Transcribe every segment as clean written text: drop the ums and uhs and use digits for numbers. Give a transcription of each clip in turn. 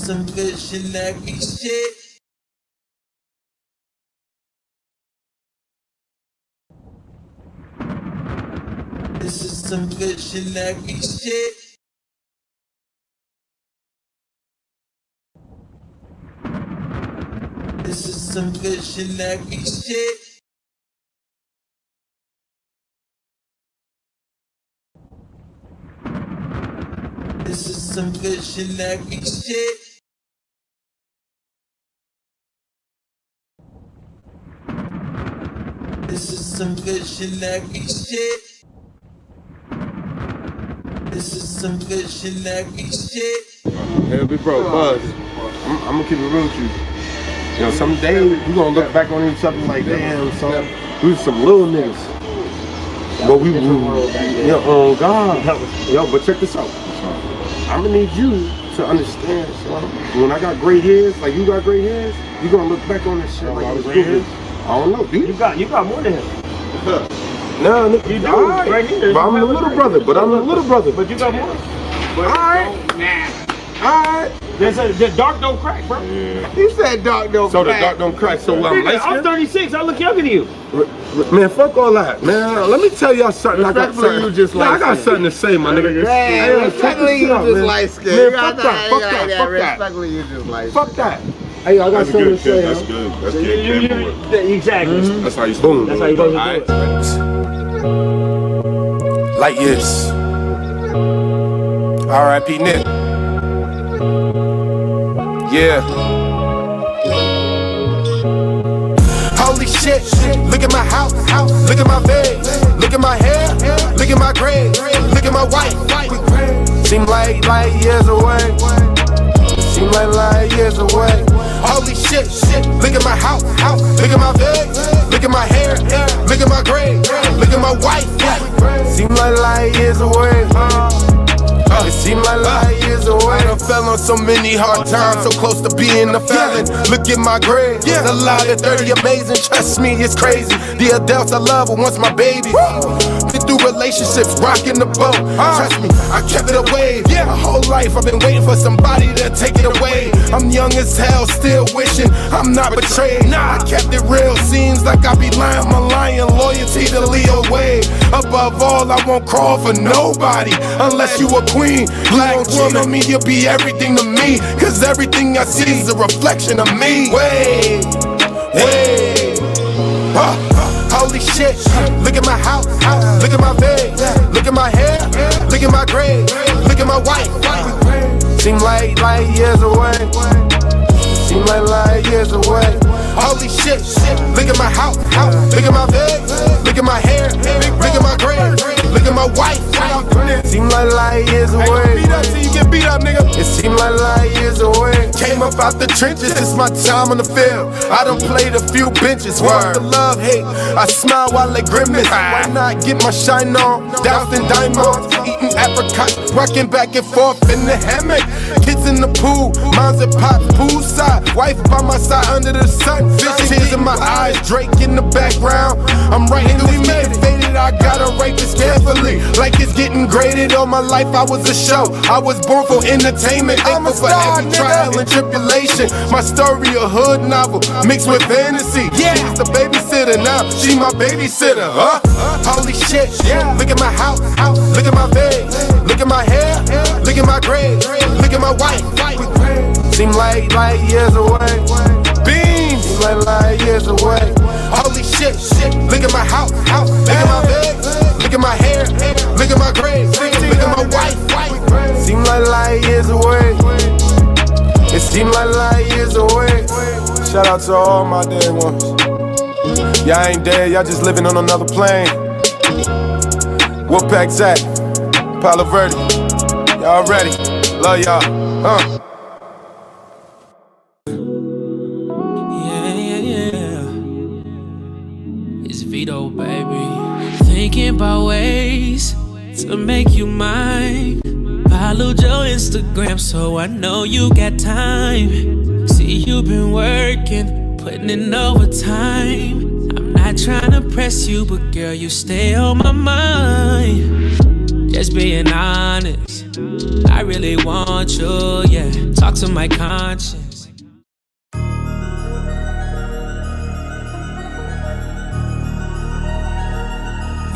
some visionary shit. This is some visionary shit. This is some visionary shit. This is some visionary shit. This is some visionary shit. This is some visionary shit. Hey, big bro, Buzz, I'm gonna keep it real with you. You know, someday we gonna look back on each other like, damn, son, we was some little niggas. But we, oh God, yo, but check this out. I'm gonna need you to understand, son. When I got gray hairs, like you got gray hairs, you gonna look back on this shit like it was good. I don't know, dude. You got more than him. No, you do. Right. Right here. But I'm the little brother. But you got more. Alright. Alright. The dark don't crack, bro. He said dark don't crack. So the dark don't crack. So I'm light skinned? I'm 36. I look younger than you. Man, fuck all that. Man, let me tell y'all something. I got something. You just I got something to say, my nigga. Respectfully, you just light skinned. Man, fuck that. Fuck that. Fuck that. Respectfully, you just light skinned. Fuck that. Hey, I got something to say. That's good. That's good. Exactly. That's how you boom. That's how you supposed to do it. Like this. R.I.P. Nick. Yeah. Holy shit, look at my house, look at my bed, look at my hair, look at my grades, look at my wife. Seem like years away. Seem like years away. Holy shit, look at my house, look at my bed, look at my hair, look at my grades, look at my wife. Seem like years away. It seemed like years away. I fell on so many hard times, so close to being a felon. Look at my grade, a lot of 30 amazing. Trust me, it's crazy. The adults I love were once my baby. Been through relationships, rocking the boat. Trust me, I kept it away. My whole life I've been waiting for somebody to take it away. I'm young as hell, still wishing I'm not betrayed. I kept it real, seems like I be lying. My lying loyalty to Leo way. Above all, I won't crawl for nobody unless you a queen. Black woman, me, you'll be everything to me. Cause everything I see is a reflection of me. Wait. Holy shit, look at my house, look at my bed, look at my hair, look at my grades, look at my wife. Seem like years away. Seem like years away. Holy shit, look at my house, look at my bed, look at my hair, look at my grades, look at my wife. Seem like years away. Beat up till you get beat up, nigga. It seemed like years away. Came up out the trenches, it's my time on the field. I done played a few benches. What's the love, hate? I smile while they grimace. Why not get my shine on? Doused in diamonds, eating apricots, rocking back and forth in the hammock. Kids in the pool, moms and pops poolside. Wife by my side under the sun. Fish tears in my eyes, Drake in the background. I'm writing this faded, I gotta write this carefully. Like it's getting graded. All my life I was a show. I was born for entertainment. I'm a star, for every trial and tribulation. My story a hood novel mixed with fantasy. She's the babysitter now. She my babysitter. Holy shit. Look at my house. Look at my bed. Look at my hair. Look at my grades. Look at my wife. Seem like years away. Beams. Seem like years away. Holy shit. Look at my house. Look at my bed. Look at my hair. Look at my grades. Look at my wife. Seem like years away. It seemed like years away. Shout out to all my dead ones. Y'all ain't dead, y'all just living on another plane. Wolfpack Zach, Palo Verde. Y'all ready? Love y'all. Yeah. It's Vito, baby. Thinking about ways to make you mine. Followed your Instagram, so I know you got time. See, you've been working, putting in overtime. I'm not trying to press you, but girl, you stay on my mind. just being honest. I really want you, yeah. Talk to my conscience.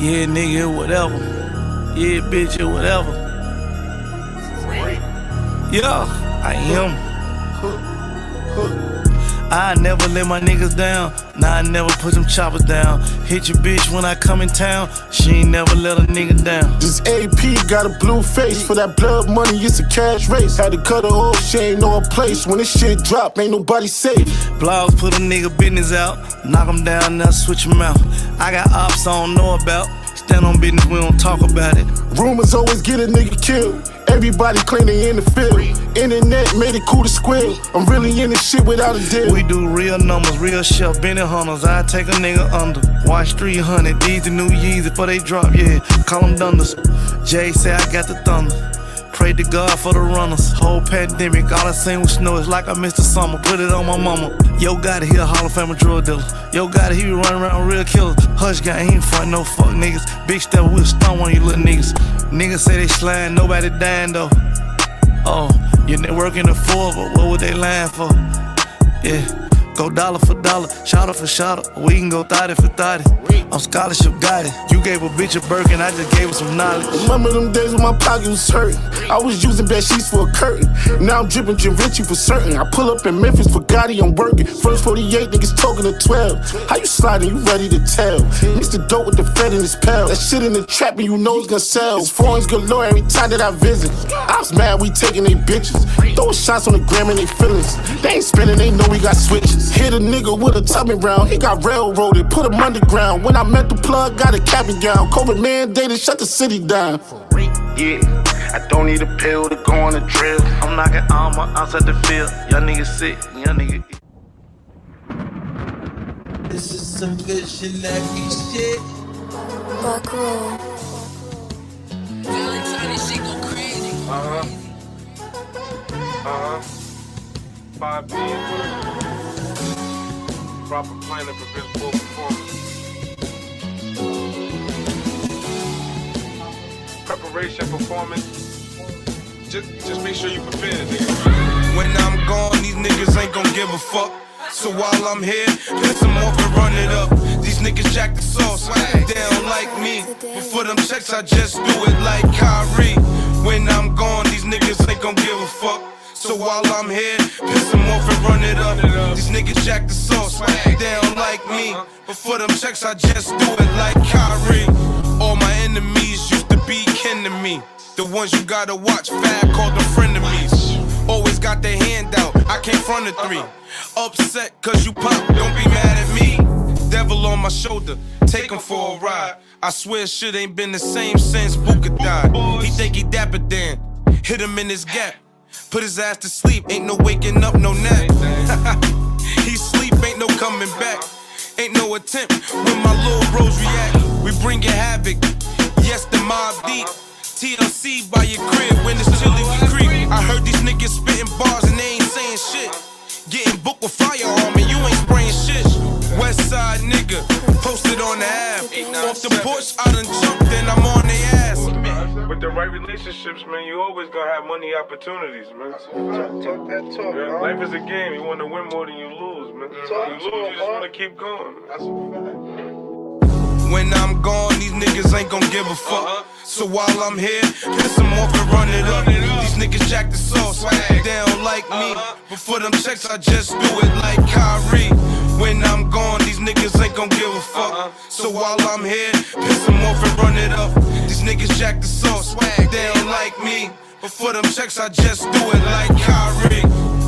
Yeah, nigga, whatever. Yeah, bitch, yeah, whatever. Yeah, I am. I never let my niggas down. Nah, I never put them choppers down. Hit your bitch when I come in town. She ain't never let a nigga down. This AP got a blue face. For that blood money, it's a cash race. Had to cut her off, she ain't know her place. When this shit drop, ain't nobody safe. Blogs put a nigga business out. Knock him down, now switch him out. I got ops I don't know about. Stand on business, we don't talk about it. Rumors always get a nigga killed. Everybody claim they in the field. Internet made it cool to squeal. I'm really in this shit without a deal. We do real numbers, real shelf, Benny Hunters. I take a nigga under. Watch 300, these the new Yeezys before they drop, yeah. Call them Dunders. Jay say I got the thunder. Pray to God for the runners. Whole pandemic, all I seen was snow. It's like I missed the summer. Put it on my mama. Yo, got it, he a Hall of Fame drug dealer. Yo, got it, he be running around real killers. Hush guy, he ain't front no fuck niggas. Big step, we'll stun one of you little niggas. Niggas say they slime, nobody dying though. Oh, you working the four, but what would they lying for? Yeah. Go dollar for dollar, shotter for shotter. We can go 30 for 30. I'm scholarship got it. You gave a bitch a Birkin, I just gave her some knowledge. Remember them days when my pocket was hurting? I was using bed sheets for a curtain. Now I'm dripping Givenchy for certain. I pull up in Memphis for Gotti, I'm working. First 48 niggas talking to 12. How you sliding? You ready to tell? Mix the dope with the Fed in his pal. That shit in the trap and you know it's gonna sell. It's foreigns galore every time that I visit. I was mad we taking they bitches. Throwing shots on the gram and they feelings. They ain't spinning, they know we got switches. Hit a nigga with a tummy round, he got railroaded, put him underground. When I met the plug, got a cap and gown. COVID mandated, shut the city down. Yeah, I don't need a pill to go on the drill. I'm knocking armor outside the field. Y'all niggas sick, y'all niggas. This is some good Shinaki shit. Buck roll. Valentine and shit go crazy. 5 million. Proper planning prevents poor performance. Preparation, performance. Just make sure you prepared, nigga. When I'm gone, these niggas ain't gon' give a fuck. So while I'm here, piss them off and run it up. These niggas jack the sauce, they don't like me. But for them checks, I just do it like Kyrie. When I'm gone, these niggas ain't gon' give a fuck. So while I'm here, piss them off and run it up. These niggas jack the sauce, they don't like me. But for them checks, I just do it like Kyrie. All my enemies used to be kin to me. The ones you gotta watch, Fab called them frenemies. Always got their hand out, I came front of 3. Upset cause you pop, don't be mad at me. Devil on my shoulder, take him for a ride. I swear shit ain't been the same since Booker died. He think he Dapper Dan, hit him in his gap. Put his ass to sleep, ain't no waking up, no nap. He sleep, ain't no coming back. Ain't no attempt when my little bros react. We bringin' havoc, yes the mob deep. TLC by your crib when it's chilly we creep. I heard these niggas spittin' bars and they ain't saying shit. Getting booked with firearm and you ain't spraying shit. West side nigga, posted on the app. Off the porch, I done jumped and I'm on they ass. With the right relationships, man, you always gonna have money opportunities, man. Talk that talk, Yeah, life is a game. You wanna win more than you lose, man. You lose, you just wanna keep going. When I'm gone, these niggas ain't gon' give a fuck. So while I'm here, piss them off and run it up. These niggas jack the sauce, they don't like me. But for them checks, I just do it like Kyrie. When I'm gone, these niggas ain't gon' give a fuck. So while I'm here, piss them off and run it up. These niggas jack the sauce, they don't like me. But for them checks, I just do it like Kyrie.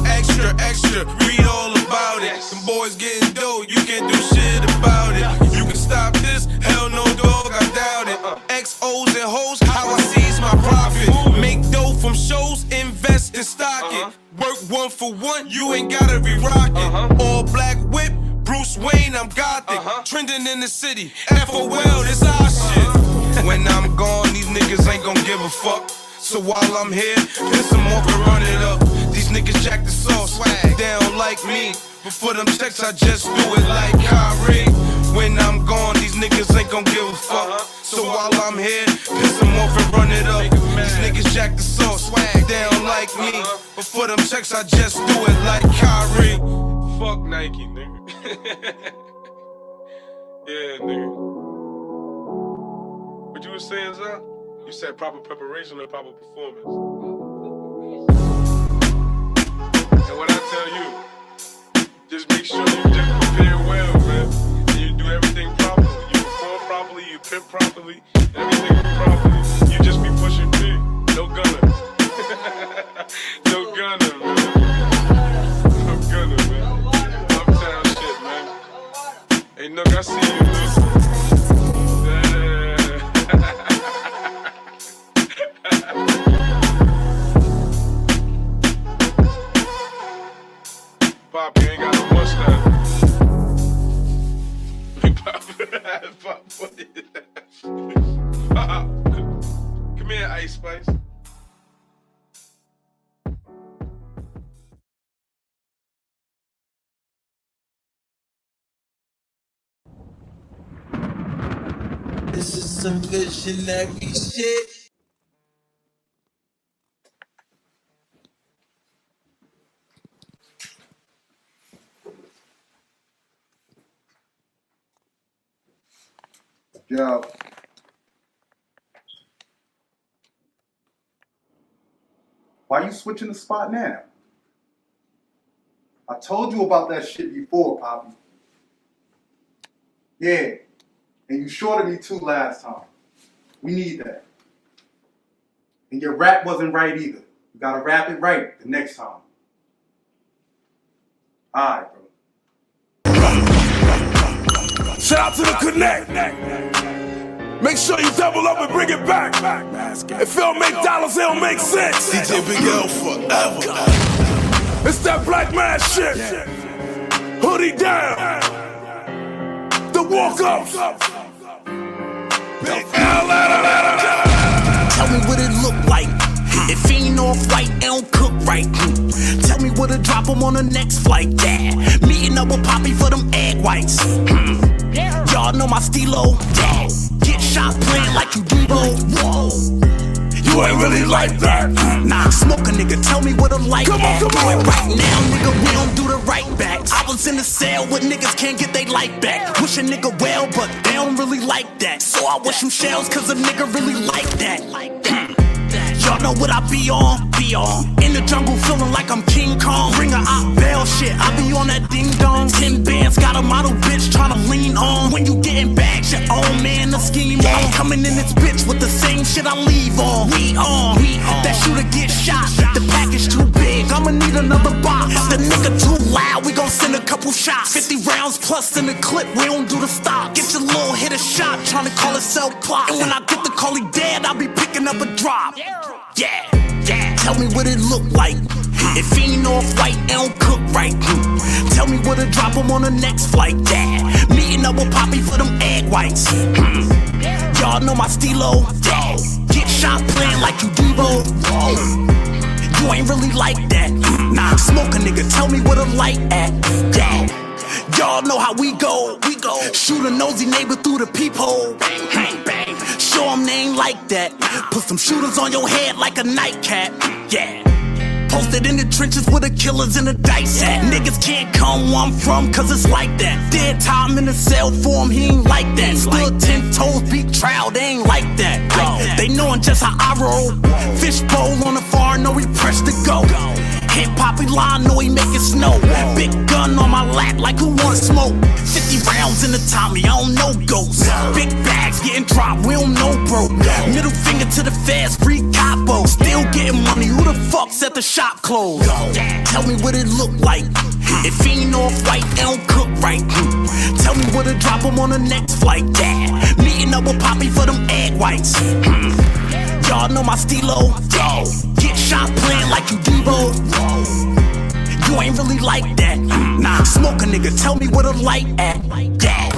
Extra, extra, read all about it. Them boys getting dough, you can't do shit about it. You can stop this, hell no dog, I doubt it. XOs and hoes, how I seize my profit. Make dough from shows, invest and stock it. Work 1 for 1, you ain't gotta be rockin'. All black whip, Bruce Wayne, I'm gothic. Trending in the city, FOL, this our shit. When I'm gone, these niggas ain't gon' give a fuck. So while I'm here, piss them off and run it up. These niggas jack the sauce, they don't like me. But for them checks, I just do it like Kyrie. When I'm gone, these niggas ain't gon' give a fuck. So while I'm here, piss them off and run it up. These niggas jack the sauce, swag, they don't like me. But for them checks, I just do it like Kyrie. Fuck Nike, nigga. Yeah, nigga. What you was saying, son? You said proper preparation or proper performance. And what I tell you, just make sure you just prepare well, man. And you do everything properly. You perform properly, you pimp properly, everything properly. You just be pushing big. No gunner. No gunner, man. No gunner, man. Uptown shit, man. Hey, look, I see you, man. Pop, you ain't got no mustache. Pop, what is that? Pop. Come here, Ice Spice. This is some good shenanigans shit. Yo. Why you switching the spot now? I told you about that shit before, Poppy. Yeah. And you shorted me too last time. We need that. And your rap wasn't right either. You gotta rap it right the next time. Alright, bro. Shout out to the Connect. Make sure you double up and bring it back. If it don't make dollars, it don't make sense. DJ Big L forever. It's that black man shit. Hoodie down. The walk-ups. Big L. Tell me what it look like. If he ain't off white, it don't cook right. Tell me what to drop him on the next flight. Yeah. Meeting up with Poppy for them egg whites. Y'all know my stilo. Yeah. Get shot playing like you Debo. Whoa. You ain't really like that. Nah, smoke a nigga, tell me what a like. Come on, come on. Right now, nigga, we don't do the right backs. I was in the cell with niggas can't get they life back. Wish a nigga well, but they don't really like that. So I wish them shells, cause a nigga really like that. Y'all know what I be on. In the jungle feeling like I'm King Kong. Bring a op bell shit, I be on that ding dong. 10 bands, got a model bitch tryna lean on. When you getting bags, your own man, the scheme on. Coming in this bitch with the same shit I leave on. We on. That shooter get shot, the package too big, I'ma need another box. The nigga too loud, we gon' send a couple shots. 50 rounds plus in the clip, we don't do the stop. Get your little hit a shot, tryna call it cell clock. And when I get the call he dead, I'll be picking up a drop. Yeah. Tell me what it look like. If he ain't off white, it don't cook right. Tell me what to drop him on the next flight. Yeah. Meeting up with Poppy for them egg whites. Y'all know my stilo. Yeah. Get shot playing like you Debo. You ain't really like that. Nah, smoke a nigga, tell me what a light at. Yeah. Y'all know how we go. Shoot a nosy neighbor through the peephole. Bang, bang. Show them they ain't like that. Put some shooters on your head like a nightcap. Yeah. Posted in the trenches with the killers in the dice at. Niggas can't come where I'm from, cause it's like that. Dead time in the cell for him, he ain't like that. Stood 10 toes, beat trial, they ain't like that. They knowin' just how I roll. Fishbowl on the far, know he pressed to go. Hit Poppy line, know he make it snow. Big gun on my lap, like who wanna smoke? 50 rounds in the Tommy, I don't know ghosts. Big bags getting dropped, we don't know bro. Middle finger to the feds, free capo. Still getting money, who the fuck set the shop closed? Tell me what it look like. If he ain't off white, it don't cook right. Tell me what to drop him on the next flight. Yeah. Meeting up with Poppy for them egg whites. Y'all know my stilo. Get shot playing like you Debo. You ain't really like that. Nah, smoke a nigga, tell me what a light at. Yeah.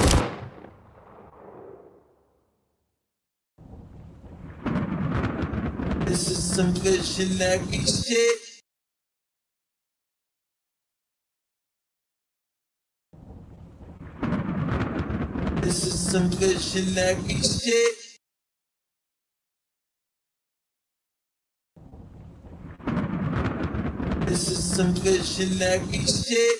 This is some good shenanigans shit. This is some good shenanigans shit. This is some good shenanigans shit.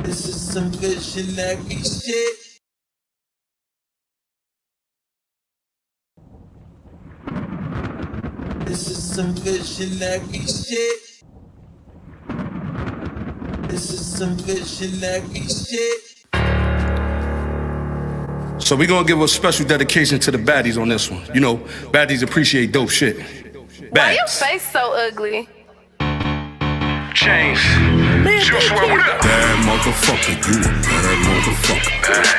This is some good shenanigans shit. This is some good shenanigans shit. This is some good shenanigans shit. So we're gonna give a special dedication to the baddies on this one. You know, baddies appreciate dope shit. Why your face so ugly? Chains. Bad motherfucker, you a bad motherfucker.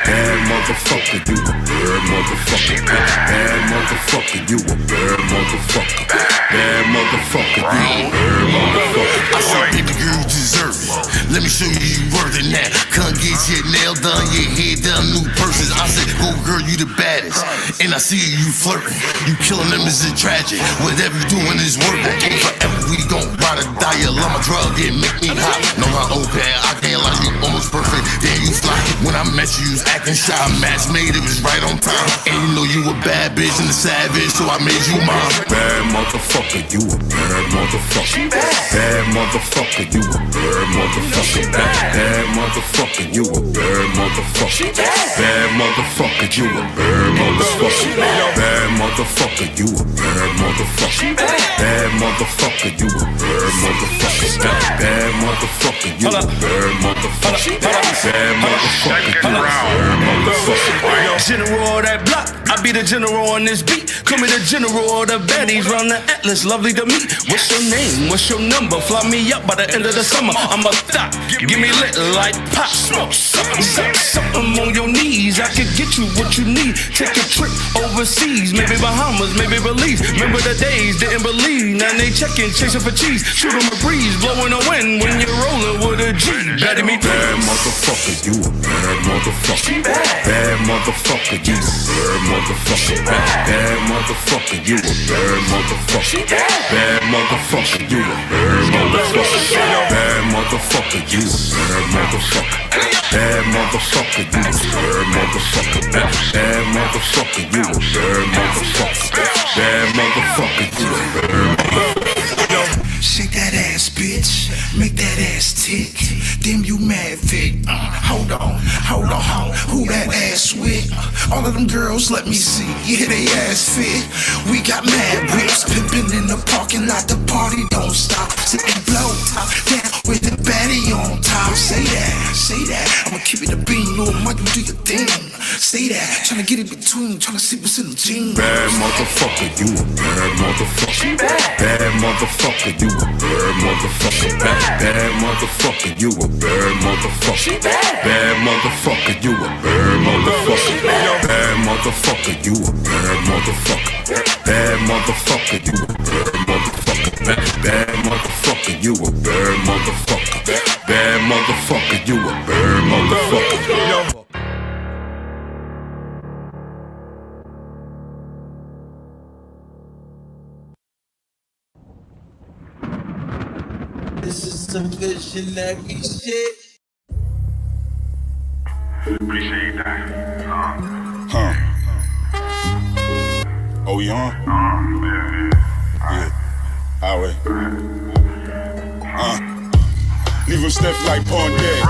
Bad motherfucker, you a bad motherfucker. Bad motherfucker, you a bad motherfucker. Bad motherfucker, you a bad motherfucker. I said, baby girl, you deserve it. Let me show you worth it now. Come get your nail done, your head done, new purses. I said, go girl, you the baddest. And I see you flirting. You killing them is tragic. Whatever you doing is worth it. Forever we gon' ride or die. You love my drug, it make me hot. Know how open, I can't lie, you almost perfect. Then you fly. When I met you, you was acting shy. Match made, it was right on time. And you know you a bad bitch and a savage, so I made you mine. Bad motherfucker, you a bad motherfucker. Bad motherfucker, you a bad motherfucker. Bad motherfucker, you a bad motherfucker. Bad motherfucker, you a bad motherfucker. Bad motherfucker, you a bad motherfucker. Bad motherfucker, you a bad motherfucker. Bad motherfucker, you a bad motherfucker. Bad motherfucker, you a bad motherfucker. General of that block, I be the general on this beat. Call me the general of the baddies, round the Atlas, lovely to meet. What's your name? What's your number? Fly me up by the end of the summer. I'm a thot, give me lit like pop. Smoke something on your knees. I can get you what you need. Take a trip overseas, maybe Bahamas, maybe Belize. Remember the days, didn't believe. Now they checking, chasing for cheese. Shoot 'em a breeze, blowing a wind when you're rolling with a G. Baddie me bad motherfucker, you a bad motherfucker. Bad motherfucker, you a bad motherfucker. Bad motherfucker, you a bad motherfucker. Bad motherfucker, you a bad motherfucker. Bad motherfucker, you a bad motherfucker. Bad motherfucker, you a bad motherfucker. Bad motherfucker, you a bad motherfucker. Bad motherfucker, you a bad motherfucker. Shake that ass, bitch. Make that ass tick. Damn, you mad thick. Hold on. Who that ass with? All of them girls, let me see. Yeah, they ass fit. We got mad whips. Pimpin' in the parking lot. The party don't stop. Sit and blow top down with the baddie on top. Say that. I'ma keep it a bean, little Mike, do your thing. Say that. Tryna get in between. Tryna see what's in the jeans. Bad motherfucker, you a bad motherfucker. Bad motherfucker, you a bad motherfucker. Bad motherfucker, you a bad motherfucker. Bad motherfucker, you a bad motherfucker. Bad motherfucker, you a bad motherfucker. Bad motherfucker, you a bad motherfucker. Bad motherfucker, you a bad motherfucker. Bad motherfucker, you a bad motherfucker. This is some good shenanigans shit. Appreciate that. Huh. Oh, you on? Yeah. Highway. Leave him stiff like pawn dead.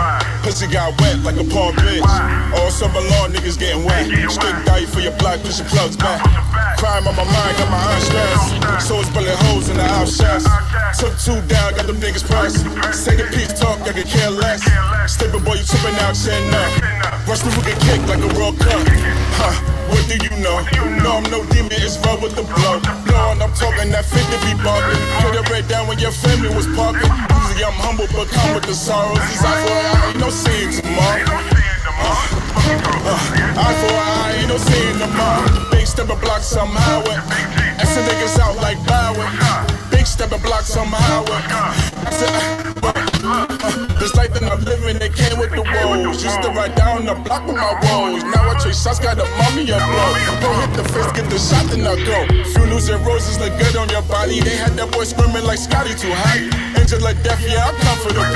Pussy got wet like a pawn bitch. All summer long, niggas getting wet. Stick diet for your block, push your plugs back. Crime on my mind, got my eye stressed. So it's bullet holes in the out chest. Took 2 down, got them niggas pressed. Say the peace talk, I could care less. Stable boy, you tripping out, chin up. Rush through get kicked like a World Cup. Huh, what do you know? No, I'm no demon, it's raw with the blow. Blowing, I'm talking that 50 be barking. Get it right down when your family was parking. Usually I'm humble, but come with the sorrows. These eye for eye, ain't no seeing tomorrow. Eye for eye, ain't no seeing tomorrow. Big step a block somehow. Ask the niggas out like Bowen. Big step a block somehow. This life that I'm living, it came with the woes. Used to ride down the block with my woes. Now I chase shots, got a mommy up blow. Go hit the face, get the shot, then I go. Funerals and roses look good on your body. They had that boy screaming like Scotty too high. Angel like death, yeah, I'm comfortable.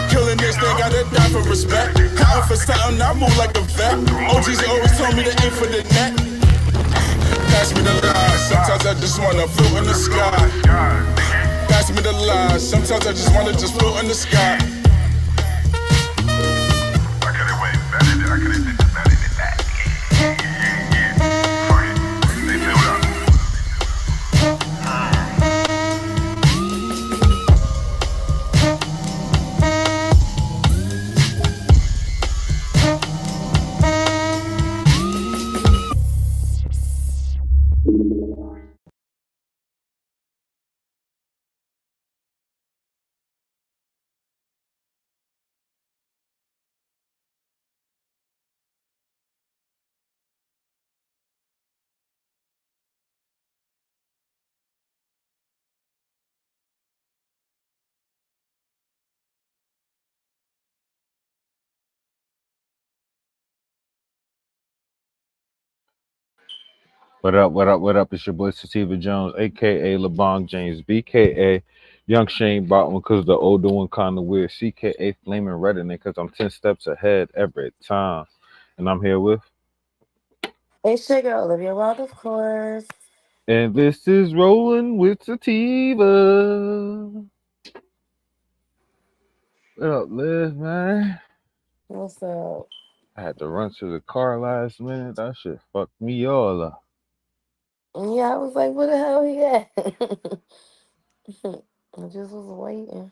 Killing this, they gotta die for respect. Out for something, I move like a vet. OGs always told me to aim for the net. Pass me the lie, sometimes I just wanna float in the sky. Pass me the lie, sometimes I just wanna just float in the sky. What up, what up, what up? It's your boy Sativa Jones, aka LeBron James, BKA Young Shane Bottom, because the older one kind of weird, CKA Flaming Reddening, because I'm 10 steps ahead every time. And I'm here with. It's your girl, Olivia Wild, of course. And this is Rolling with Sativa. What up, Liz, man? What's up? I had to run to the car last minute. That shit fucked me all up. Yeah, I was like, where the hell he at? I just was waiting.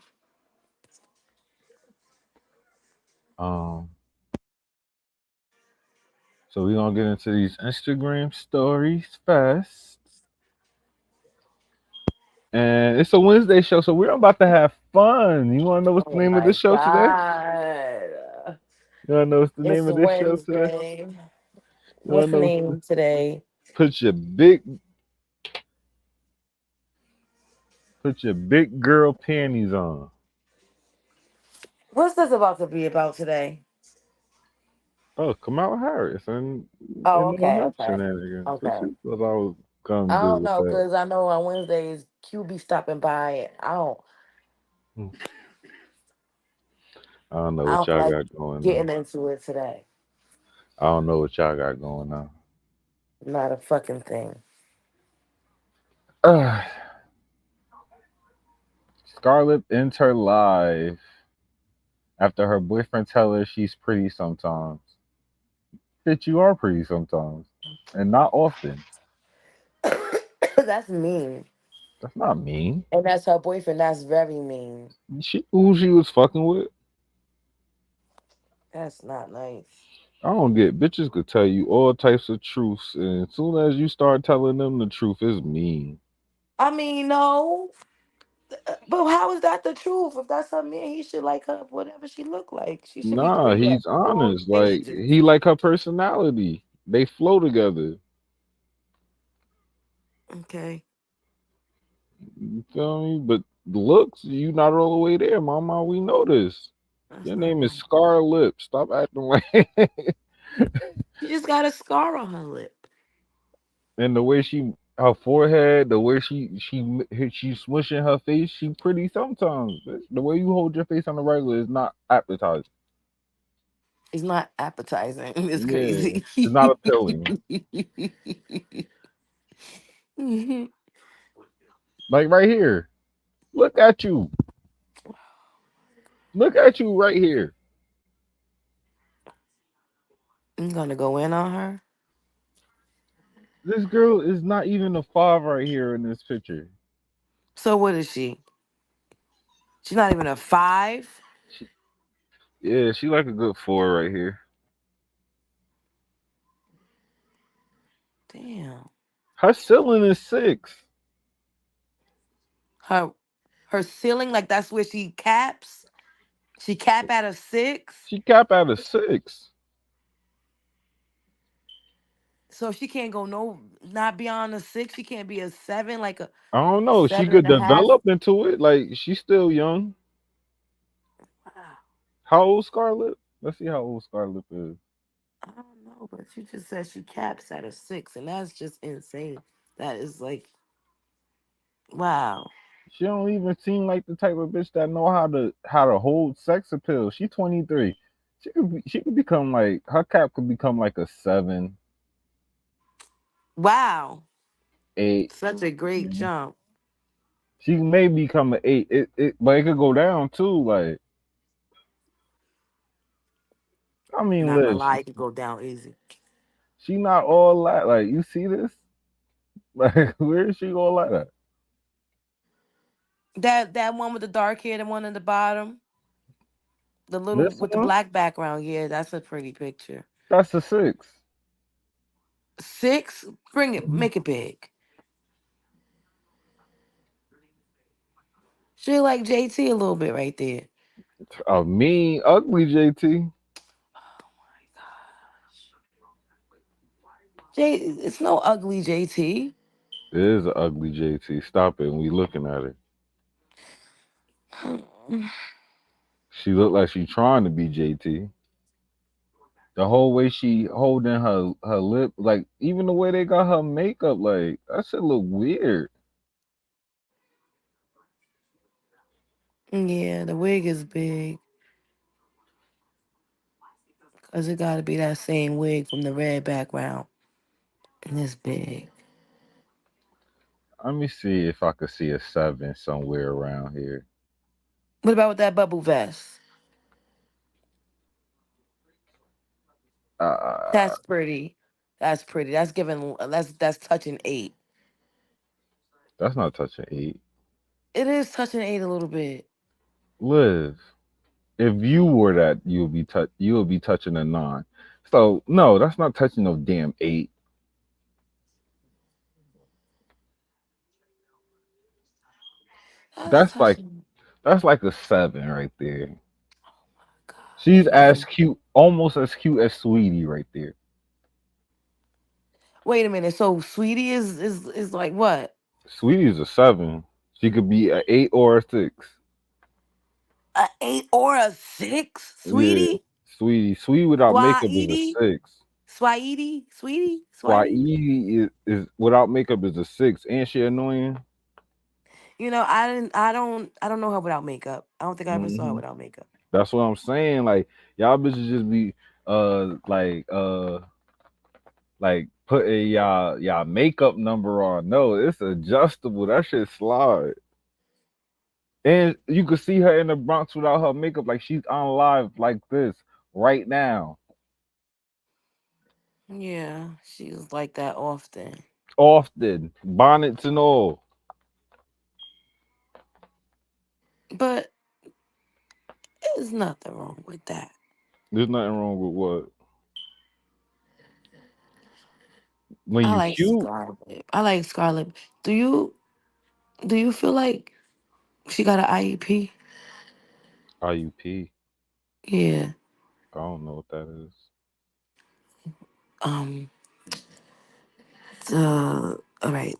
So we're gonna get into these Instagram stories fast. And it's a Wednesday show, so we're about to have fun. You wanna know what's the Oh name of my this show today? God. You wanna know what's the It's name of this show today? Wednesday. You wanna What's the know name today? put your big girl panties on. What's this about to be about today? Oh, Kamala Harris and Oh, all okay, her okay. shenanigans. What Okay. you thought I was gonna I do don't with know, that? because I know on Wednesdays, Q be stopping by. I don't know I what don't feel y'all like got going on. getting into it today. I don't know what y'all got going on. Not a fucking thing. Scarlett ends her life after her boyfriend tell her she's pretty sometimes. Bitch, you are pretty sometimes. And not often. That's mean. That's not mean. And that's her boyfriend. That's very mean. She knew who she was fucking with. That's not nice. I don't get bitches could tell you all types of truths, and as soon as you start telling them the truth, it's mean. I mean, no. But how is that the truth? If that's her man, he should like her whatever she look like. She should be Nah, pretty at he's all honest. Like stages. he like her personality. They flow together. Okay. You feel me? But looks, you not all the way there, mama. We know this. That's Your not name is nice. Scarlett. Stop acting like She just got a scar on her lip. and the way her forehead, the way she's smushing her face, she pretty sometimes. Bitch. The way you hold your face on the regular is not appetizing. It's not appetizing. It's Yeah, crazy. it's not appealing. Like right here. Look at you. Look at you right here. I'm gonna go in on her. This girl is not even a 5 right here in this picture. So what is she? She's not even a 5. Yeah, she like a good 4 right here. Damn. Her ceiling is 6. Her ceiling, like that's where she caps. She cap at a 6. She cap out a 6. So she can't go not beyond a 6. She can't be a 7, like a I don't know. She seven could and a half. develop into it. Like she's still young. Wow. How old Scarlett? Let's see how old Scarlett is. I don't know, but you just said she caps at a 6, and that's just insane. That is like, wow. She don't even seem like the type of bitch that know how to hold sex appeal. She 23. She could become like her cap could become like a 7. Wow. 8. Such a great jump. She may become an 8. But it could go down too. Like, I mean, Not gonna Liz, lie, it could go down easy. she not all that. Like, you see this? Like, where is she all like that? That one with the dark hair, the one in the bottom, the little This with the one? black background. Yeah, that's a pretty picture. That's a 6. 6, bring it, make it big. She like JT a little bit right there. A mean, ugly JT. It's no ugly JT. It is an ugly JT. Stop it. We looking at it. She look like she trying to be JT. The whole way she holding her lip, like even the way they got her makeup, like that shit look weird. Yeah, the wig is big. Cause it gotta be that same wig from the red background. And it's big. Let me see if I could see a 7 somewhere around here. What about with that bubble vest? Uh, That's pretty. That's pretty. That's giving that's touching 8. that's not touching 8. It is touching 8 a little bit. Liv, if you were that, you would be touching a 9. So no, that's not touching no damn 8. That's That's like touching. that's like a 7 right there. God, She's you as gotta cute, almost as cute as Sweetie right there. wait a minute. So Sweetie is like what? Sweetie's a 7. She could be an 8 or a 6. A 8 or a 6? Yeah, Sweetie? Sweetie without makeup is a Swaiti? 6. Sweetie? Sweetie? Swahili is without makeup is a 6. And she annoying. You know, I don't know her without makeup. I don't think I ever saw her Hmm. without makeup. That's what I'm saying. Like y'all bitches just be like putting y'all makeup number on. No, it's adjustable. That shit slide. And you could see her in the Bronx without her makeup, like she's on live like this right now. Yeah, she's like that often. Often. Bonnets and all. But there's nothing wrong with that. There's nothing wrong with what? When I you like cute, Scarlet. I like Scarlet. Do you feel like she got an IEP? IUP. Yeah. I don't know what that is. Um all right,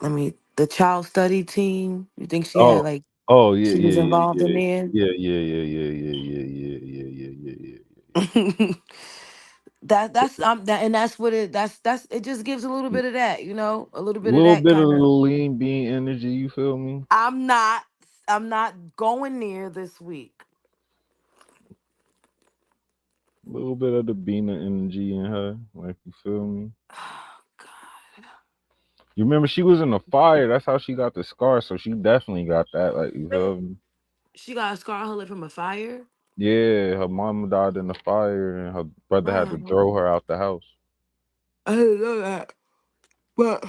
the child study team. You think she had Oh, like oh yeah, she was yeah, yeah, involved in yeah, there? yeah, yeah, yeah, yeah, yeah, yeah, yeah, yeah, yeah, yeah, yeah. That's what that's it just gives a little Yeah. bit of that, you know, a little bit of Little that bit of kind the of. lean bean energy, you feel me? I'm not I'm not going near this week. A little bit of the bean energy in her, like you feel me? Oh, God. You remember she was in the fire. That's how she got the scar. So she definitely got that. Like you feel me? She got a scar on her lip from a fire. Yeah, her mama died in the fire, and her brother had to throw her out the house. I didn't know that. But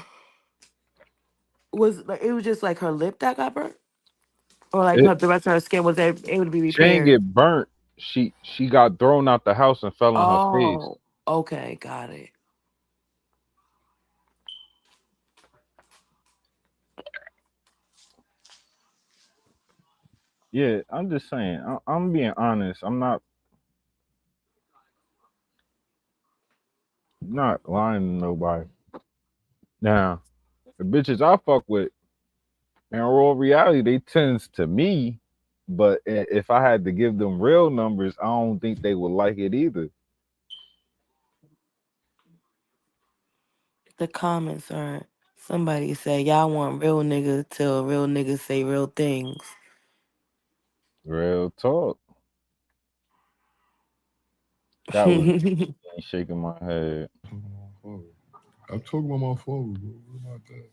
it was just like her lip that got burnt? Or like It the rest of her skin was able to be She ain't repaired? get burnt. She got thrown out the house and fell on her face. Oh, okay, got it. Yeah, I'm just saying. I'm being honest. I'm not lying to nobody. Now, the bitches I fuck with, in real reality, they tends to me. But if I had to give them real numbers, I don't think they would like it either. The comments are somebody say y'all want real niggas till real niggas say real things. Real talk. That was shaking my head. I'm talking about my phone, bro. What about that?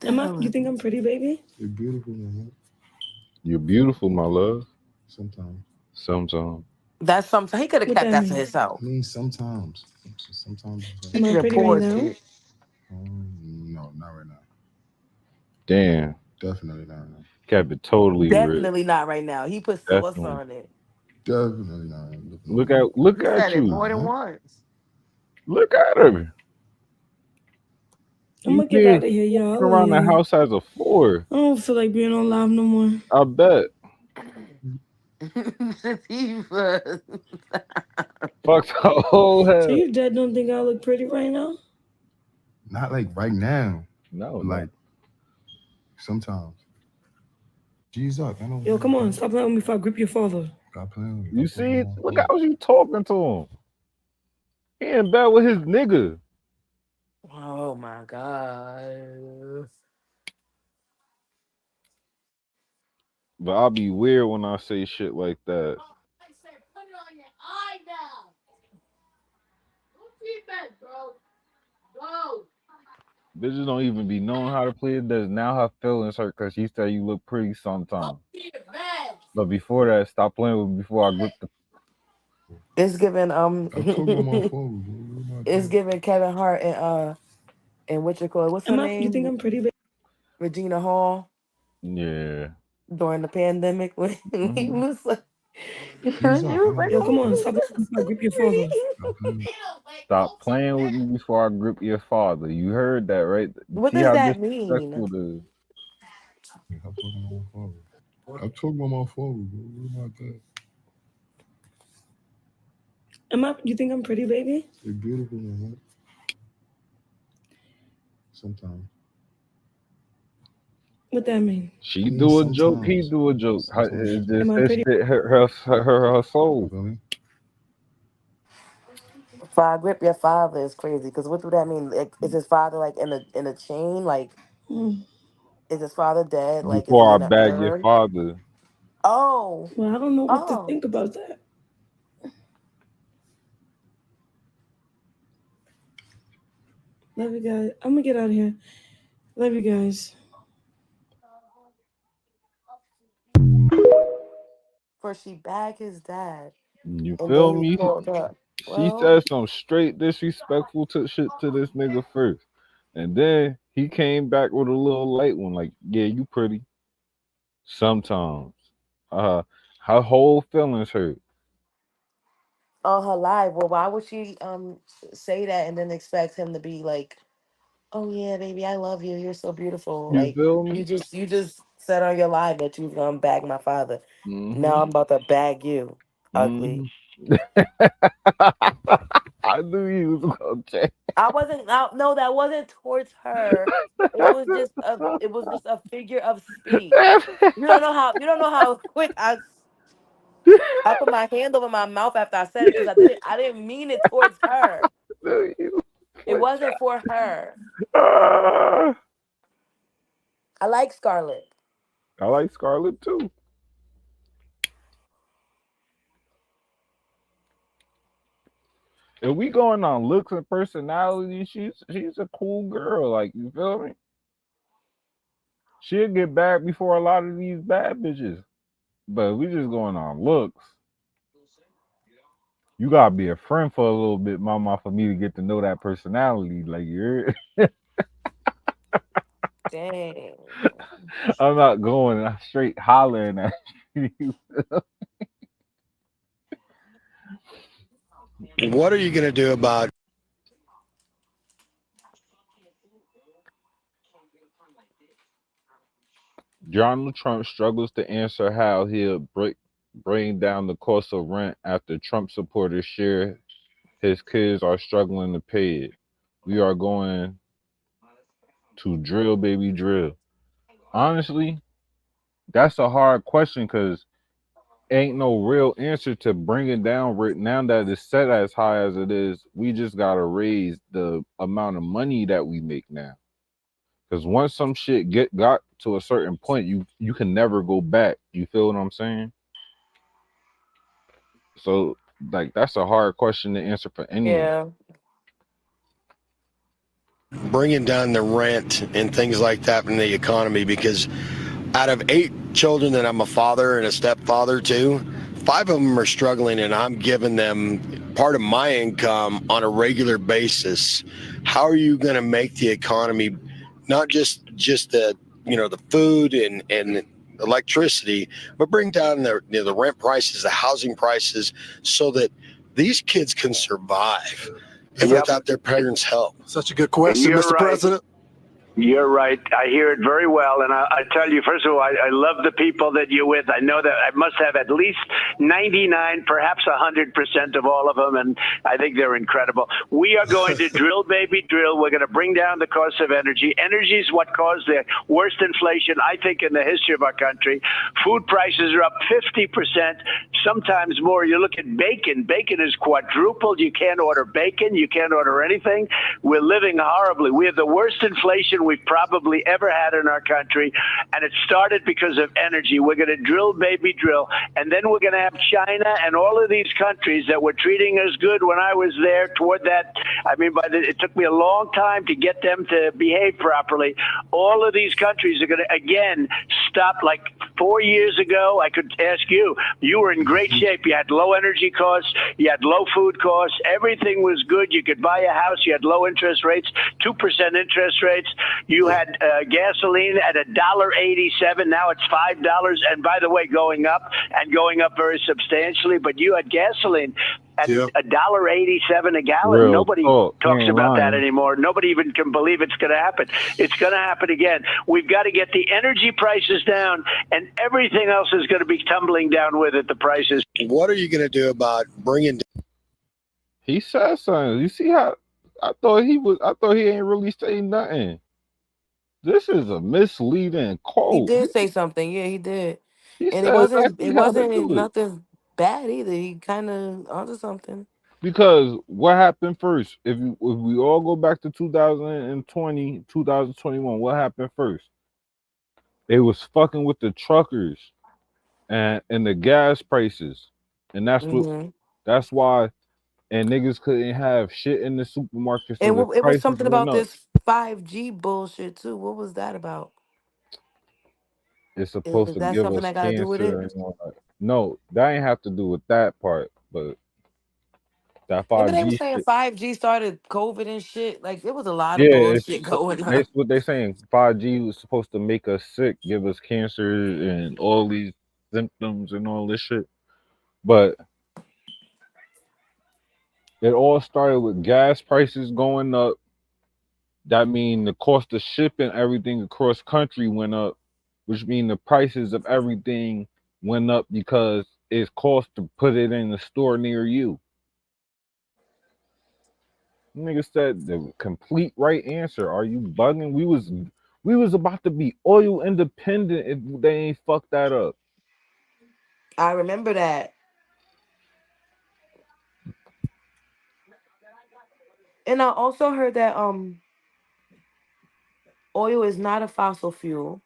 You think I'm pretty, baby? You're beautiful, man. You're beautiful, my love. Sometimes. Sometimes. That's something he could have What kept that that to mean? himself. I mean, sometimes. Sometimes. Am I Your pretty right poor now? shit. No, not right now. Damn. Definitely not right now. Kept it totally ripped. Definitely not right now. He put sauce Definitely. on it. Definitely not. Look He at said it you. more than once. Look at her. I'm You gonna get be out of here, y'all. I love around the y'all. house as a 4. I don't feel like being on live no more. I bet. Sativa. Fuck the whole So hell. your dad don't think I look pretty right now? Not like right now. No, like sometimes. G's up. I don't Yo, come on, stop playing with me if I grip your father. Stop playing with you see, look how you talking to him. He in bed with his nigga. Oh my god. But I'll be weird when I say shit like that. Bitches don't even be knowing how to play it. Does now her feelings hurt because she said you look pretty sometimes. But before that, stop playing with me before I grip the. It's giving I'm talking on my phone. it's giving Kevin Hart and what you call it? What's her name? You think I'm pretty, baby? Regina Hall. Yeah. During the pandemic when he was like, Yo, come on, stop playing with me if I grip your father. Stop playing with me before I grip your father. You heard that, right? What See does how that disrespectful mean? it is. I'm talking on my phone. I'm talking on my phone. What about that? You think I'm pretty, baby? You're beautiful, man. Sometimes. What that mean? She do a joke, he do a joke. It just Am I pretty? hit her soul. If I grip your father is crazy because what do that mean? Like, is his father like in a chain? Like, is his father dead? Like, is he Before I in an bag your urn? father. Oh, Well, I don't know what to think about that. Love you guys. I'm gonna get out of here. Love you guys. For she bagged his dad, You and feel then he me? called up. She Well, said some straight disrespectful shit to this nigga first. And then he came back with a little light one, like, yeah, you pretty. Sometimes. Her whole feelings hurt. on her live. Well, why would she say that and then expect him to be like, "Oh yeah, baby, I love you. You're so beautiful." You Like feel me? you just said on your live that you was gonna bag my father. Now I'm about to bag you, ugly. I knew you was gonna change. I wasn't. No, that wasn't towards her. It was just a figure of speech. You don't know how. You don't know how quick I put my hand over my mouth after I said it because I didn't mean it towards her. It wasn't for her. I like Scarlett. I like Scarlett too. If we going on looks and personality, she's a cool girl. Like, you feel me? She'll get back before a lot of these bad bitches. But we just going on looks. You gotta be a friend for a little bit, mama, for me to get to know that personality. Like, you're Dang. I'm not going straight hollering at you. What are you gonna do about Donald Trump struggles to answer how he'll bring down the cost of rent after Trump supporters share his kids are struggling to pay it. We are going to drill, baby, drill. Honestly, that's a hard question because ain't no real answer to bring it down right now that it's set as high as it is. We just gotta raise the amount of money that we make now. Because once some shit got to a certain point, you can never go back. You feel what I'm saying? So, like, that's a hard question to answer for anyone. Yeah. bringing down the rent and things like that in the economy? Because out of 8 children that I'm a father and a stepfather to, 5 of them are struggling, and I'm giving them part of my income on a regular basis. How are you going to make the economy, not just the the food and electricity, but bring down the rent prices, the housing prices, so that these kids can survive and without their parents' help? Such a good question, You're Mr. right. President. You're right. I hear it very well. And I tell you, first of all, I love the people that you're with. I know that I must have at least 99, perhaps 100% of all of them. And I think they're incredible. We are going to drill, baby, drill. We're going to bring down the cost of energy. Energy is what caused the worst inflation, I think, in the history of our country. Food prices are up 50%, sometimes more. You look at bacon. Bacon is quadrupled. You can't order bacon. You can't order anything. We're living horribly. We have the worst inflation we've probably ever had in our country, and it started because of energy. We're going to drill, baby, drill, and then we're going to have China and all of these countries that were treating us good when I was there toward that. I mean, it took me a long time to get them to behave properly. All of these countries are going to, again, stop. Like 4 years ago, I could ask you, you were in great shape. You had low energy costs. You had low food costs. Everything was good. You could buy a house. You had low interest rates, 2% interest rates. You had gasoline at $1.87. Now it's $5. And by the way, going up very substantially. But you had gasoline at $1.87 a gallon. Real Nobody talk. talks about that Lying. anymore. Nobody even can believe it's going to happen. It's going to happen again. We've got to get the energy prices down, and everything else is going to be tumbling down with it. The prices. What are you going to do about bringing? He said something. You see how I thought he ain't really saying nothing. This is a misleading He quote. did say something. Yeah, he did. He And said exactly it how to wasn't do it. nothing bad either. He kind of onto something. Because what happened first? If we all go back to 2020, 2021, what happened first? They was fucking with the truckers and the gas prices. And that's why and niggas couldn't have shit in the supermarket, so And the it was prices something went about up. this 5G bullshit too. What was that about? It's supposed Is to that give something us that got to do with cancer it? and all that. No, that ain't have to do with that part, but that Remember they were 5G saying shit. 5G started COVID and shit. Like there was a lot of Yeah, it's bullshit going on. that's what they saying. 5G was supposed to make us sick, give us cancer and all these symptoms and all this shit. But it all started with gas prices going up. That mean the cost of shipping everything across country went up, which mean the prices of everything went up because it's cost to put it in the store near you. Nigga said the complete right answer. Are you bugging? We was about to be oil independent if they ain't fucked that up. I remember that. And I also heard that oil is not a fossil fuel.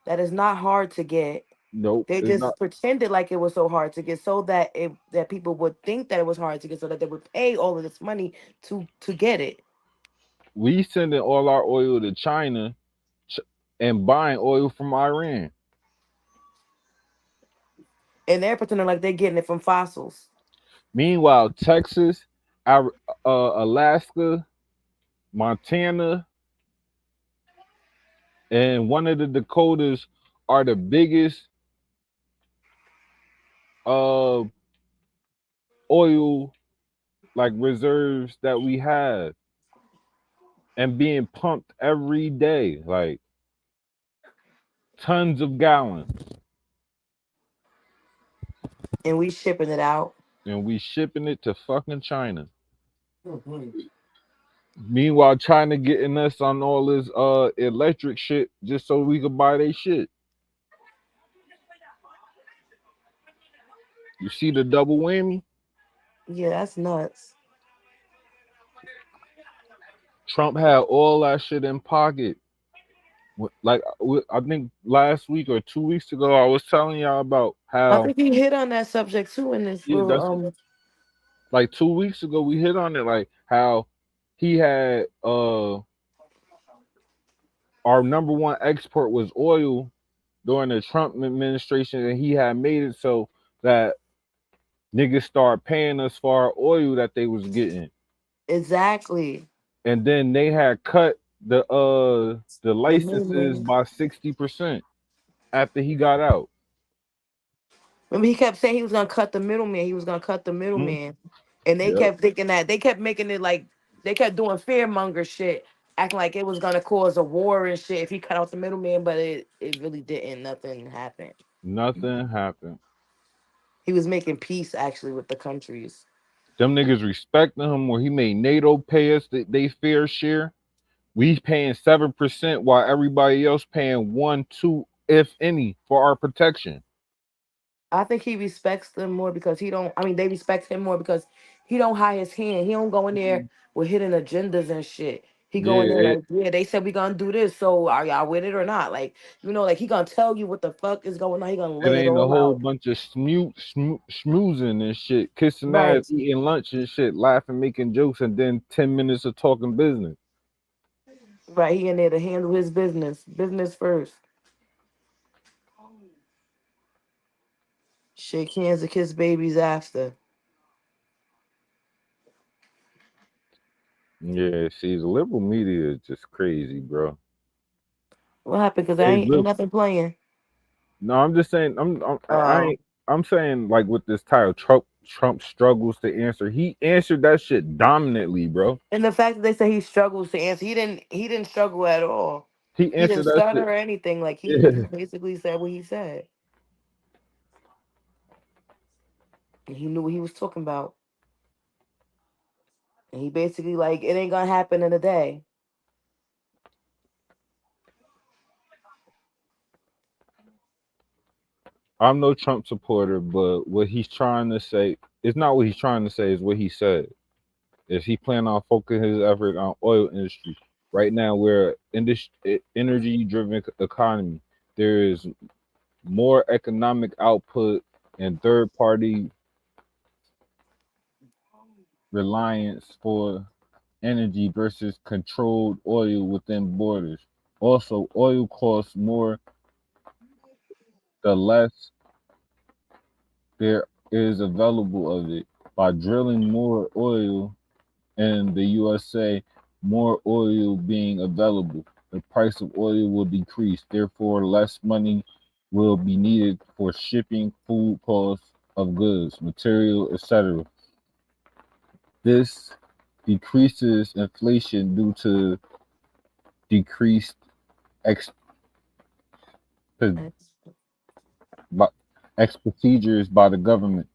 That is not hard to get. Nope, They it's not. just pretended like it was so hard to get so that that people would think that it was hard to get so that they would pay all of this money to get it. We sending all our oil to China ch- and buying oil from Iran. And they're pretending like they're getting it from fossils. Meanwhile, Texas, Alaska, Montana, and one of the Dakotas are the biggest uh oil like reserves that we have and being pumped every day, like tons of gallons, And we shipping it out. and we shipping it to fucking China. Meanwhile, China getting us on all this electric shit just so we could buy their shit. You see the double whammy? Yeah, that's nuts. Trump had all that shit in pocket. Like I think last week or 2 weeks ago, I was telling y'all about I how think he hit on that subject too in this yeah, little that's like 2 weeks ago we hit on it, like how he had our number one export was oil during the Trump administration, and he had made it so that niggas start paying us for our oil that they was getting. Exactly. And then they had cut the The licenses middleman. by 60% after he got out. Remember, he kept saying he was gonna cut the middleman. He was gonna cut the Hmm? middleman, and they Yep. kept thinking that they kept making it like they kept doing fearmonger shit, acting like it was gonna cause a war and shit if he cut out the middleman, but it really didn't. Nothing happened. Nothing happened. He was making peace actually with the countries. Them niggas respecting him where he made NATO pay us they fair share. We paying 7% while everybody else paying 1, 2, if any, for our protection. I think he respects them more because he don't. I mean, they respect him more because he don't hide his hand. He don't go in there with hidden agendas and shit. He go Yeah, in there like, yeah, they said we gonna do this, so are y'all with it or not? Like, like he gonna tell you what the fuck is going on. He gonna it lay it ain't a all whole out. bunch of schmoozing and shit, kissing Right, ass, eating lunch and shit, laughing, making jokes, and then 10 minutes of talking business. right. He in there to handle his business. Business first. Shake hands and kiss babies after. Yeah, see, the liberal media is just crazy, bro. What happened? Cause I Hey, ain't look, nothing playing. no, I'm just saying, I ain't, I'm saying like with this title, Trump struggles to answer. He answered that shit dominantly, bro. And the fact that they say he struggles to answer, he didn't struggle at all. He He didn't answered that stutter shit. or anything. Like he Yeah. basically said what he said. And he knew what he was talking about. And he basically like it ain't gonna happen in a day. I'm no Trump supporter, but what he's trying to say it's not what he's trying to say, is what he said. Is he planning on focusing his effort on oil industry? Right now, we're in this energy-driven economy. There is more economic output and third-party reliance for energy versus controlled oil within borders. Also, oil costs more the less there is available of it. By drilling more oil in the USA, more oil being available, the price of oil will decrease. Therefore, less money will be needed for shipping, food costs of goods, material, etc. This decreases inflation due to decreased ex- expenditures by the government.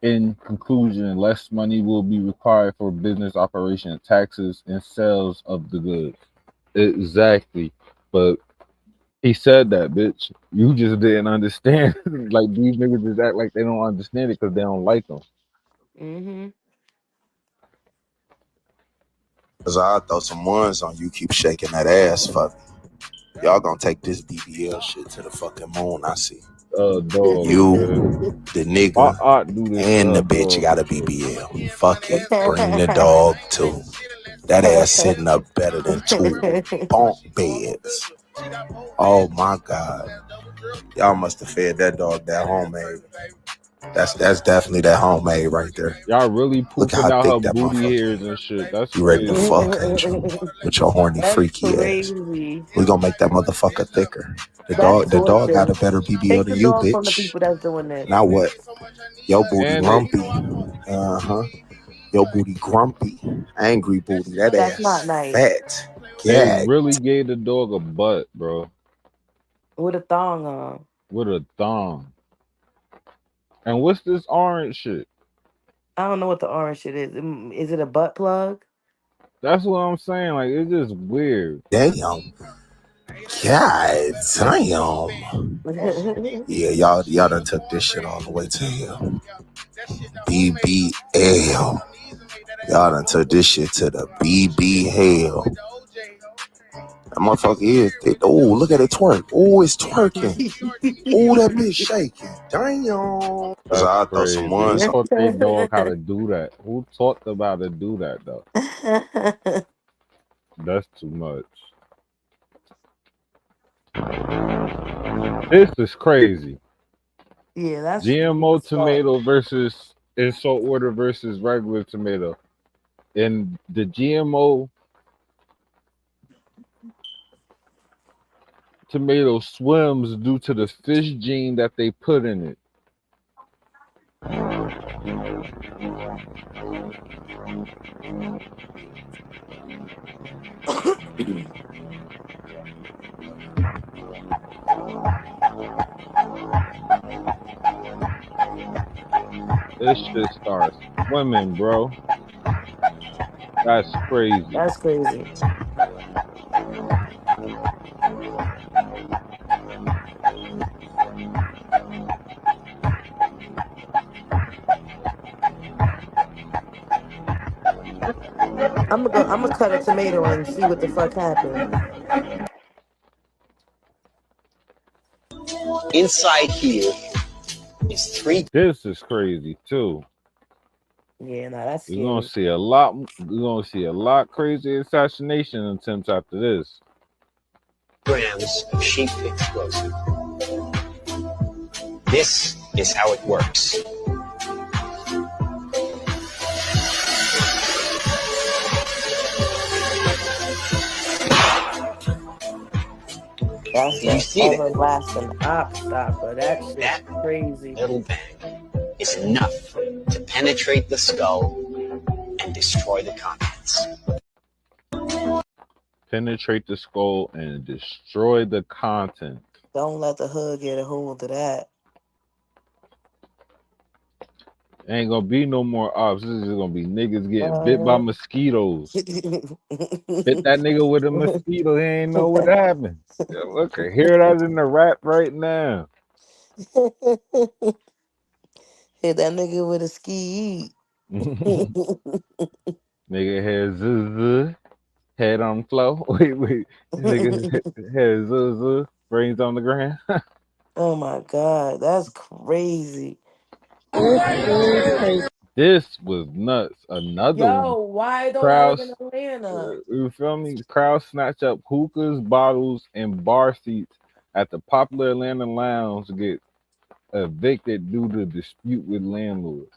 In conclusion, less money will be required for business operation, taxes, and sales of the goods. Exactly. But he said that, bitch. You just didn't understand. Like these niggas just act like they don't understand it because they don't like them. Mm-hmm. Cause I'll throw some ones on you, keep shaking that ass for me. Y'all gonna take this BBL shit to the fucking moon, I see. Dog, man. You, the nigga, I do this and the bitch dog got a for sure. BBL. Fuck it. Bring the dog too. That ass sitting up better than 2 bunk beds. Oh my God. Y'all must have fed that dog that homemade. That's definitely that homemade right there. Y'all really Look pooping how out her thick that booty motherfucker hairs is. and shit. That's You ready to crazy. fuck, ain't you? With your horny, That's freaky ass. crazy. We gonna make that motherfucker thicker. That's The dog got torture. a better BBL Take than the you, dog from the bitch. people that's doing this. Now what? Your booty And lumpy. Uh-huh. Your booty grumpy. Angry booty. That That's ass not nice. fat. they Gag. really gave the dog a butt, bro. With a thong on. With a thong. And what's this orange shit? I don't know what the orange shit is. Is it a butt plug? That's what I'm saying. Like it's just weird. Damn. God damn. Yeah, y'all done took this shit all the way to hell. BBL. Y'all done took this shit to the BB hell. That motherfucker is. Oh, look at it twerk. Oh, it's twerking. Oh, that bitch shaking. Damn. That's I throw some crazy. Who ones on. taught their dog how to do that? Who taught them how to do that though? That's too much. This is crazy. Yeah, that's GMO smart. tomato versus in salt water versus regular tomato. And the GMO tomato swims due to the fish gene that they put in it. This shit starts swimming, bro. That's crazy. That's crazy. I'm gonna cut a tomato and see what the fuck happens. Inside here is 3. This is crazy too. Yeah, no, that's We're gonna scary. see a lot. We're gonna see a lot crazy assassination attempts after this. Grams of sheep explosive. This is how it works. That's You the see that? everlasting op stopper. That shit's That crazy. little bang is enough to penetrate the skull and destroy the contents. Penetrate the skull and destroy the content. Don't let the hood get a hold of that. Ain't gonna be no more ops. This is gonna be niggas getting bit by mosquitoes. Bit that nigga with a mosquito. He ain't know what happened. Yeah, look, I hear that in the rap right now. Hit that nigga with a ski. Nigga head zuz, head on the floor. Wait. Nigga head zuz, brains on the ground. Oh my god, that's crazy. This was nuts. Another one. Yo, why don't I live in Crowds, Atlanta? you feel me? Crowds snatch up hookahs, bottles, and bar seats at the popular Atlanta lounge get evicted due to dispute with landlords.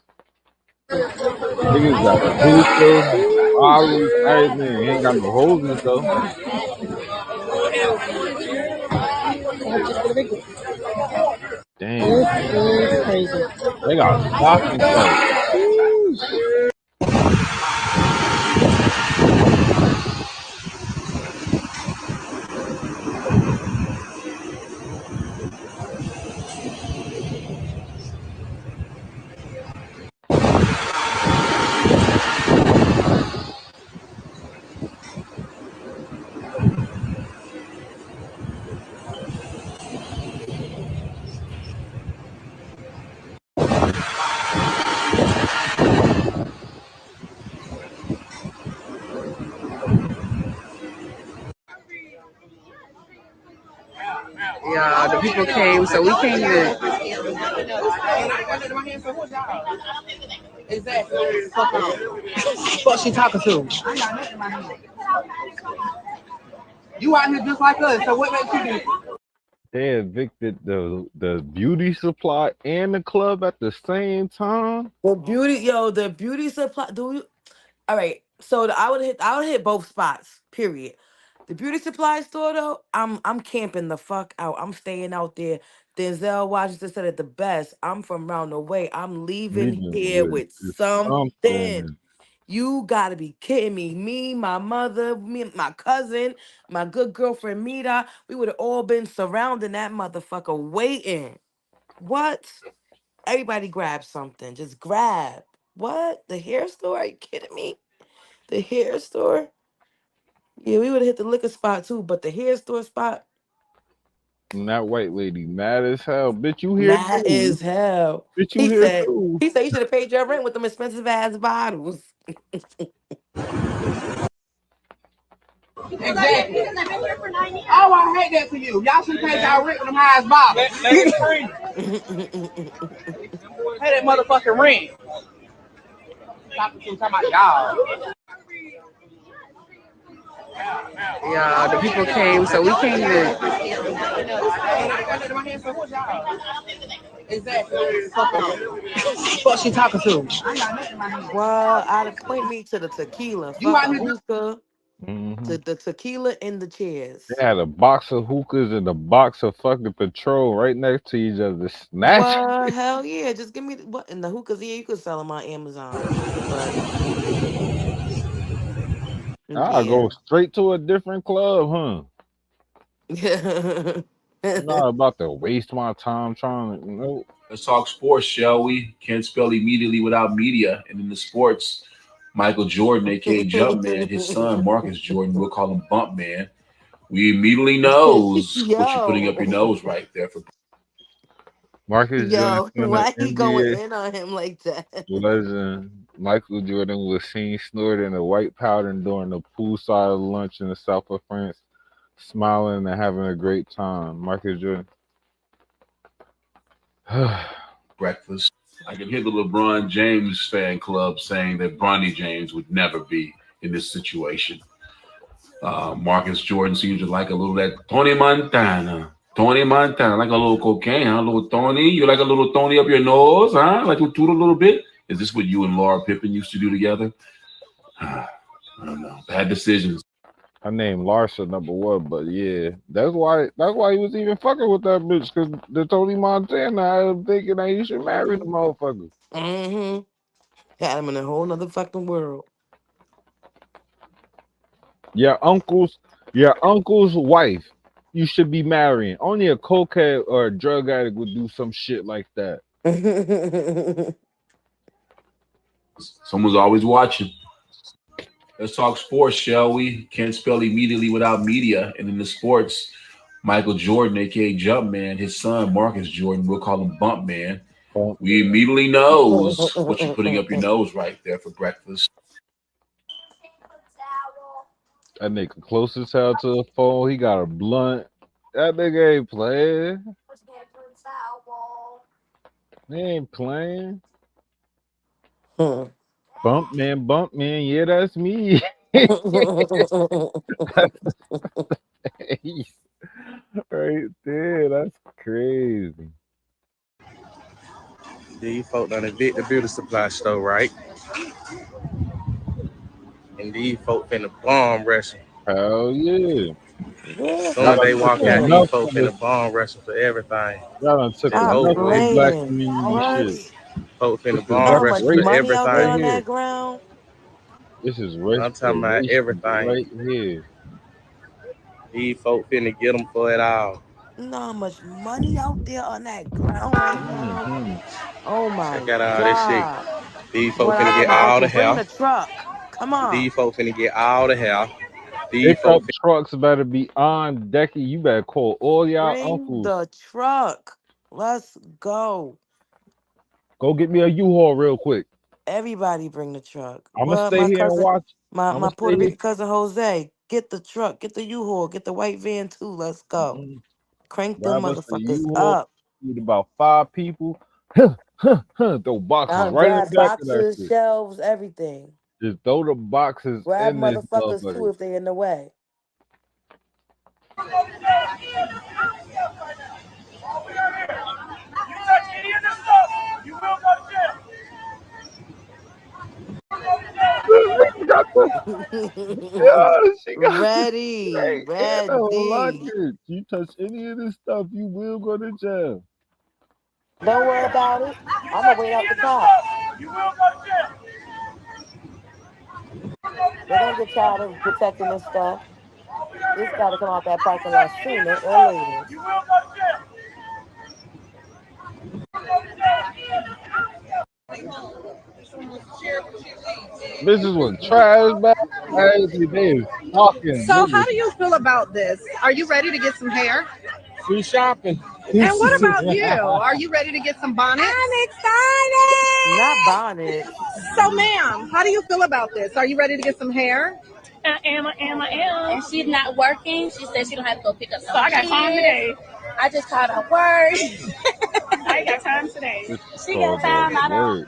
Niggas got the hookah, bottles, everything. Ain't got no hoses though. Damn. They got stocking carts. Yeah, the people came, so we came here. Exactly. Fuck she talking to? You out here just like us, so what makes you different? They evicted the beauty supply and the club at the same time. The beauty supply. All right. So I would hit both spots. Period. The beauty supply store though, I'm camping the fuck out. I'm staying out there. Denzel Washington said it the best. I'm from round the way. I'm leaving Leaving here with with something. something. You gotta be kidding me. Me, my mother, me, my cousin, my good girlfriend Mita, we would have all been surrounding that motherfucker waiting. What? Everybody grab something. Just grab. What? The hair store? Are you kidding me? The hair store? Yeah, we would have hit the liquor spot too, but the hair store spot, And that white lady mad as hell. Bitch, you here mad too. as hell. Bitch, you He here said, too. he said you should have paid your rent with them expensive ass bottles. Exactly. Oh, I hate that for you. Y'all should pay y'all rent with them high as bottles. Hey, that motherfucking rent. Talking about y'all. Yeah, the people came, so we came to. What she talking to? Well, I'd point me to the tequila. Fuck a hookah. Mm-hmm. To the tequila in the chairs. They had a box of hookahs and a box of fucking Patrol right next to each other. Snatch. Well, hell yeah. Just give me what in the hookahs. Yeah, you could sell them on Amazon. But I'll yeah. go straight to a different club, huh? I'm not about to waste my time trying to, Let's talk sports, shall we? Can't spell immediately without media. And in the sports, Michael Jordan, aka Jumpman, his son Marcus Jordan, we'll call him Bumpman. We immediately knows what you're putting up your nose right there for. Marcus Jordan Yo, from the why he going NBA in on him like that? legend Michael Jordan was seen snorting a white powder during a poolside lunch in the south of France, smiling and having a great time. Marcus Jordan. Breakfast. I can hear the LeBron James fan club saying that Bronny James would never be in this situation. Marcus Jordan seems to like a little that Tony Montana. Tony Montana, like a little cocaine, huh? A little Tony. You like a little Tony up your nose, huh? Like to toot a little bit. Is this what you and Laura Pippen used to do together? I don't know. Bad decisions. Her name Larsa number one, but yeah, that's why he was even fucking with that bitch, because the Tony Montana had him thinking that he should marry the motherfucker. Mm-hmm. Had him in a whole nother fucking world. Your uncle's wife, you should be marrying. Only a cokehead or a drug addict would do some shit like that. Someone's always watching. Let's talk sports, shall we? Can't spell immediately without media. And in the sports, Michael Jordan, aka Jumpman, his son Marcus Jordan, we'll call him Bumpman. We immediately knows what you're putting up your nose right there for breakfast. That nigga close as hell to the phone. He got a blunt. That nigga ain't playing. He ain't playing. Bump man, yeah, that's me. Right there, that's crazy. These folk done evict the beauty supply store, right? And these folk finna bomb wrestle. Hell yeah. As soon as they walk out, these folk finna bomb wrestle for everything. Y'all done took It's enough over of the black with. community shit. Folk finna This is bomb wrestle for Money out there on everything. that ground. This is I'm talking about everything. right here. These folk finna get them for it all. You know how much money out there on that ground right now? Oh my Check out all God. this shit. These folk Well, finna get my all the uncle, bring hair. the truck. Come on. These folk finna get all the hair. These Pickup folk trucks better be on deck. You better call all y'all Bring uncles. the truck. Let's go. Go get me a U-Haul real quick. Everybody bring the truck. I'm gonna Well, stay my here and cousin, watch. my Puerto Rican cousin Jose, get the truck, get the U-Haul, get the white van too. Let's go. Crank them Grab us a motherfuckers U-Haul. up. Need about 5 people. Throw boxes I'll right in the grab back of that boxes, shit. shelves, everything. Just throw the boxes Grab in this motherfuckers too motherfucker. if they in the way. She got Ready. You touch any of this stuff, you will go to jail. Don't worry about it. I'm gonna wait out the cops. They're gonna get tired of protecting this stuff. This got to come out that parking lot sooner or later. Bitches was trash bag. They is talking. So how do you feel about this? Are you ready to get some hair? We shopping. And what about you? Are you ready to get some bonnets? I'm excited. Not bonnets. So, ma'am, how do you feel about this? Are you ready to get some hair? I am. And she's not working. She said she don't have to go pick up. So I got time today. I just called her work. I got time today. She got time. I don't.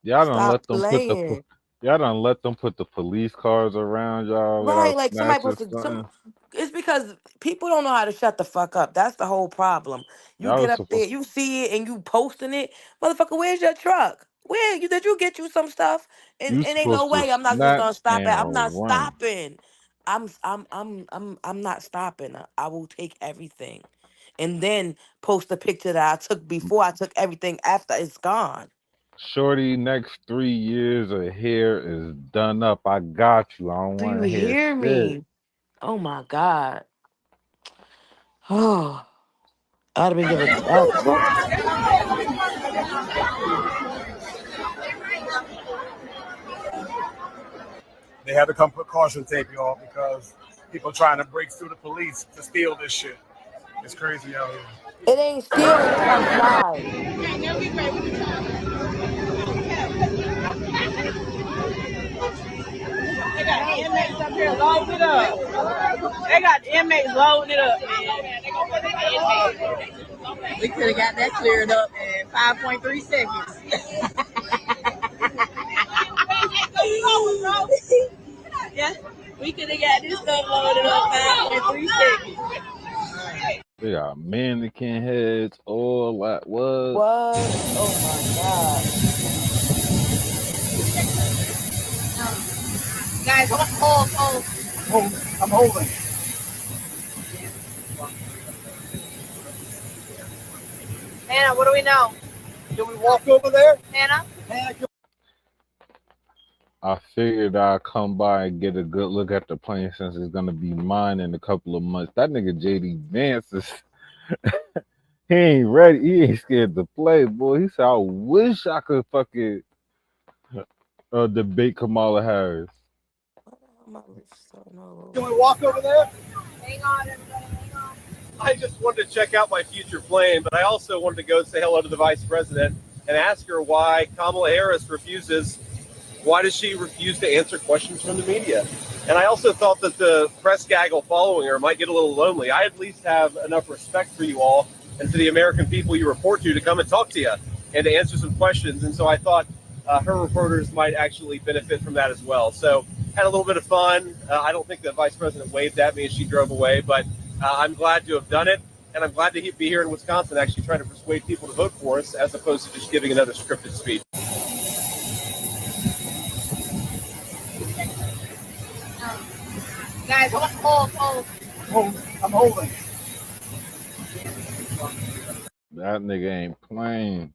Y'all don't Stop let them put the playing. y'all don't let them put the police cars around y'all Right, without like somebody snatching supposed to something. it's because people don't know how to shut the fuck up. That's the whole problem. You Y'all get was up supposed there, you see it and you posting it. Motherfucker, where's your truck? Where you did you get you some stuff? you And ain't no supposed to way I'm not just gonna snatch stop it. I'm not and run. stopping. I'm not stopping. I will take everything. And then post a picture that I took before I took everything after it's gone. Shorty, next 3 years of hair is done up. I got you. I don't Do you want to hear hear shit. me? Oh my God. Oh, I'd have been given what? They had to come put caution tape, y'all, because people trying to break through the police to steal this shit. It's crazy out here. It ain't stealing, it's outside. They got the inmates up here loading it up. They got the inmates loading it up, man. We could have got that cleared up in 5.3 seconds. Yeah, we could have got this stuff loaded up 5.3 seconds. They got mannequin heads, all that. What? What? Oh my God. Guys, hold. I'm holding. Hannah, what do we know? Can we walk over there? Hannah? I figured I'd come by and get a good look at the plane since it's gonna be mine in a couple of months. That nigga JD Vance is he ain't ready. He ain't scared to play, boy. He said, I wish I could fucking debate Kamala Harris. Can we walk over there? Hang on, everybody, hang on. I just wanted to check out my future plane, but I also wanted to go say hello to the vice president and ask her why Kamala Harris why does she refuse to answer questions from the media? And I also thought that the press gaggle following her might get a little lonely. I at least have enough respect for you all and for the American people you report to come and talk to you and to answer some questions. And so I thought her reporters might actually benefit from that as well. So had a little bit of fun. I don't think the vice president waved at me as she drove away, but I'm glad to have done it. And I'm glad to be here in Wisconsin actually trying to persuade people to vote for us as opposed to just giving another scripted speech. Guys, hold. I'm holding. That nigga ain't playing.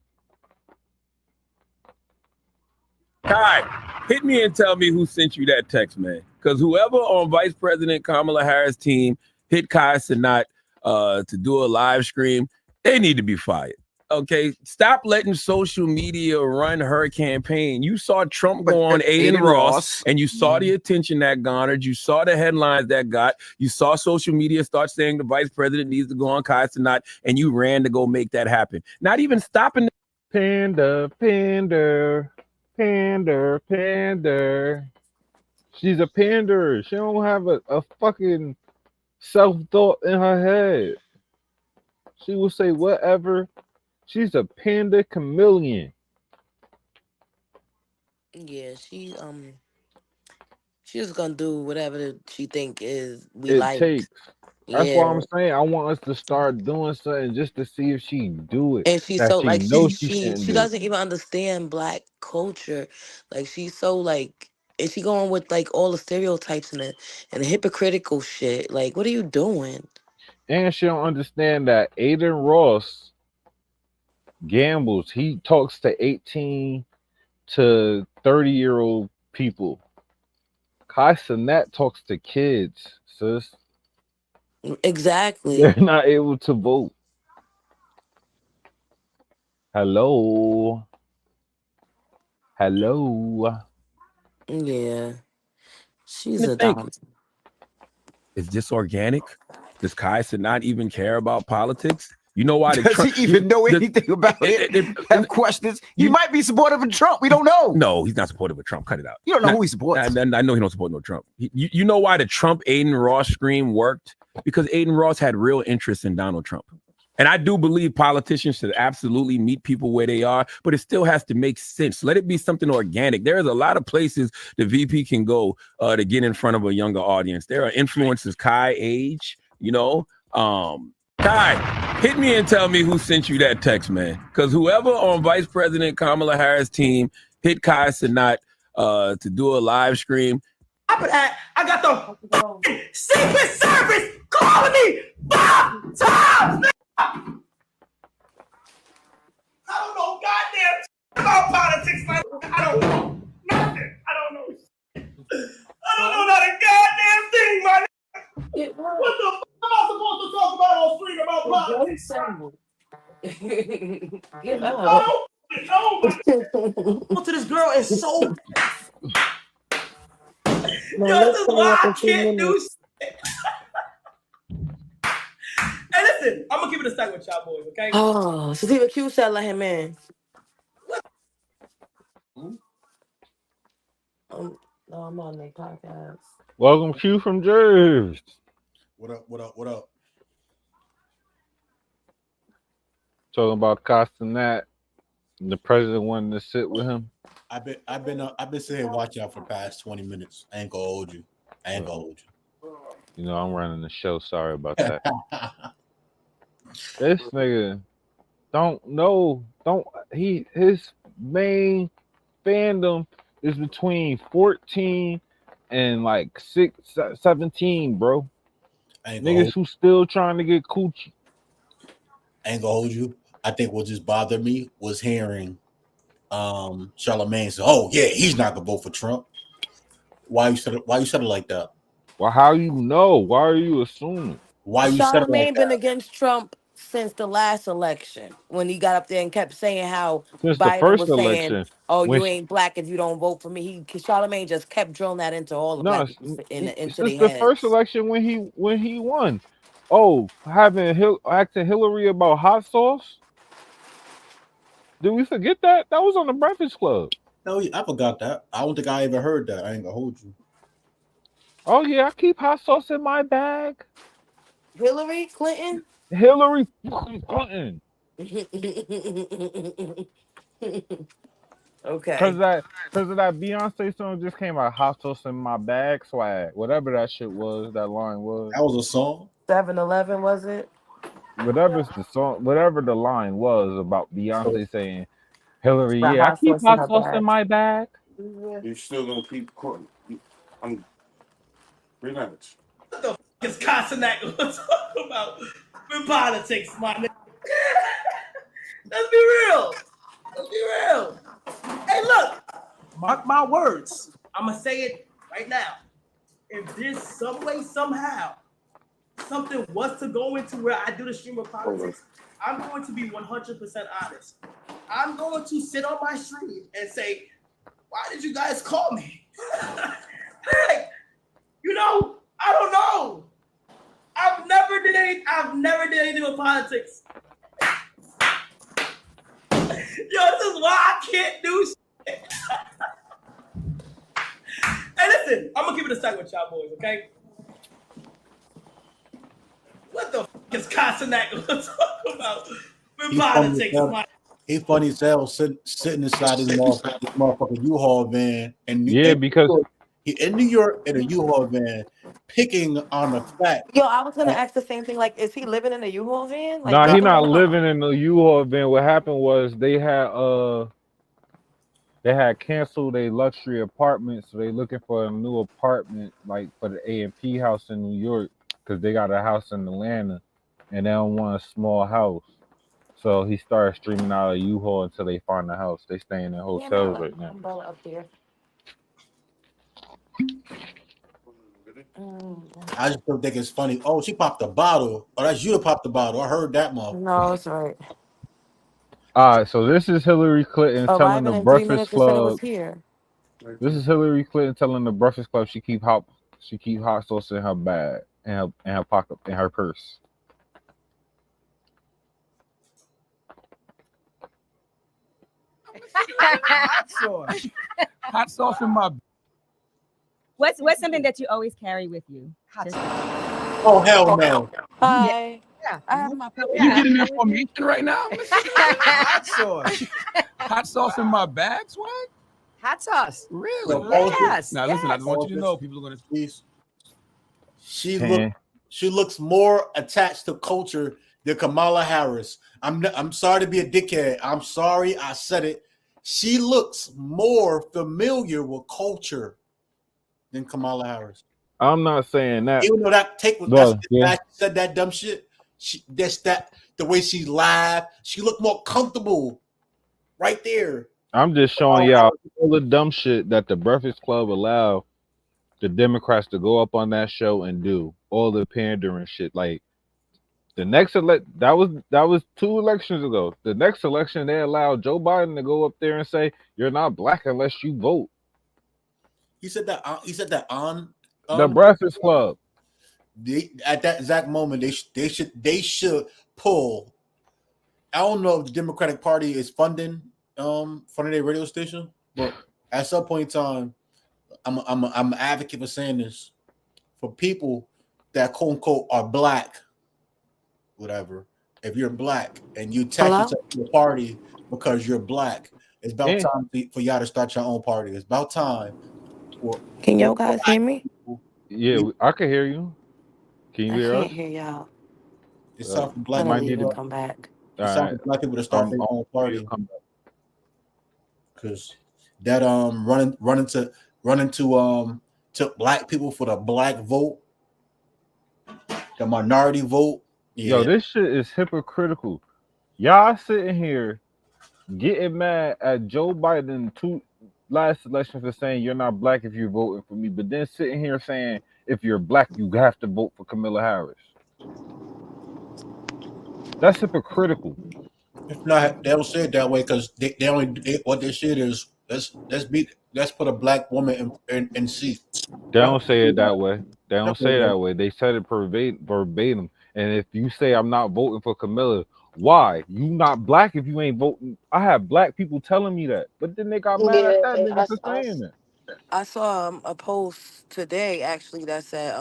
Kai, hit me and tell me who sent you that text, man. Because whoever on Vice President Kamala Harris' team hit Kai Sanat to do a live stream, they need to be fired. Okay, stop letting social media run her campaign. You saw Trump go on Aiden Ross, and you saw the attention that garnered. You saw the headlines that got. You saw social media start saying the vice president needs to go on Kai Sanat, and you ran to go make that happen. Not even stopping. Pander. She's a panderer. She don't have a fucking self-thought in her head. She will say whatever. She's a panda chameleon. Yeah, she's gonna do whatever she think is we It like. takes. That's Yeah. why I'm saying I want us to start doing something just to see if she do it. And she's That so she like knows she shouldn't she do. doesn't even understand black culture. Like she's so like and she going with like all the stereotypes and the hypocritical shit. Like, what are you doing? And she don't understand that Aiden Ross gambles. He talks to 18 to 30-year-old people. Kai Cenat talks to kids, sis. Exactly. They're not able to vote. Hello. Yeah. She's a dumb. Is this organic? Does Kai not even care about politics? You know why? Does he even know anything about it? Have questions? He might be supportive of Trump. We don't know. No, he's not supportive of Trump. Cut it out. You don't know who he supports. I know he don't support no Trump. You know why the Trump Aiden Ross scream worked? Because Aiden Ross had real interest in Donald Trump. And I do believe politicians should absolutely meet people where they are, but it still has to make sense. Let it be something organic. There's a lot of places the VP can go to get in front of a younger audience. There are influencers, Kai, Age, you know. Kai, hit me and tell me who sent you that text, man. Because whoever on Vice President Kamala Harris' team hit Kai Sinat to do a live stream. After that, I got the Secret Service calling me 5 times. I don't know goddamn about politics, man. I don't know nothing. I don't know. I don't know not a goddamn thing, man. What the fuck am I supposed to talk about on stream about politics? Get up. To this girl is so. No, Yo, this is why I in can't do shit. Hey, listen, I'm gonna keep it a stack with y'all boys, okay? Oh, Sativa Q said let him in. No, I'm on their podcast. Welcome, Q from Jersey. What up? What up? What up? Talking about Castanet, and the president wanted to sit with him. I've been sitting here watching y'all for the past 20 minutes. I ain't gonna hold you. You know, I'm running the show. Sorry about that. This nigga his main fandom is between 14 and like 17, bro. Niggas who still trying to get coochie. I ain't gonna hold you. I think what just bothered me was hearing Charlamagne say, "Oh yeah, he's not gonna vote for Trump." Why you said it like that? Well, how you know? Why are you assuming? Why you said it like Charlamagne been that? against Trump since the last election when he got up there and kept saying how Since the Biden first was saying, election, "Oh, when you ain't black if you don't vote for me." Charlamagne just kept drilling that into all the no, black people into since their the first heads. election when he won. Oh, asking Hillary about hot sauce. Did we forget that? That was on the Breakfast Club. No, I forgot that. I don't think I ever heard that. I ain't gonna hold you. Oh yeah, I keep hot sauce in my bag. Hillary Clinton. Hillary Clinton. Okay. Cause of that Beyonce song just came out, hot sauce in my bag swag. Whatever that shit was, that line was. That was a song. 7-Eleven, was it? Whatever's the song, whatever the line was about Beyonce saying, Hillary, The yeah, I hot keep sauce in hot her sauce bag. in my bag. You still gonna keep calling? I'm relax. What the fuck is Castanet gonna talk about in politics, my nigga? Let's be real. Let's be real. Hey, look, mark my words. I'm gonna say it right now. If there's some way, somehow, something was to go into where I do the stream of politics, I'm going to be 100% honest. I'm going to sit on my stream and say, why did you guys call me? Like, you know, I don't know. I've never did anything with politics. Yo, this is why I can't do shit. Hey, listen, I'm gonna keep it a stack with y'all boys, okay? What the fuck is Castanet gonna talk about in politics? He funny as hell sitting inside his motherfucking U-Haul van and because in New York in a U-Haul van, picking on the fact. Yo, I was gonna ask the same thing. Like, is he living in a U-Haul van? Like, Nah, he not living in the U-Haul van. What happened was they had canceled a luxury apartment, so they looking for a new apartment, like for the A&P house in New York, because they got a house in Atlanta, and they don't want a small house. So he started streaming out of U-Haul until they find the house. They staying in hotels right now. Umbrella up there. I just don't think it's funny. Oh, she popped the bottle. Oh, that's you to pop the bottle. I heard that, motherfucker. No, it's right. All right, so this is Hillary Clinton telling Arriving the in 3 Breakfast minutes and said it was Club. here. This is Hillary Clinton telling the Breakfast Club she keep hot sauce in her bag and her pocket in her purse. Hot sauce in my. What's something that you always carry with you? Oh hell no! Hi. Yeah. Yeah, I have my pepper. You getting information right now? Hot sauce. Hot sauce in my bag, swag? Hot sauce. Really? Yes. Now listen, I yes. just want you to know people are gonna She looks more attached to culture than Kamala Harris. I'm sorry to be a dickhead. I'm sorry I said it. She looks more familiar with culture than Kamala Harris. I'm not saying that. Even though that take Well, yeah. said that dumb shit. The way she laughed, she looked more comfortable right there. I'm just showing y'all all the dumb shit that the Breakfast Club allowed the Democrats to go up on that show and do. All the pandering shit. Like the next that was 2 elections ago. The next election they allowed Joe Biden to go up there and say you're not black unless you vote. He said that on The Breakfast Club. At that exact moment, they should pull. I don't know if the Democratic Party is funding their radio station, but at some point in time, I'm an advocate for saying this for people that quote unquote are black, whatever. If you're black and you attach yourself to a party because you're black, it's about time for y'all to start your own party. It's about time. Can y'all guys hear me? Yeah, I can hear you. Can you I hear us? can't hear y'all. It's time for black I'm gonna leave people and come back. It's time for black people to start their own party. Because that running to black people for the black vote, the minority vote. Yeah. Yo, this shit is hypocritical. Y'all sitting here getting mad at Joe Biden 2 last election for saying you're not black if you're voting for me, but then sitting here saying if you're black you have to vote for Kamala Harris. That's hypocritical. If not, they don't say it that way because what they said is let's put a black woman in seat. They don't say it that way. They don't say it that way. They said it verbatim. And if you say I'm not voting for Camilla, why? You not black if you ain't voting. I have black people telling me that, but then they got mad at that nigga for saying that. I saw a post today actually that said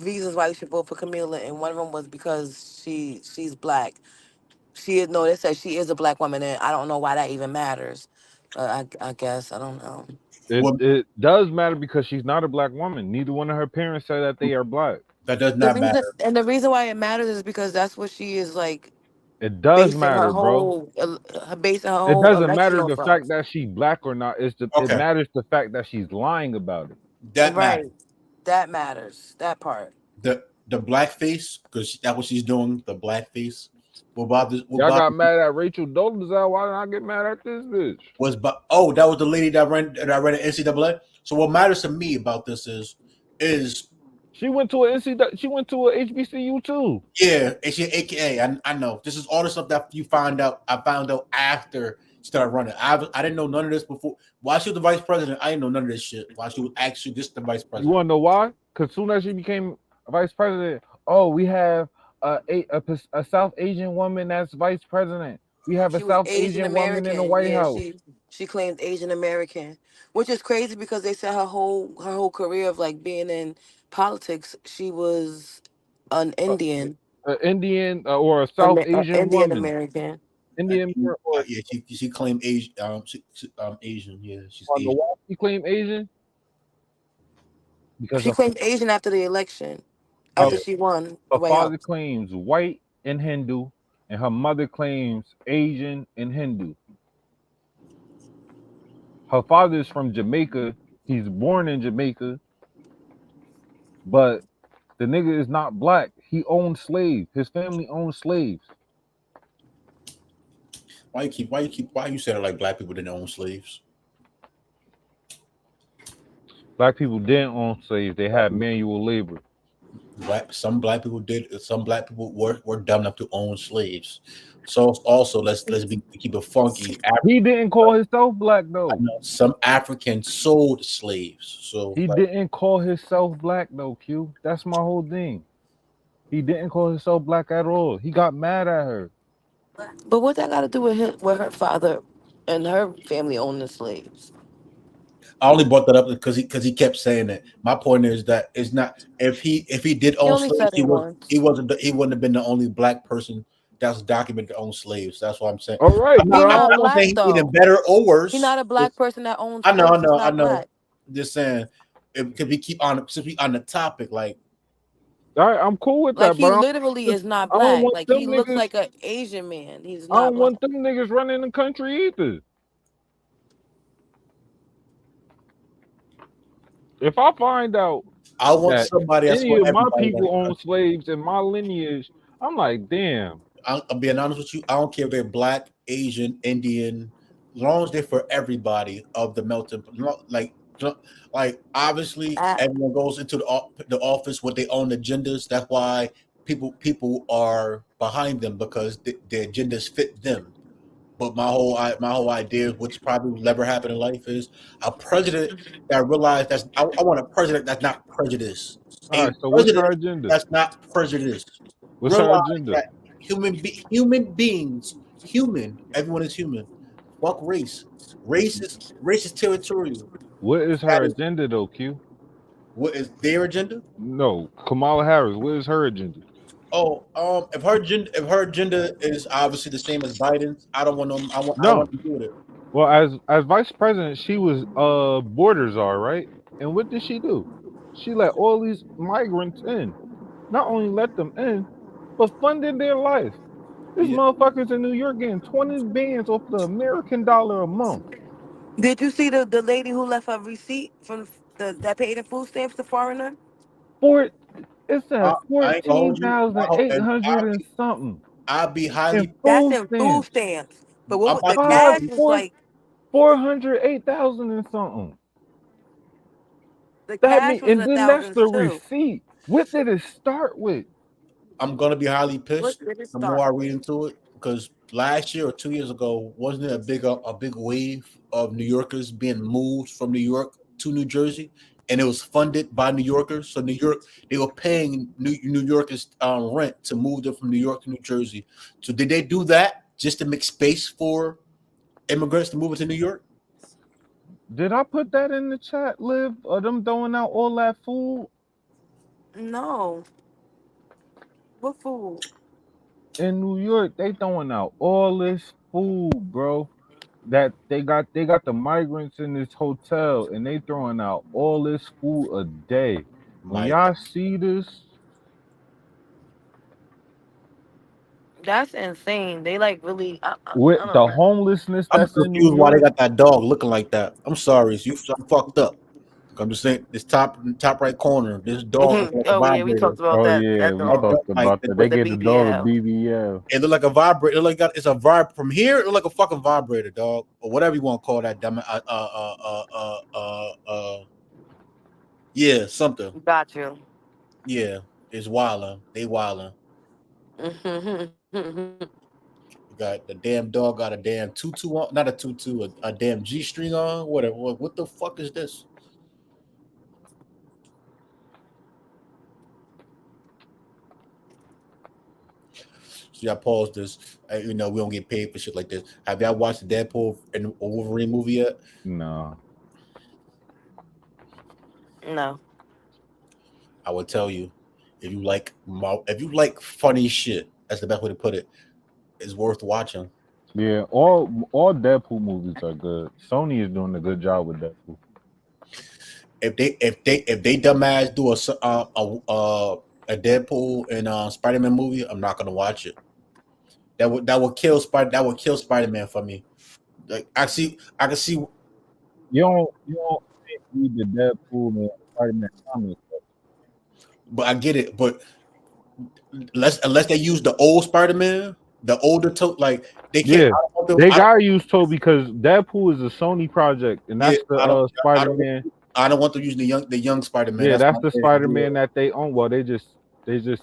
reasons why you should vote for Camila, and one of them was because she's black. They said she is a black woman, and I don't know why that even matters. I guess I don't know. It does matter because she's not a black woman. Neither one of her parents said that they are black. That does not matter. And the reason why it matters is because that's what she is like. It does matter, bro. Basing her It whole doesn't election matter off the of. fact that she's black or not. It matters the fact that she's lying about it. That right. matters. That matters. That part. The blackface, because that's what she's doing. The blackface. Y'all got mad at Rachel Dolezal. Why did I get mad at this bitch? That was the lady that ran at NCAA. So what matters to me about this is she went to a HBCU too. Yeah, and she AKA. I know this is all the stuff that you find out. I found out after she started running. I didn't know none of this before. While she was the vice president, I didn't know none of this shit. While she was actually just the vice president. You want to know why? Because soon as she became a vice president, we have a South Asian woman that's vice president. We have a South Asian woman in the White House. She claims Asian American, which is crazy because they said her whole career of like being in politics, she was an Indian. An Indian or a South Asian Indian woman. American. Indian American. Yeah, she claimed Asian. Asian. Yeah, she's Asian. Why she claimed Asian? Because she claimed Asian after the election. After she won. Her father claims white and Hindu, and her mother claims Asian and Hindu. Her father is from Jamaica. He's born in Jamaica, but the nigga is not black. He owned slaves. His family owned slaves. Why you said it like black people didn't own slaves? Black people didn't own slaves. They had manual labor. Some black people did. Some black people were dumb enough to own slaves. So also let's keep it funky. He didn't call himself black though. Some Africans sold slaves. So he didn't call himself black though. Q. That's my whole thing. He didn't call himself black at all. He got mad at her. But what that got to do with her father and her family owning the slaves? I only brought that up because he kept saying it. My point is that it's not if he did He own only slaves, said it once. he wouldn't have been the only black person that's documented to own slaves. That's what I'm saying. All right, He's I'm not not black saying he's though. either better or worse. He's not a black person that owns I slaves. He's I not black. Just saying, if we keep on since we on the topic, like, all right, I'm cool with Like that, he but literally is not I don't black. want Like them he looks niggas. like an Asian man. He's I not don't black. want them niggas running the country either. If I find out I want that somebody that's any for of my everybody. people own slaves in my lineage, I'm like, damn. I'm being honest with you. I don't care if they're black, Asian, Indian, as long as they're for everybody of the melting. Like obviously, everyone goes into the office with their own agendas. That's why people are behind them because their agendas fit them. But my whole idea, which probably will never happen in life, is a president that realized I want a president that's not prejudiced. All A right, so what's her president agenda? that's not prejudiced. What's her Realize agenda? that everyone is human. Fuck race. Race is territorial. What is That her is agenda though, Q? what is their agenda? No, Kamala Harris. What is her agenda? Oh, if her agenda is obviously the same as Biden's, I don't want them. I No. want to do with it. Well, as vice president, she was border czar, right? And what did she do? She let all these migrants in. Not only let them in, but funded their life. These motherfuckers in New York getting 20 bands off the American dollar a month. Did you see the lady who left her receipt from that paid in food stamps to foreigner? It's at I ain't gonna hold you. 14,800 and something. I'll be highly. That's in food stamps. But what I'm the cash was like? 408,000 and something. The That cash mean, was and then that's the 1,000 too. receipt. What did it start with? I'm gonna be highly pissed What did it the more I start read into it because last year or 2 years ago, wasn't it a big wave of New Yorkers being moved from New York to New Jersey, and it was funded by New Yorkers. So New York, they were paying New Yorkers rent to move them from New York to New Jersey. So did they do that just to make space for immigrants to move into New York? Did I put that in the chat, Liv? Are them throwing out all that food? No. What food? In New York, they throwing out all this food, bro. That they got the migrants in this hotel and they throwing out all this food a day. When y'all see this, That's insane. They like really. with I don't the know. homelessness I'm that's in New confused why they York, got that dog looking like that. I'm sorry, I'm fucked up. I'm just saying this top right corner, this dog looks like a Oh yeah, we vibrator. talked about that. That we dog talked about that. They with the gave the dog a BBL. BBL. It look like a vibrator. It look like it's a vibe from here. It look like a fucking vibrator, dog, or whatever you want to call that. Dumb. Yeah, something. Got you. Yeah, it's wildin'. They wildin'. Got the damn dog. Got a damn tutu on, not a tutu, a damn G string on. Whatever. What the fuck is this? So I paused this. We don't get paid for shit like this. Have y'all watched the Deadpool and Wolverine movie yet? No. No. I would tell you, if you like funny shit, that's the best way to put it. It's worth watching. Yeah, all Deadpool movies are good. Sony is doing a good job with Deadpool. If they dumbass do a Deadpool and Spider-Man movie, I'm not gonna watch it. That would kill Spider-Man for me. Like I can see. You don't read the Deadpool and Spider-Man comics. But I get it. But unless they use the old Spider-Man, the older like they can't. Yeah, they gotta use Toby because Deadpool is a Sony project, and that's the Spider-Man. I don't want them using the young Spider-Man. Yeah, that's the Spider-Man that they own. Well, they just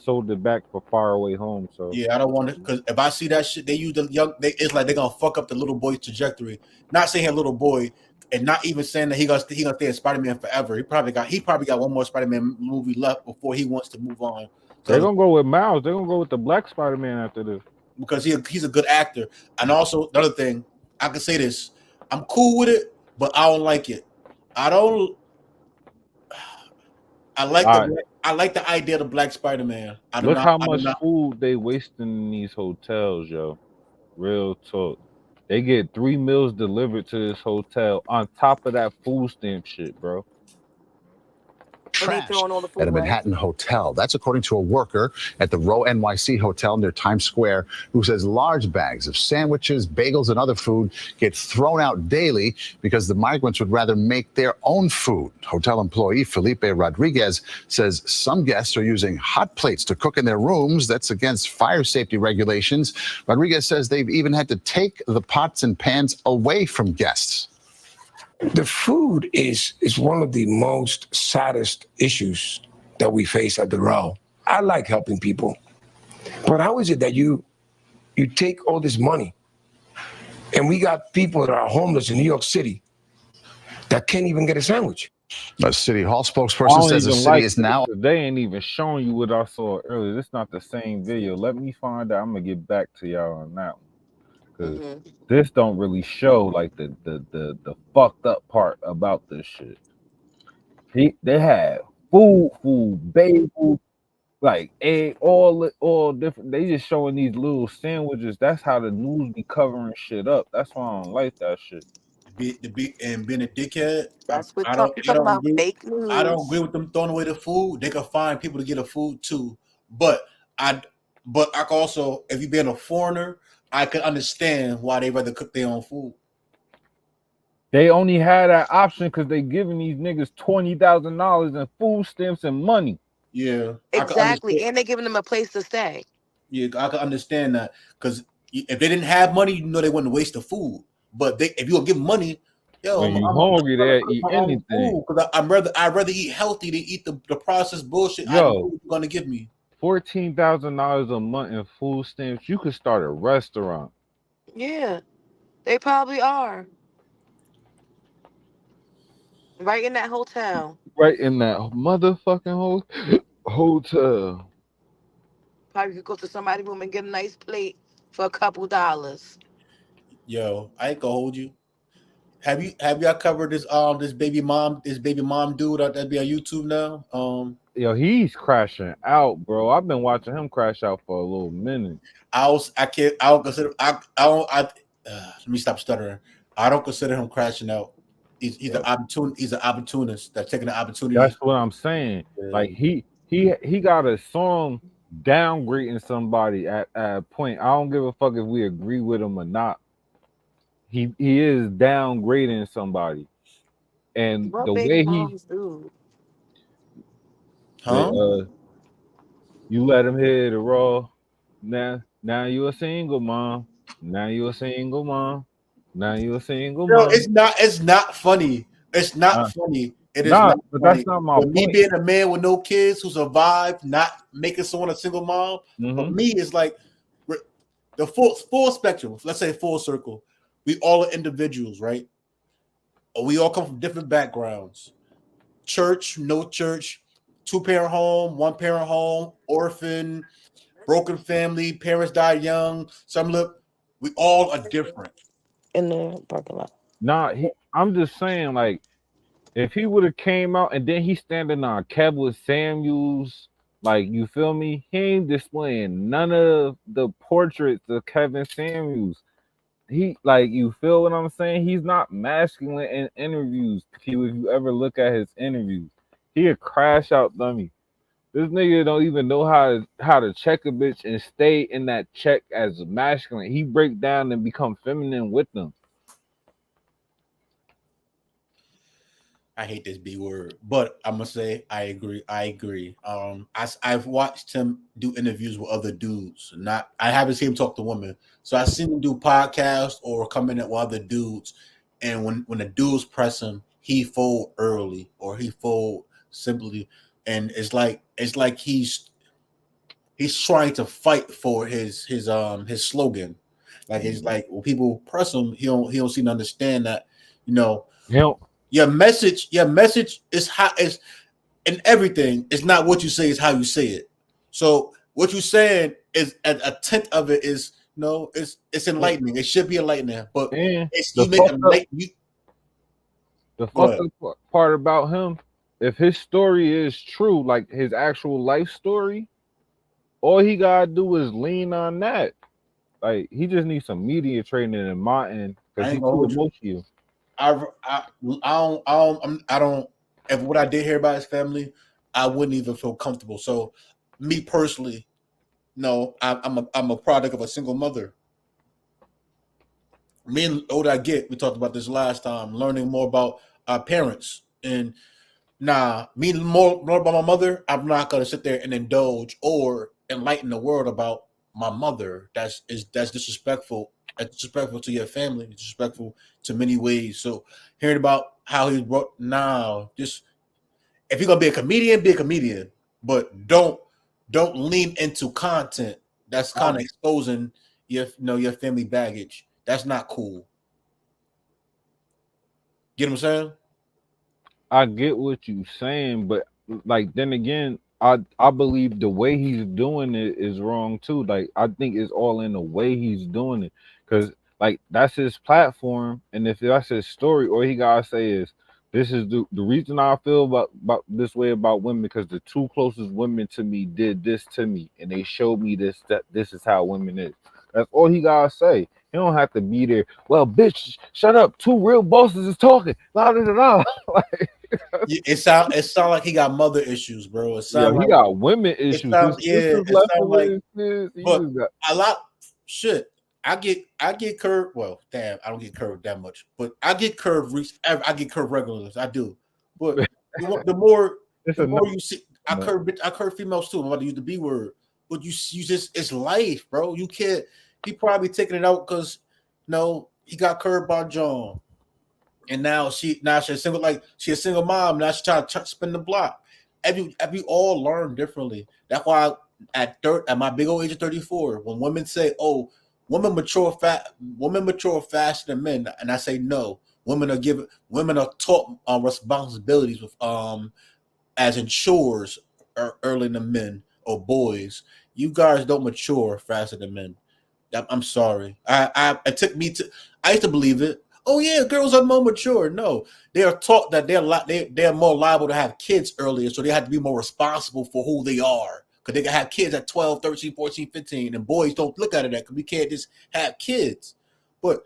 sold it back for Far Away Home. So yeah, I don't want it because if I see that shit, they use the young. It's like they're gonna fuck up the little boy's trajectory. Not saying little boy, and not even saying that he gonna stay as Spider-Man forever. He probably got one more Spider-Man movie left before he wants to move on. They're gonna go with Miles. They're gonna go with the Black Spider-Man after this because he's a good actor. And also another thing, I can say this: I'm cool with it, but I don't like it. I don't. I like All right. the idea of the Black Spider-Man. Look how much not. food they wasting in these hotels, yo. Real talk. They get 3 meals delivered to this hotel on top of that food stamp shit, bro. Trash all the food at a Manhattan hotel. That's according to a worker at the Row NYC hotel near Times Square who says large bags of sandwiches, bagels, and other food get thrown out daily because the migrants would rather make their own food. Hotel employee Felipe Rodriguez says some guests are using hot plates to cook in their rooms. That's against fire safety regulations. Rodriguez says they've even had to take the pots and pans away from guests. The food is one of the most saddest issues that we face at the Row. I like helping people, but how is it that you take all this money and we got people that are homeless in New York City that can't even get a sandwich? A city hall spokesperson says the city is now. They ain't even showing you what I saw earlier. This not the same video. Let me find out. I'm gonna get back to y'all on that one. Because this don't really show like the fucked up part about this shit. They had food, bagel, like egg, all different. They just showing these little sandwiches. That's how the news be covering shit up. That's why I don't like that shit. And being a dickhead. That's what I don't agree. fake news. I don't agree with them throwing away the food. They can find people to get a food too. But I can also, if you being a foreigner, I can understand why they rather cook their own food. They only had that option because they giving these niggas $20,000 in food stamps and money. Yeah, exactly, and they giving them a place to stay. Yeah, I can understand that because if they didn't have money, you know they wouldn't waste the food. But if you gonna give money, yo, when you hungry, they eat anything. I'd rather eat healthy than eat the processed bullshit. Yo, you're gonna give me $14,000 a month in food stamps. You could start a restaurant. Yeah, they probably are. Right in that hotel. Right in that motherfucking hotel. Probably could go to somebody's room and get a nice plate for a couple dollars. Yo, I ain't gonna hold you. Have y'all covered this baby mom dude that be on YouTube now? Yo, he's crashing out, bro. I've been watching him crash out for a little minute. Let me stop stuttering. I don't consider him crashing out. He's an opportunist that's taking the opportunity. That's what I'm saying. Yeah. Like he got a song downgrading somebody at a point. I don't give a fuck if we agree with him or not. He is downgrading somebody, and what the way you let him hit the raw. Now you a single mom. Now you a single mom. Now you a single mom. It's not funny. It's not funny. It is not but funny. That's not my point. Me being a man with no kids who survived, not making someone a single mom. For me, it's like the full spectrum. Let's say full circle. We all are individuals, right? We all come from different backgrounds. Church, no church, 2-parent home, 1-parent home, orphan, broken family, parents died young. We all are different. In the parking lot. Nah, I'm just saying, like, if he would have came out and then he's standing on Kevin Samuels, like, you feel me? He ain't displaying none of the portraits of Kevin Samuels. He, like, you feel what I'm saying? He's not masculine in interviews. If you ever look at his interviews, he a crash out dummy. This nigga don't even know how to check a bitch and stay in that check as masculine. He break down and become feminine with them. I hate this B word, but I'm gonna say I agree. I've watched him do interviews with other dudes. I haven't seen him talk to women. So I've seen him do podcasts or come in with other dudes. And when the dudes press him, he fold early or he fold simply. And it's like he's trying to fight for his slogan. Like it's like when people press him, he don't seem to understand that, you know. Your message is how is in everything. It's not what you say, it's how you say it. So what you're saying is a tenth of it is it's enlightening. It should be enlightening, but it's you make enlightening. The fucked up part about him, if his story is true, like his actual life story, all he gotta do is lean on that. Like he just needs some media training in my end because I he's ain't gonna too hold you. emotional. I don't. If what I did hear about his family, I wouldn't even feel comfortable. So, me personally, no, I'm a product of a single mother. Me and the older I get, we talked about this last time, learning more about our parents. And me more about my mother, I'm not gonna sit there and indulge or enlighten the world about my mother. That's disrespectful. That's disrespectful to your family, disrespectful to many ways. So hearing about how he brought just if you're gonna be a comedian, but don't lean into content that's kind of exposing your family baggage. That's not cool. Get what I'm saying? I get what you're saying, but like then again, I believe the way he's doing it is wrong too. Like I think it's all in the way he's doing it, because like that's his platform, and if that's his story, all he gotta say is this is the reason I feel about this way about women because the two closest women to me did this to me, and they showed me that this is how women is. That's all he gotta say. He don't have to be there. Well, bitch, shut up. Two real bosses is talking. La da da da. Like, It sound like he got mother issues, bro. It yeah, sound he like got women it issues. His sound sisters it left sound him with like his kids. He but just got a lot shit. I get curved. Well, damn, I don't get curved that much, but I get curved. I get curved regularly. I do. But the more it's the enough. more you see, I curve females too. I'm about to use the B word, but you just it's life, bro. You can't. He probably taking it out because no, he got curved by John, and now she's a single she's a single mom. Now she's trying to spin the block. Every all learn differently. That's why at my big old age of 34, when women say, "Oh, women mature faster than men," and I say no, women are taught responsibilities with as in chores early than men or boys. You guys don't mature faster than men. I'm sorry. It took me to. I used to believe it. Oh yeah, girls are more mature. No, they are taught that they're more liable to have kids earlier, so they have to be more responsible for who they are. Because they can have kids at 12, 13, 14, 15, and boys don't look at it that because we can't just have kids. But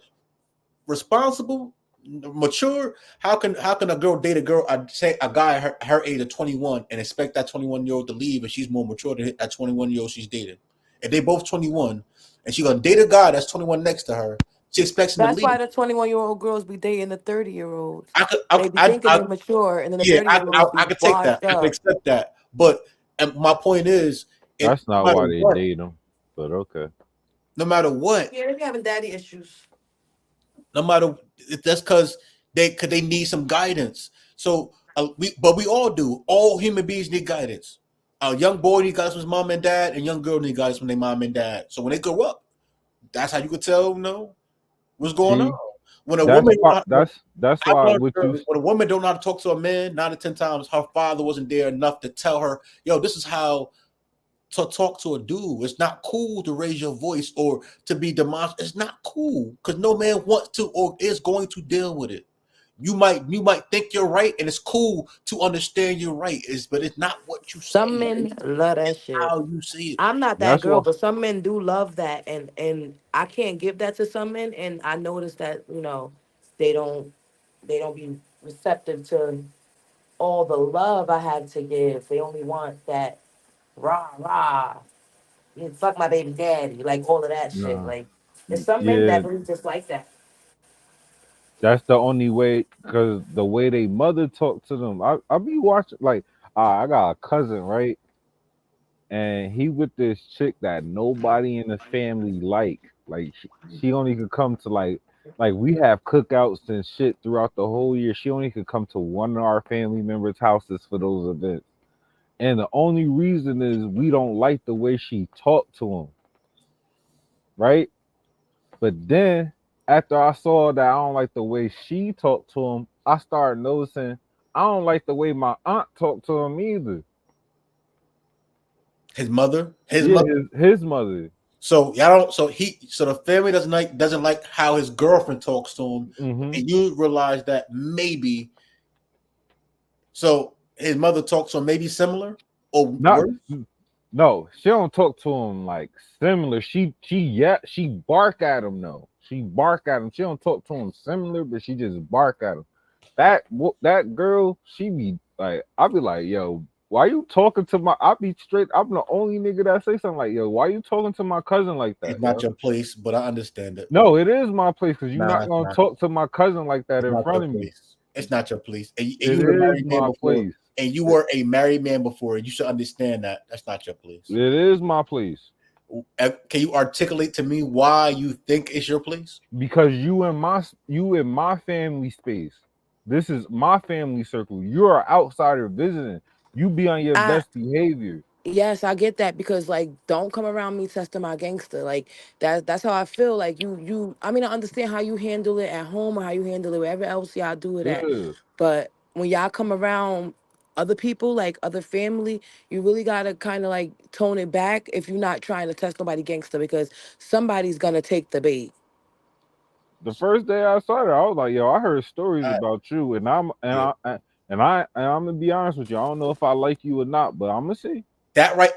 responsible, mature. How can a girl date a girl? Say a guy her age of 21 and expect that 21-year-old to leave, and she's more mature than that 21-year-old she's dating. If they both 21, and she's gonna date a guy that's 21 next to her, she expects him to That's leave. why the 21-year-old girls be dating the 30-year-olds. They be I, thinking they're mature, and then the 30-year-olds be I could take that. washed I could up. accept that. But and my point is, That's no not matter why they what, date him. But okay. no matter what, Yeah, they be having daddy issues. no matter that's because they need some guidance. So we all do. All human beings need guidance. A young boy need guidance from his mom and dad, and young girl need guidance from their mom and dad. So when they grow up, that's how you could tell, what's going on. See, When a woman, that's I why learned what you when a woman don't know how to talk to a man 9 to 10 times, her father wasn't there enough to tell her, yo, this is how to talk to a dude. It's not cool to raise your voice or to be demonstrative. It's not cool because no man wants to or is going to deal with it. You might think you're right, and it's cool to understand you're right. But it's not what you say. Some men love that It's shit. how you see it. I'm not that that's girl, why but some men do love that, and I can't give that to some men, and I notice that they don't be receptive to all the love I have to give. They only want that rah rah. You fuck my baby daddy, like all of that shit. nah. Like there's some men Yeah, that really just like that. that's the only way because the way they mother talk to them. I be watching like I got a cousin, right? And he with this chick that nobody in the family like she only could come to like we have cookouts and shit throughout the whole year. She only could come to one of our family members houses for those events, and the only reason is we don't like the way she talked to him, right? But then after I saw that I don't like the way she talked to him, I started noticing I don't like the way my aunt talked to him either. His mother, Yeah, his mother. So y'all don't. So the family doesn't like how his girlfriend talks to him, and you realize that maybe. So his mother talks to him maybe similar or worse. No, she don't talk to him like similar. She bark at him though. She bark at him. She don't talk to him similar, but she just bark at him. That girl, she be like, I'll be like, yo, why you talking to my? I'll be straight. I'm the only nigga that say something like, yo, why you talking to my cousin like that? It's not your place, but I understand it. No, it is my place because you're not gonna talk to my cousin like that in front of me. It's not your place. And it is my place. And you were a married man before, and you should understand that that's not your place. It is my place. Can you articulate to me why you think it's your place? Because you in my family space. This is my family circle. You're an outsider visiting. You be on your best behavior. Yes, I get that because like don't come around me testing my gangster. Like that's how I feel. Like you I mean I understand how you handle it at home or how you handle it wherever else y'all do it at. But when y'all come around other people, like other family, you really gotta kind of like tone it back if you're not trying to test nobody gangster because somebody's gonna take the bait. The first day I saw her, I was like, yo, I heard stories about you, and I'm gonna be honest with you. I don't know if I like you or not, but I'm gonna see. That right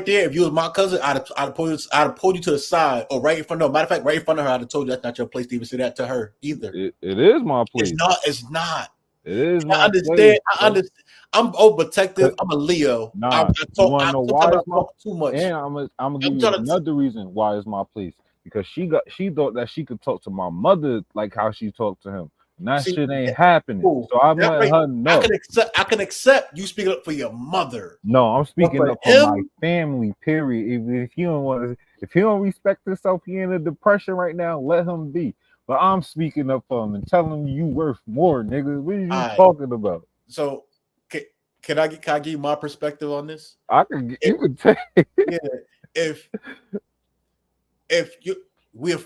there. If you was my cousin, I'd have pulled you to the side or right in front of her. Matter of fact, right in front of her, I'd have told you that's not your place to even say that to her either. It is my place. It's not. It is my I understand. place. I understand. I'm overprotective. I'm a Leo. Nah, I talk too much. And I'm gonna give you another reason why it's my place. Because she thought that she could talk to my mother like how she talked to him. And that shit ain't happening. Cool. So I'm letting her know. I can accept you speaking up for your mother. No, I'm speaking up for my family, period. If he don't respect himself, he in a depression right now, let him be. But I'm speaking up for him and telling him you worth more, nigga. What are you talking about? So can I give you my perspective on this? I can you could take if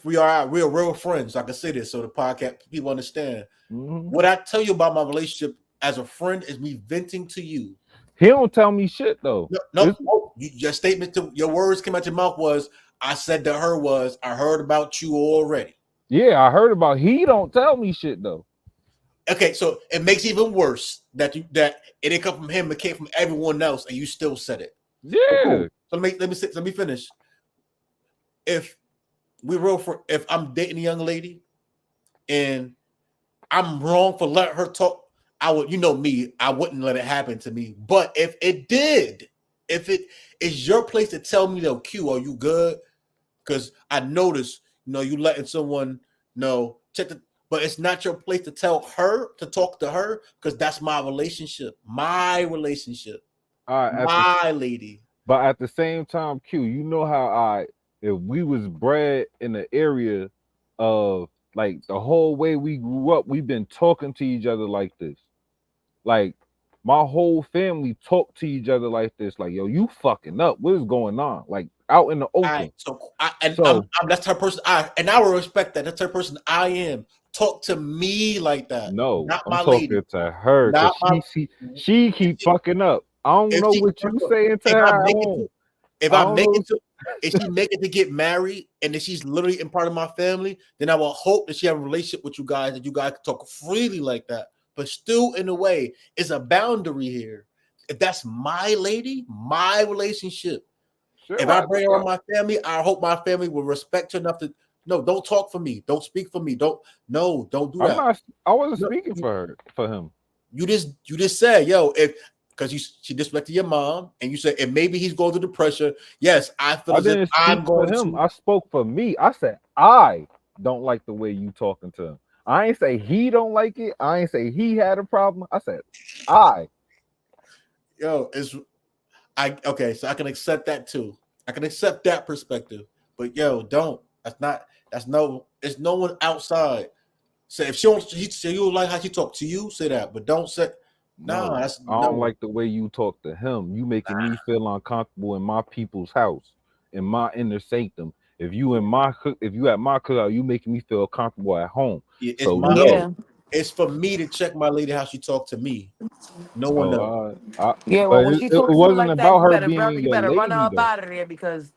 we are real friends, I can say this so the podcast people understand. What I tell you about my relationship as a friend is me venting to you. He don't tell me shit though. No, your statement to your words came out your mouth was I said to her was I heard about you already. Yeah, I heard about. He don't tell me shit though. Okay, so it makes it even worse that it didn't come from him, it came from everyone else, and you still said it. Yeah. So let me finish. If I'm dating a young lady and I'm wrong for letting her talk, I would, you know me, I wouldn't let it happen to me. But if it is your place to tell me though, Q, are you good? Because I noticed, you letting someone know, but it's not your place to tell her to talk to her because that's my relationship. My lady. But at the same time, Q, you know how if we was bred in the area of like the whole way we grew up, we've been talking to each other like this. Like my whole family talk to each other like this. Like, yo, you fucking up. What is going on? Like out in the open. That's her person. I will respect that. That's her person. I am. Talk to me like that. No, not I'm my talking lady. to her. She keep fucking up. I don't know what you saying to her. If she make it to get married and if she's literally in part of my family, then I will hope that she have a relationship with you guys that you guys can talk freely like that. But still, in a way, it's a boundary here. If that's my lady, my relationship. Sure, if I bring her on my family, I hope my family will respect her enough to don't talk for me. Don't speak for me. Don't do that. I wasn't speaking for him. You just said, because she disrespected your mom, and you said, and maybe he's going through depression. Yes, I feel as if I'm going for him. to. I spoke for me. I said I don't like the way you talking to him. I ain't say he don't like it. I ain't say he had a problem. I said I. So I can accept that too. I can accept that perspective. But it's no one outside. Say if you don't like how she talk to you, say that. But don't say I don't like the way you talk to him. You making me feel uncomfortable in my people's house, in my inner sanctum. If you at my cookout, you making me feel comfortable at home. It's for me to check my lady how she talk to me. No one knows. When she talks to you like that, you better run her up out of there because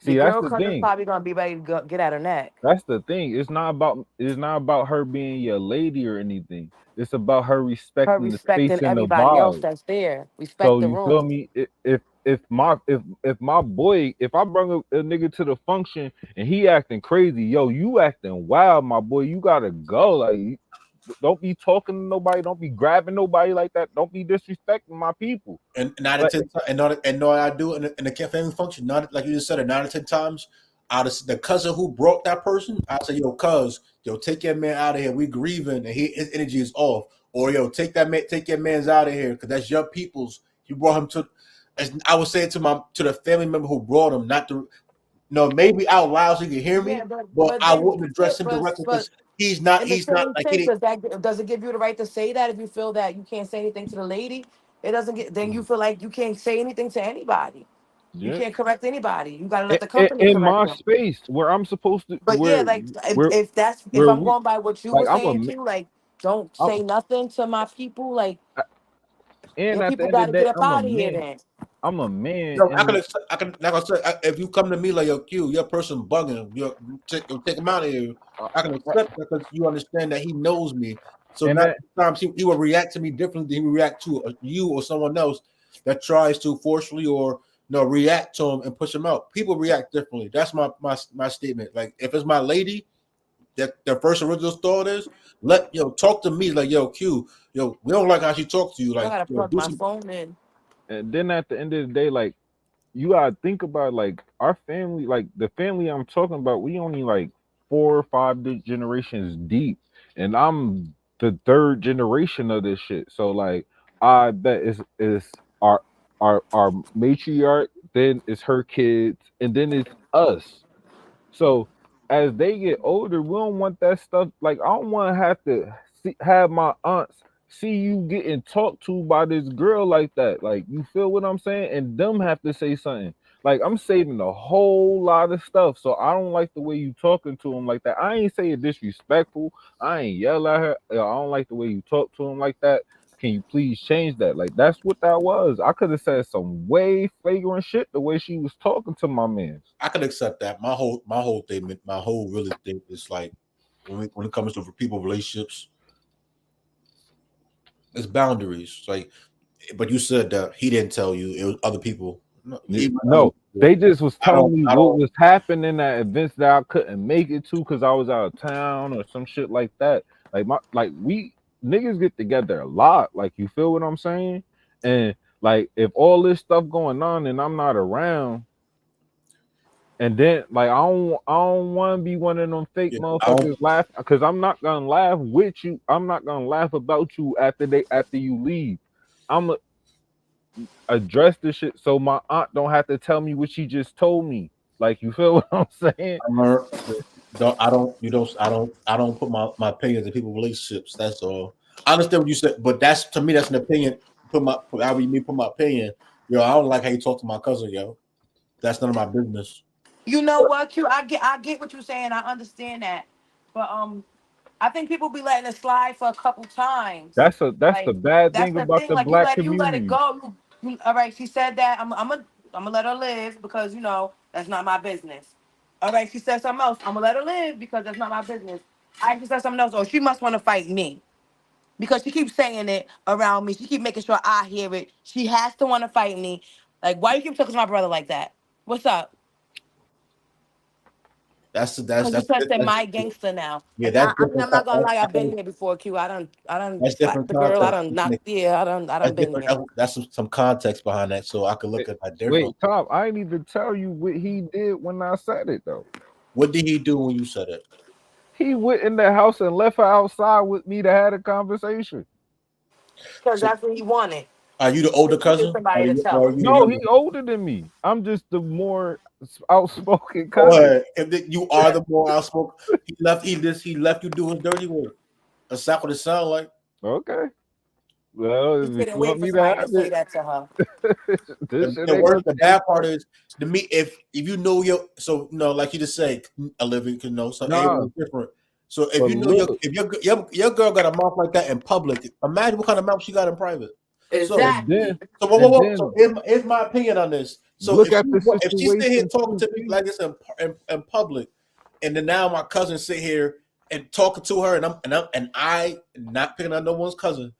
The See, that's girl the cousin's thing. probably gonna be ready to get at her neck. That's the thing. It's not about her being your lady or anything. It's about her Her respecting the respecting space and the everybody else vibe. that's there. Respect So the you feel room. me? If my boy, if I bring a nigga to the function and he acting crazy, yo, you acting wild, my boy. You gotta go. Like, don't be talking to nobody. Don't be grabbing nobody like that. Don't be disrespecting my people. And 9 to Like, 10 and know what I do in the family function. Not like you just said it. 9 to 10 times, out of the cousin who brought that person, I say, yo, cuz, yo, take your man out of here. We grieving and his energy is off. Or yo, take your man's out of here because that's your people's. You brought him to. As I would say it to the family member who brought him, not to. No, maybe out loud so you can hear me, Yeah, but but I then wouldn't address him directly but because he's not. in the He's not same like sense, he. does it give you the right to say that if you feel that you can't say anything to the lady? It doesn't get then you feel like you can't say anything to anybody. You yeah. can't correct anybody. You gotta let the company In correct my them. space where I'm supposed to, But yeah, like if where I'm we, going by what you like were saying, Q, like don't I'm, say nothing to my people. Like and your at the people end of gotta the day, get up I'm a out of here man. then. I'm a man, Yo, and I can, like I said, if you come to me like, yo, Q, your person bugging, you take him out of here. I can accept that because you understand that he knows me. So and not that times he will react to me differently than he will react to you or someone else that tries to forcefully or react to him and push him out. People react differently. That's my statement. Like if it's my lady, that their first original thought is talk to me like, yo, Q, yo, we don't like how she talks to you. I Like, gotta yo, plug do my some. phone in. and then at the end of the day, like, you gotta think about, like, our family, like the family I'm talking about, we only like 4 or 5 generations deep, and I'm the third generation of this shit. So like, I bet it's our matriarch, then it's her kids, and then it's us. So as they get older, we don't want that stuff. Like, I don't want to have to have my aunts see you getting talked to by this girl like that. Like, you feel what I'm saying? And them have to say something. Like, I'm saving a whole lot of stuff, so I don't like the way you talking to him like that. I ain't saying disrespectful. I ain't yell at her. I don't like the way you talk to him like that. Can you please change that? Like, that's what that was. I could have said some way flagrant shit the way she was talking to my man. I can accept that. My whole thing, my whole really thing is like when it comes to people relationships, it's boundaries. Like, but you said that he didn't tell you; it was other people. No, they just was I telling don't. me what was happening at events that I couldn't make it to because I was out of town or some shit like that. Like we niggas get together a lot. Like, you feel what I'm saying? And like, if all this stuff going on and I'm not around, and then like I don't want to be one of them fake motherfuckers laugh, because I'm not gonna laugh with you. I'm not gonna laugh about you after you leave. I'm address this shit so my aunt don't have to tell me what she just told me. Like, you feel what I'm saying? I don't put my opinions in people's relationships. That's all. I understand what you said, but that's, to me, that's an opinion. Put my opinion. Yo, I don't like how you talk to my cousin, yo. That's none of my business. You know what, Q? I get what you're saying. I understand that, but I think people be letting it slide for a couple times. That's the Like bad that's thing the about thing. the Like black you let it community. go. All right, she said that. I'm gonna let her live because that's not my business. All right, she said something else. I'm gonna let her live because that's not my business. She said something else. Oh, she must want to fight me because she keeps saying it around me. She keep making sure I hear it. She has to want to fight me. Like, why you keep talking to my brother like that? What's up? That's Because you testing my gangster now. yeah. And That's I mean, different. I'm not gonna lie, I've been there before, Q. I done That's slapped different the girl. I context. done knocked, yeah, I done That's been different. there. That's some context behind that, so I could look at that differently. Wait, Tom, I didn't even tell you what he did when I said it though. What did he do when you said it? He went in the house and left her outside with me to have a conversation. Because that's what he wanted. Are you the older He needed cousin? somebody to tell Or him. are you the No, he younger? older than me. I'm just the more outspoken Go cousin. ahead. You are the more outspoken. He left you do his dirty work. That's what it sound like. Okay. Well, He if couldn't you wait want for me to somebody to have say it, that to her. this shit The ain't worst, gonna the change. bad part is to me, if you know like you just say, Olivia can know something. Nah, Everyone's different. So if but you know look, your girl got a mouth like that in public, imagine what kind of mouth she got in private. So and then Exactly. whoa, whoa, and whoa. So then here's my opinion on this. So look if at the if she's sitting here situation. talking to me like this in public, and then now my cousin sit here and talking to her, and I not picking on no one's cousin.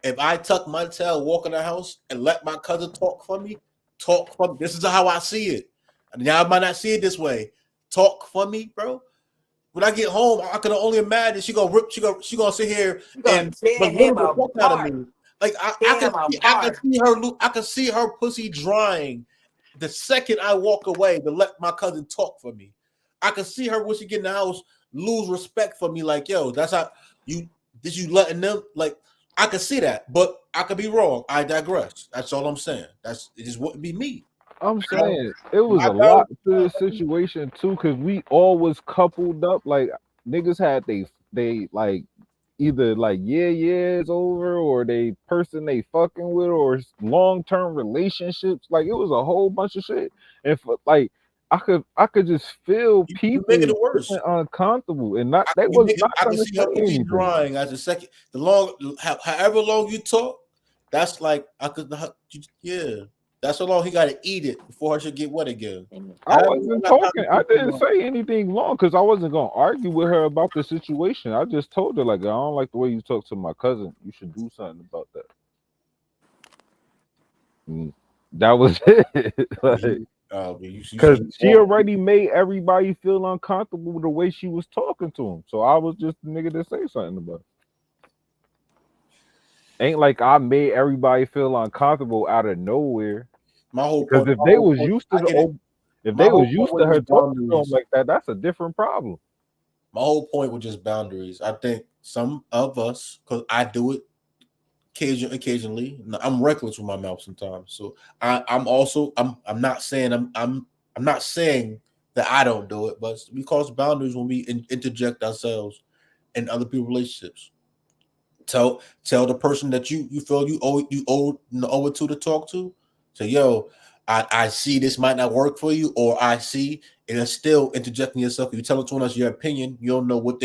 If I tuck my tail, walk in the house, and let my cousin talk for me, this is how I see it. And now I might not see it this way. Talk for me, bro. When I get home, I can only imagine she gonna sit here and belittle the fuck out of me. Like I can see her pussy drying the second I walk away to let my cousin talk for me. I can see her when she get in the house lose respect for me. Like, yo, that's how you letting them, like, I can see that, but I could be wrong. I digress. That's all I'm saying. It just wouldn't be me. I'm saying it was a lot to this situation too, because we all was coupled up. Like niggas had they like either like it's over, or they person they fucking with, or long-term relationships. Like it was a whole bunch of shit. And like I could just feel people making it worse. Uncomfortable, and not they was not I can gonna see her say pussy anything. drying as a second. However long you talk, that's like that's how long he got to eat it before I should get wet again. I wasn't talking. I didn't say anything long because I wasn't gonna argue with her about the situation. I just told her like I don't like the way you talk to my cousin. You should do something about that. That was it. Because she already made everybody feel uncomfortable with the way she was talking to him. So I was just the nigga to say something about it. Ain't like I made everybody feel uncomfortable out of nowhere. My whole because point, if they was used to her talking to him like that, that's a different problem. My whole point was just boundaries. I think some of us, because I do it occasionally, I'm reckless with my mouth sometimes. So I'm not saying I'm not saying that I don't do it, but we cross boundaries when we interject ourselves in other people's relationships. Tell the person that you feel you owe it to talk to. Say, yo, I see this might not work for you, or I see, and it's still interjecting yourself. You tell someone else your opinion, you don't know what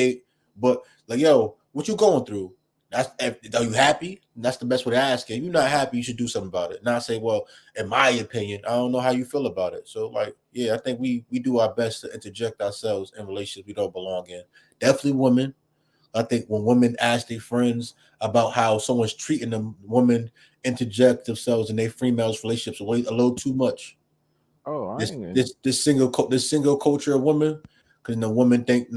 but like, yo, what you going through? Are you happy? And that's the best way to ask it. If you're not happy, you should do something about it. Not say, well, in my opinion, I don't know how you feel about it. So, like, yeah, I think we do our best to interject ourselves in relationships we don't belong in. Definitely women. I think when women ask their friends about how someone's treating them, women interject themselves in their females relationships a little too much. Oh, this single culture of women, because the women think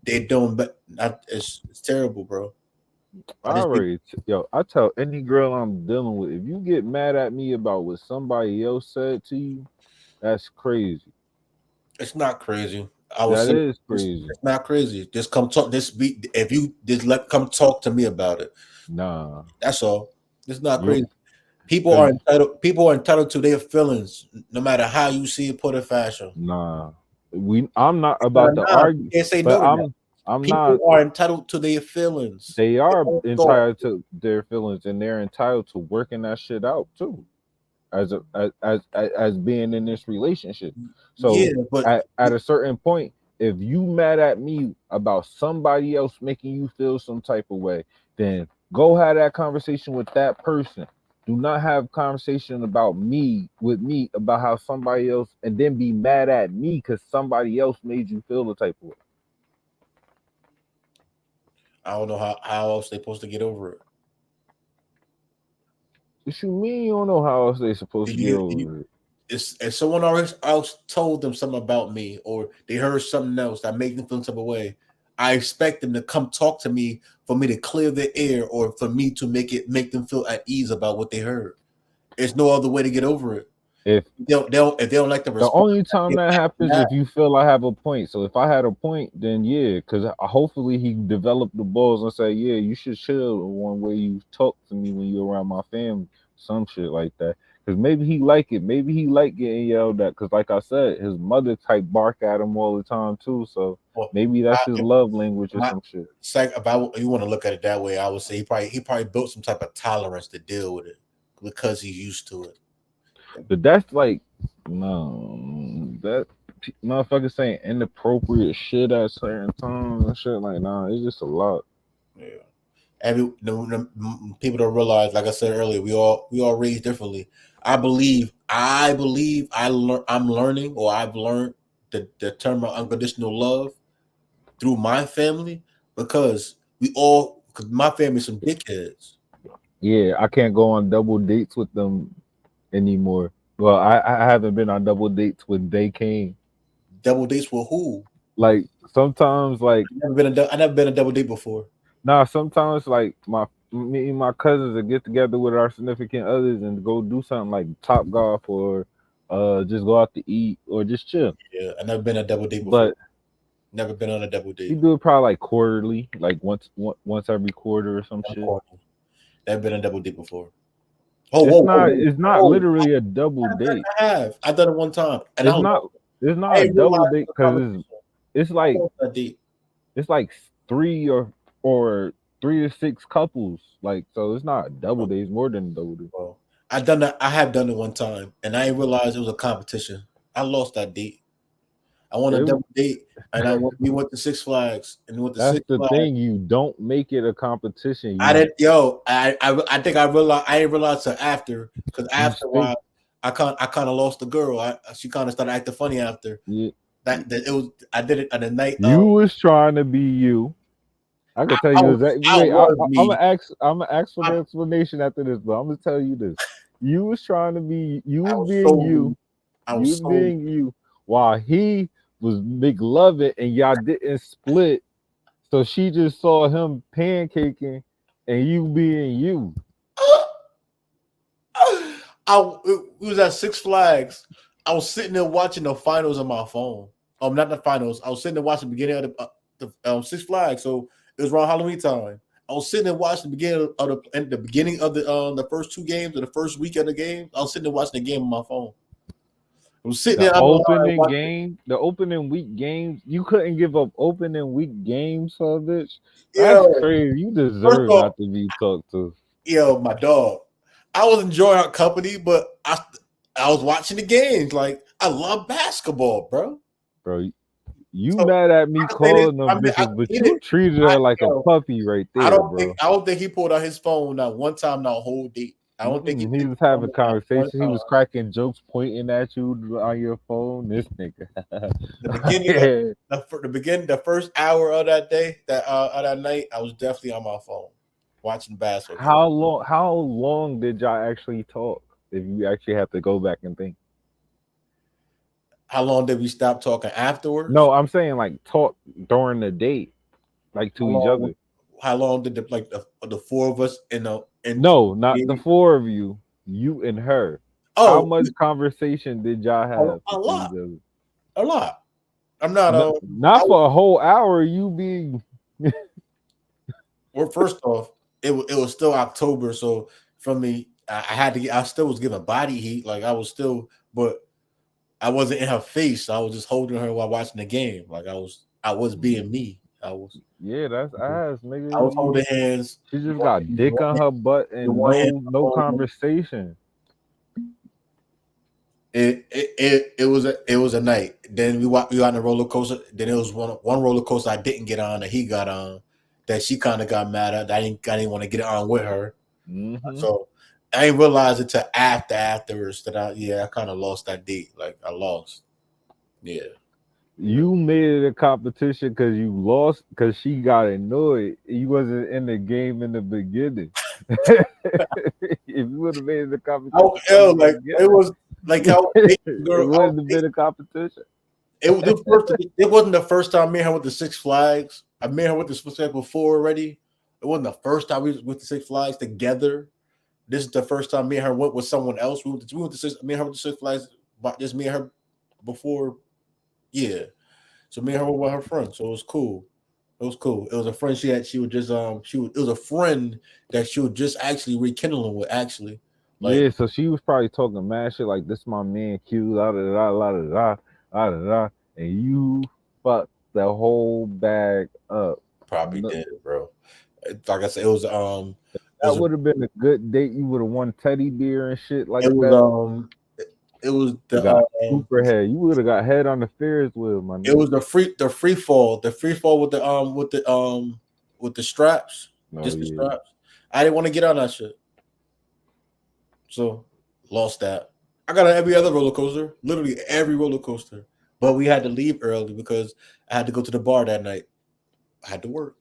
they don't, but it's terrible, bro. I tell any girl I'm dealing with, if you get mad at me about what somebody else said to you, that's crazy. It's not crazy. That is crazy. It's not crazy. Just come talk. If you just come talk to me about it. Nah, that's all. It's not crazy. People are entitled to their feelings, no matter how you see it, put in fashion. Nah, I'm not about to argue. You can't say but no. I'm people not. Are entitled to their feelings. They are entitled to their feelings, and they're entitled to working that shit out too, as being in this relationship. So yeah, but at a certain point, if you mad at me about somebody else making you feel some type of way, then go have that conversation with that person. Do not have conversation about with me about how somebody else, and then be mad at me because somebody else made you feel the type of way. I don't know how else they're supposed to get over it. What you mean you don't know how else they're supposed to get over it? If someone else told them something about me, or they heard something else that made them feel some way, I expect them to come talk to me for me to clear the air, or for me to make them feel at ease about what they heard. There's no other way to get over it. If they don't like the response, the only time that happens if you feel I have a point. So if I had a point, then yeah, because hopefully he developed the balls and say, yeah, you should chill one way you talk to me when you're around my family, some shit like that. Because maybe he like it. Maybe he like getting yelled at. Because like I said, his mother type bark at him all the time too. So maybe that's his love language or some shit. If you want to look at it that way, I would say he probably built some type of tolerance to deal with it because he's used to it. But that's like, no, that motherfucker saying inappropriate shit at certain times and shit. Like, nah, it's just a lot. Yeah, People don't realize, like I said earlier, we all raised differently. I'm learning, or I've learned the term of unconditional love through my family, because my family's some dickheads. Yeah, I can't go on double dates with them anymore. Well, I haven't been on double dates when they came. Double dates with who? Like sometimes, like I never been a double date before. nah, sometimes like me and my cousins will get together with our significant others and go do something like Top Golf or just go out to eat or just chill. Yeah, I never been a double date before. But Never been on a double you date. do it probably like quarterly, like once every quarter or some shit. Never been a double date before. It's not literally a double date. I've done it one time, and It's not a double date because it's like three or 3 to 6 couples. Like, so it's not a double date. It's more than a double date. Well, I have done it one time, and I didn't realize it was a competition. I lost that date. I won a double date, and we went to Six Flags, and went to That's Six the Flags. thing. You don't make it a competition. I didn't. Yo, I think I realized. I didn't realize until after, because after a while, I kind of lost the girl. She kind of started acting funny after. Yeah. That it was. I did it on the night. You was trying to be you. I can tell you exactly. I'm gonna ask for the explanation after this, but I'm gonna tell you this. You was trying to be. You was being you. You was being you, while he was McLovin and y'all didn't split. So she just saw him pancaking and you being you. We was at Six Flags. I was sitting there watching the finals on my phone. Not the finals. I was sitting there watching the beginning of the Six Flags. So it was around Halloween time. I was sitting there watching the beginning of the first 2 games or the first week of the game. I was sitting there watching the game on my phone. I was sitting there. The opening week games. You couldn't give up opening week games for a bitch. That's crazy. You deserve not to be talked to. Yo, my dog. I was enjoying our company, but I was watching the games. Like, I love basketball, bro. Bro, you mad at me calling them bitches, but you treated her like a puppy right there, I bro. don't think he pulled out his phone not one time, not a whole date. I don't think he was having a conversation. He was cracking jokes, pointing at you on your phone. This nigga. The first hour of that day, of that night, I was definitely on my phone watching basketball. How long did y'all actually talk? If you actually have to go back and think. How long did we stop talking afterwards? No, I'm saying like talk during the date, like to each other. How long did the 4 of us No, not the 4 of you, you and her. How much conversation did y'all have? A lot. A lot. I'm not not for a whole hour. You being well, first off, it was still October, so for me, I still was giving body heat, like I was still, but I wasn't in her face. I was just holding her while watching the game. Like I was being me. Yeah, that's ass, nigga. I was holding hands. She just got dick on her butt and no conversation. It was a night. Then we got on a roller coaster. Then it was one roller coaster I didn't get on that he got on, that she kind of got mad at. I didn't want to get on with her. Mm-hmm. So I didn't realize it till afterwards that I kind of lost that date. Like I lost. Yeah. You made it a competition because you lost because she got annoyed. You wasn't in the game in the beginning. If you would have made it a competition, it was like how it wouldn't have been a competition. It wasn't the first time me and her went to Six Flags. I met her with the Six Flags before already. It wasn't the first time we went to Six Flags together. This is the first time me and her went with someone else. Me and her went to Six Flags, just me and her before. Yeah. So me and her were with her friend. So it was cool. It was cool. It was a friend it was a friend that she was just actually rekindling with, actually. Like, yeah, so she was probably talking mad shit like, this my man Q, la da da la da da la da da, and you fucked the whole bag up. Probably did, bro. Like I said, it was that would have been a good date. You would have won teddy bear and shit like it was, that. It was the super head. You would have got head on the Ferris wheel, my nigga. It was the free fall with the straps. No, just the yeah. straps. I didn't want to get on that shit, so lost that. I got on every other roller coaster, literally every roller coaster, but we had to leave early because I had to go to the bar that night. I had to work,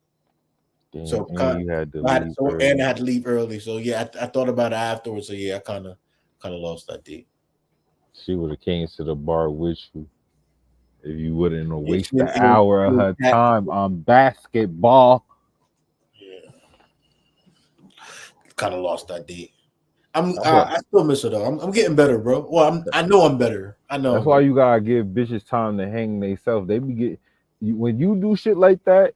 Damn, so and you had to I leave and early. I had to leave early. So yeah, I thought about it afterwards. So yeah, I kind of lost that date. She would have came to the bar with you if you wouldn't have It's wasted an hour of her time on basketball. Kind of lost that date. That's why. I still miss her though. I'm getting better, bro. Well, I know I'm better. I know. That's why you gotta give bitches time to hang themselves. They be when you do shit like that,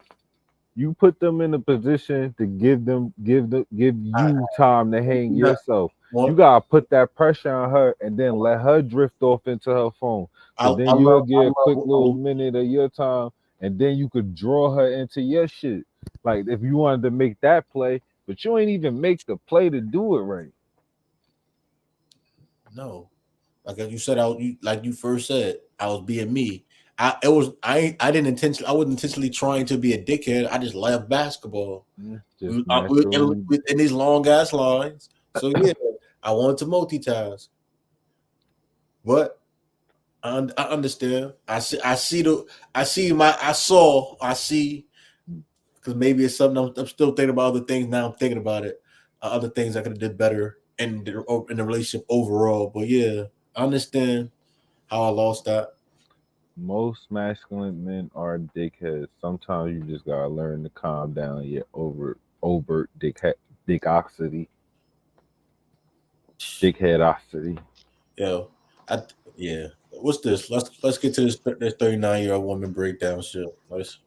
you put them in a position to give you time to hang yourself. You gotta put that pressure on her and then let her drift off into her phone. So then you'll get a quick little minute of your time, and then you could draw her into your shit. Like if you wanted to make that play, but you ain't even make the play to do it right. No, like you said, like you first said, I was being me. I didn't intentionally. I wasn't intentionally trying to be a dickhead. I just love basketball. Just In naturally. these long ass lines. So yeah, I wanted to multitask, but I understand. I see because maybe it's something I'm still thinking about other things now. I'm thinking about it, other things I could have did better in the relationship overall. But yeah, I understand how I lost that. Most masculine men are dickheads. Sometimes you just gotta learn to calm down your overt dickosity. Dickheadosity. Yo, yeah. What's this? Let's get to this 39-year-old woman breakdown shit. Let's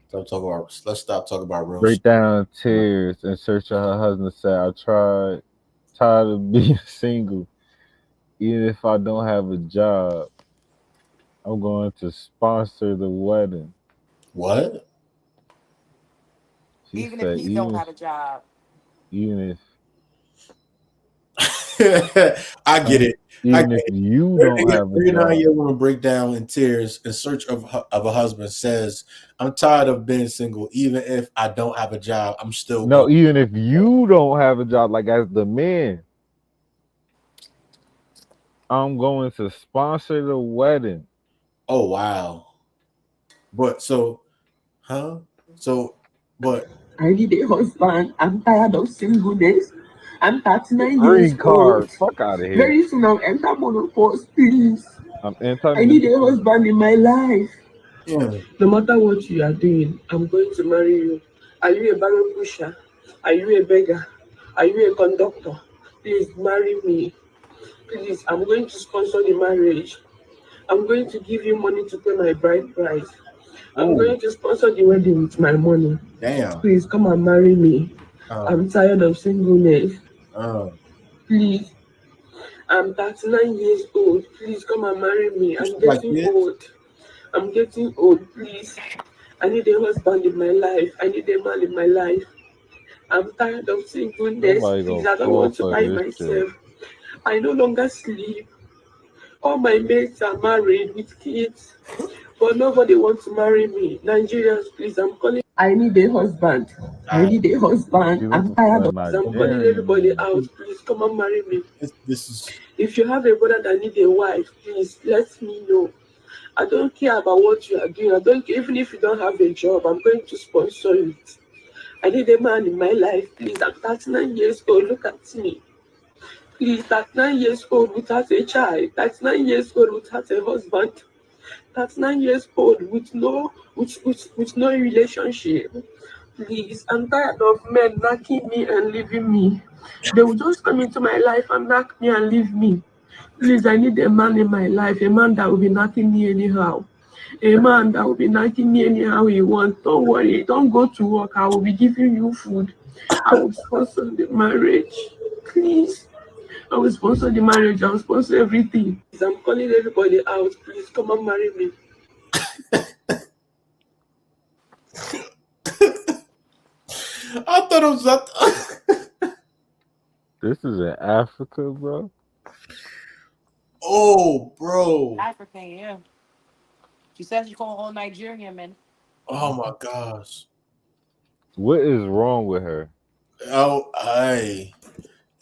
stop talking about real Break shit. down tears in search of her husband said, I tired of being single. Even if I don't have a job, I'm going to sponsor the wedding. What? She Even if said, he don't have a job. even if I get it. even if you don't have a job. 39-year woman break down in tears in search of a husband says, I'm tired of being single. Even if I don't have a job, I'm still No, going. even if you don't have a job, like as the man, I'm going to sponsor the wedding. Oh wow. But I need a husband. I'm tired of singleness. I'm 39 years Green old. card. Fuck out of here. Very soon I'll enter menopause, please. I'm I need a anti-menopause. husband in my life. Yeah. No matter what you are doing, I'm going to marry you. Are you a barrel pusher? Are you a beggar? Are you a conductor? Please marry me. Please, I'm going to sponsor the marriage. I'm going to give you money to pay my bride price. I'm going to sponsor the wedding with my money. Damn. Please come and marry me. I'm tired of singleness. Please. I'm 39 years old. Please come and marry me. I'm getting old. I'm getting old. Please. I need a husband in my life. I need a man in my life. I'm tired of singleness. Nobody Please, gonna I don't fall want to for buy this shit. myself. I no longer sleep. All my mates are married with kids, but nobody wants to marry me. Nigerians, please, I'm calling. I need a husband. I need a husband. She's I'm looking tired for a of this. I'm calling everybody Nigerian. out. Please come and marry me. This is. If you have a brother that needs a wife, please let me know. I don't care about what you are doing. I don't care, even if you don't have a job, I'm going to sponsor it. I need a man in my life, please. I'm 39 years old. Look at me. Please, 39 years old without a child. 39 years old without a husband. 39 years old with no relationship. Please, I'm tired of men knocking me and leaving me. They will just come into my life and knock me and leave me. Please, I need a man in my life, a man that will be knocking me anyhow. A man that will be knocking me anyhow he wants. Don't worry, don't go to work. I will be giving you food. I will sponsor the marriage. Please. I will sponsor the marriage. I will sponsor everything. I'm calling everybody out. Please come and marry me. I thought it was. This is in Africa, bro. Oh, bro. African, yeah. She says she's calling all Nigerian men. Oh my gosh. What is wrong with her? Oh,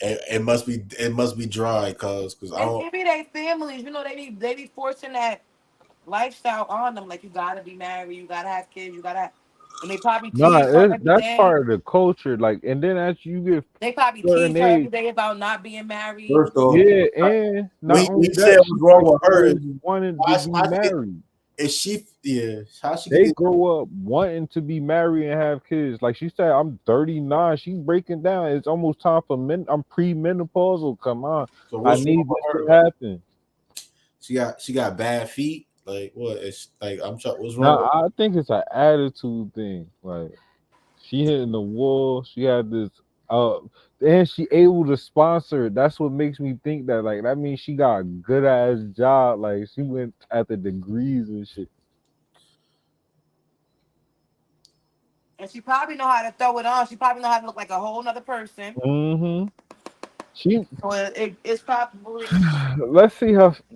it must be dry, cause I And don't. maybe they families, you know, they be forcing that lifestyle on them. Like you gotta be married, you gotta have kids, and they probably tease her every That's day. part of the culture. Like, and then as you get They probably certain tease her every age, day about not being married. First off, yeah, and not we only said that, she what's wrong probably with her. grows wanting to be married. Is she? Yeah, how she They get grow up wanting to be married and have kids. Like she said, I'm 39. She's breaking down. It's almost time for men. I'm pre-menopausal. Come on, So I what's wrong need with this her? to happen. She got bad feet. Like what? It's like I'm sorry. What's wrong Now with I think it's an attitude thing. Like she hitting the wall. She had this. And she able to sponsor. That's what makes me think that. Like that means she got a good ass job. Like she went at the degrees and shit. And she probably know how to throw it on. She probably know how to look like a whole nother person. Mm-hmm. She. So it's probably Let's see how. she If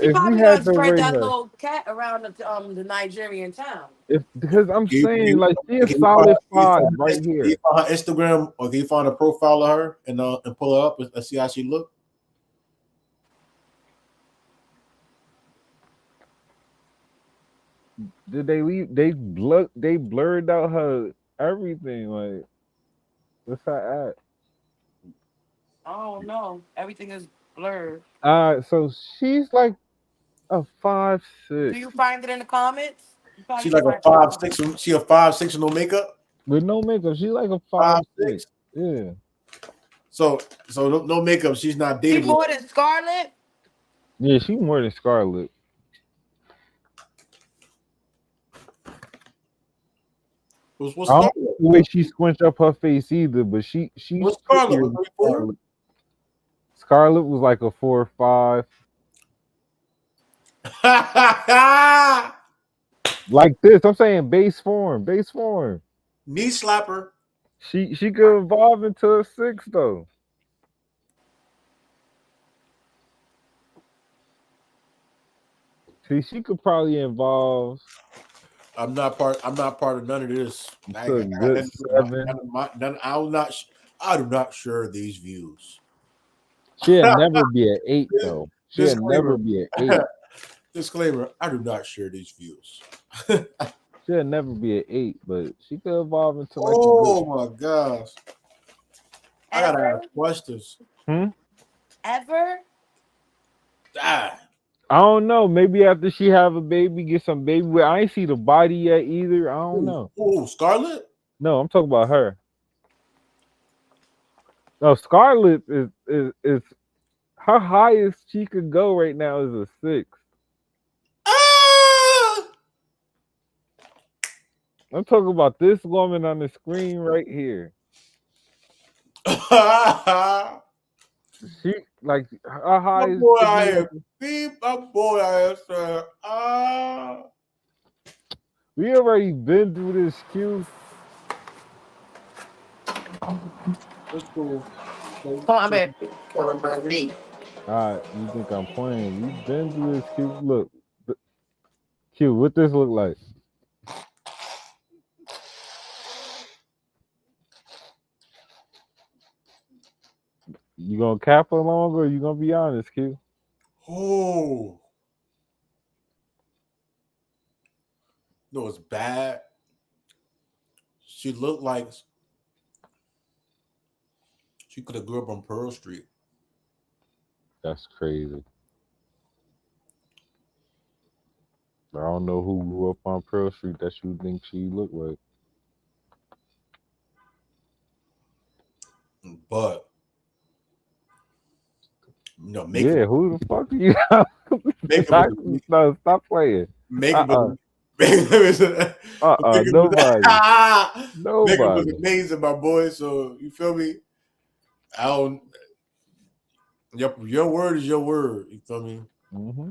we probably had done to spread rate that her, little cat around the Nigerian town. if because I'm Can saying you, like she a can you find, solid can you 5 find right can you here. find her Instagram or can you find a profile of her and pull her up and see how she look? Did they leave? They blurred out her everything. Like what's her at? Oh no, everything is blurred. So she's like a Do 5'6" you find it in the comments? You She probably can like a find it in the 5'6". She a 5'6" with no makeup. with no makeup. She's like a 5'6". 5'6". Yeah. So no makeup. She's not She dateable. more than Scarlett. Yeah, she's more than Scarlett. What's I don't Scarlett? like the way she squinched up her face either, but she's What's Scarlett? prettier Was than 34? Scarlett. Scarlett was like a 4 or 5. Like this. I'm saying base form. Knee slapper. She could evolve into a 6 though. See, she could probably evolve I'm not part of none of this. to a good 7. I do not share these views. She'll never be an 8 though. She'll never Disclaimer. be an 8. Disclaimer, I do not share these views. She'll never be an 8, but she could evolve into like a Oh my gosh. I gotta Ever? ask questions. good. Ever? Ah. I don't know. Maybe after she have a baby, get some baby. I ain't see the body yet either. I don't know. Oh, Scarlett? No, I'm talking about her. No, Scarlett is her highest she could go right now is a 6. Ah! I'm talking about this woman on the screen right here. She like her highest. boy, I am deep. My boy, I am sir. Ah. We already been through this, Q. That's cool. Come on, baby. Killing my knee. You think I'm playing? We've been through this, Q. Look, Q, what this look like? You gonna cap along or you gonna be honest, Q? Oh. No, it's bad. She looked like she could have grew up on Pearl Street. That's crazy. I don't know who grew up on Pearl Street that you think she looked like. But no, Yeah, who the fuck are you? No, stop playing. Nobody. Nobody. Megan was amazing, my boy. So you feel me? I don't. Your word is your word. You feel me? Mm-hmm.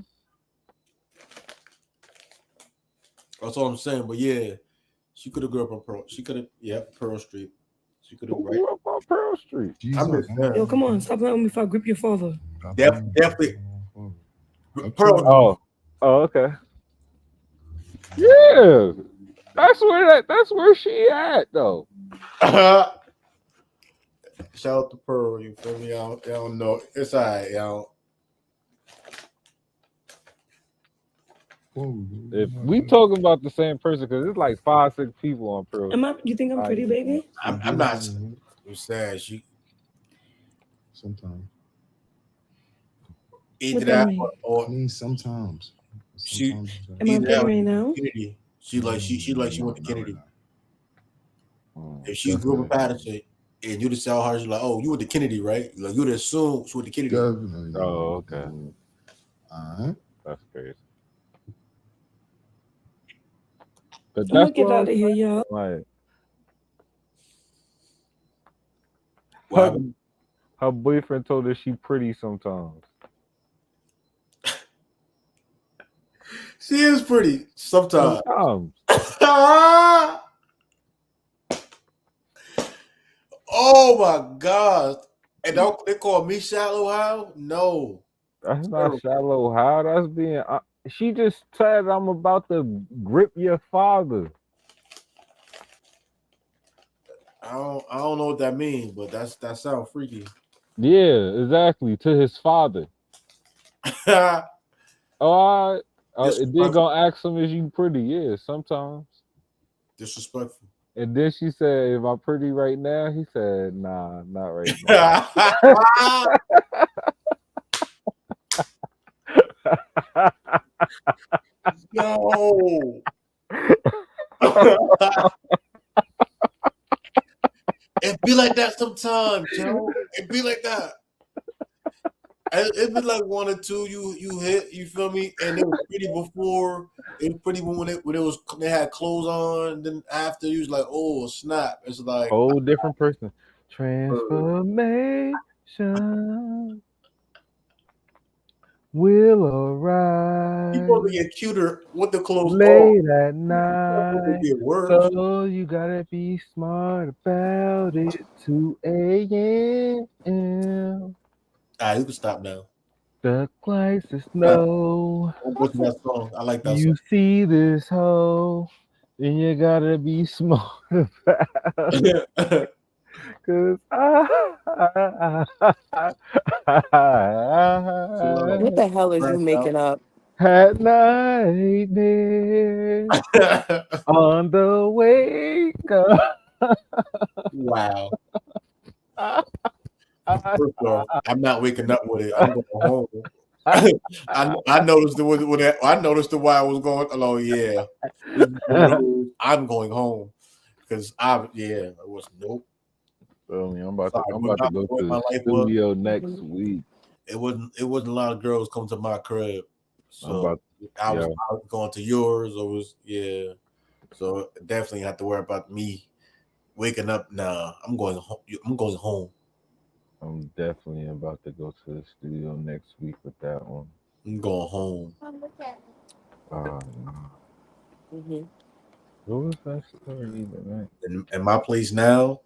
That's all I'm saying. But yeah, she could have grew up on Pearl. She could have, Pearl Street. She could have grew up on Pearl Street. I'm just saying. Yo, come on, stop playing with me if I grip your father. Definitely. Pearl. Oh, okay. Yeah. That's where she at though. Shout out to Pearl, you feel me? Y'all don't know. It's all right, y'all. If we talking about the same person, because it's like 5-6 people on Pearl. You think I'm pretty, baby? I'm not. I'm sad. She sometimes. Either that or I mean, sometimes. She Am I pretty right now? Kennedy. She went to Kennedy. If she grew up in Patterson and you just tell her, she's like, "Oh, you went to Kennedy, right?" Like you would assume she went to Kennedy. Oh, okay. That's crazy. But I'm gonna get out of here, y'all. Like, her boyfriend told her she pretty sometimes. She is pretty sometimes. Oh my God! And don't they call me shallow? How? No, that's not shallow. How? That's being. She just said I'm about to grip your father. I don't know what that means, but that sounds freaky. Yeah, exactly. To his father. Oh, and then gonna ask him, is you pretty? Yeah, sometimes. Disrespectful. And then she said, am I pretty right now? He said, nah, not right now. No. It be like that sometimes, Joe. It be like that. It be like one or two you hit, you feel me? And it was pretty before. It was pretty when they had clothes on. And then after you was like, oh snap! It's like whole different person. Transformation will arrive. People get cuter with the clothes late off. at night. Get worse. So you gotta be smart about it. 2 a.m. You can stop now. The lights of snow. What's that song? I like that You song. see this hoe, and you gotta be smart about it. Cause What the hell is you making up? Had nightmares on the wake up. Wow. First of all, I'm not waking up with it. I'm going home. I noticed I noticed the why I was going. Oh yeah, I'm going home because it was nope. I'm about to go to the studio next week. It wasn't a lot of girls come to my crib, so I was going to yours. So definitely have to worry about me waking up. Nah, I'm going home. I'm going home. I'm definitely about to go to the studio next week with that one. I'm going home. What was that story? In my place now,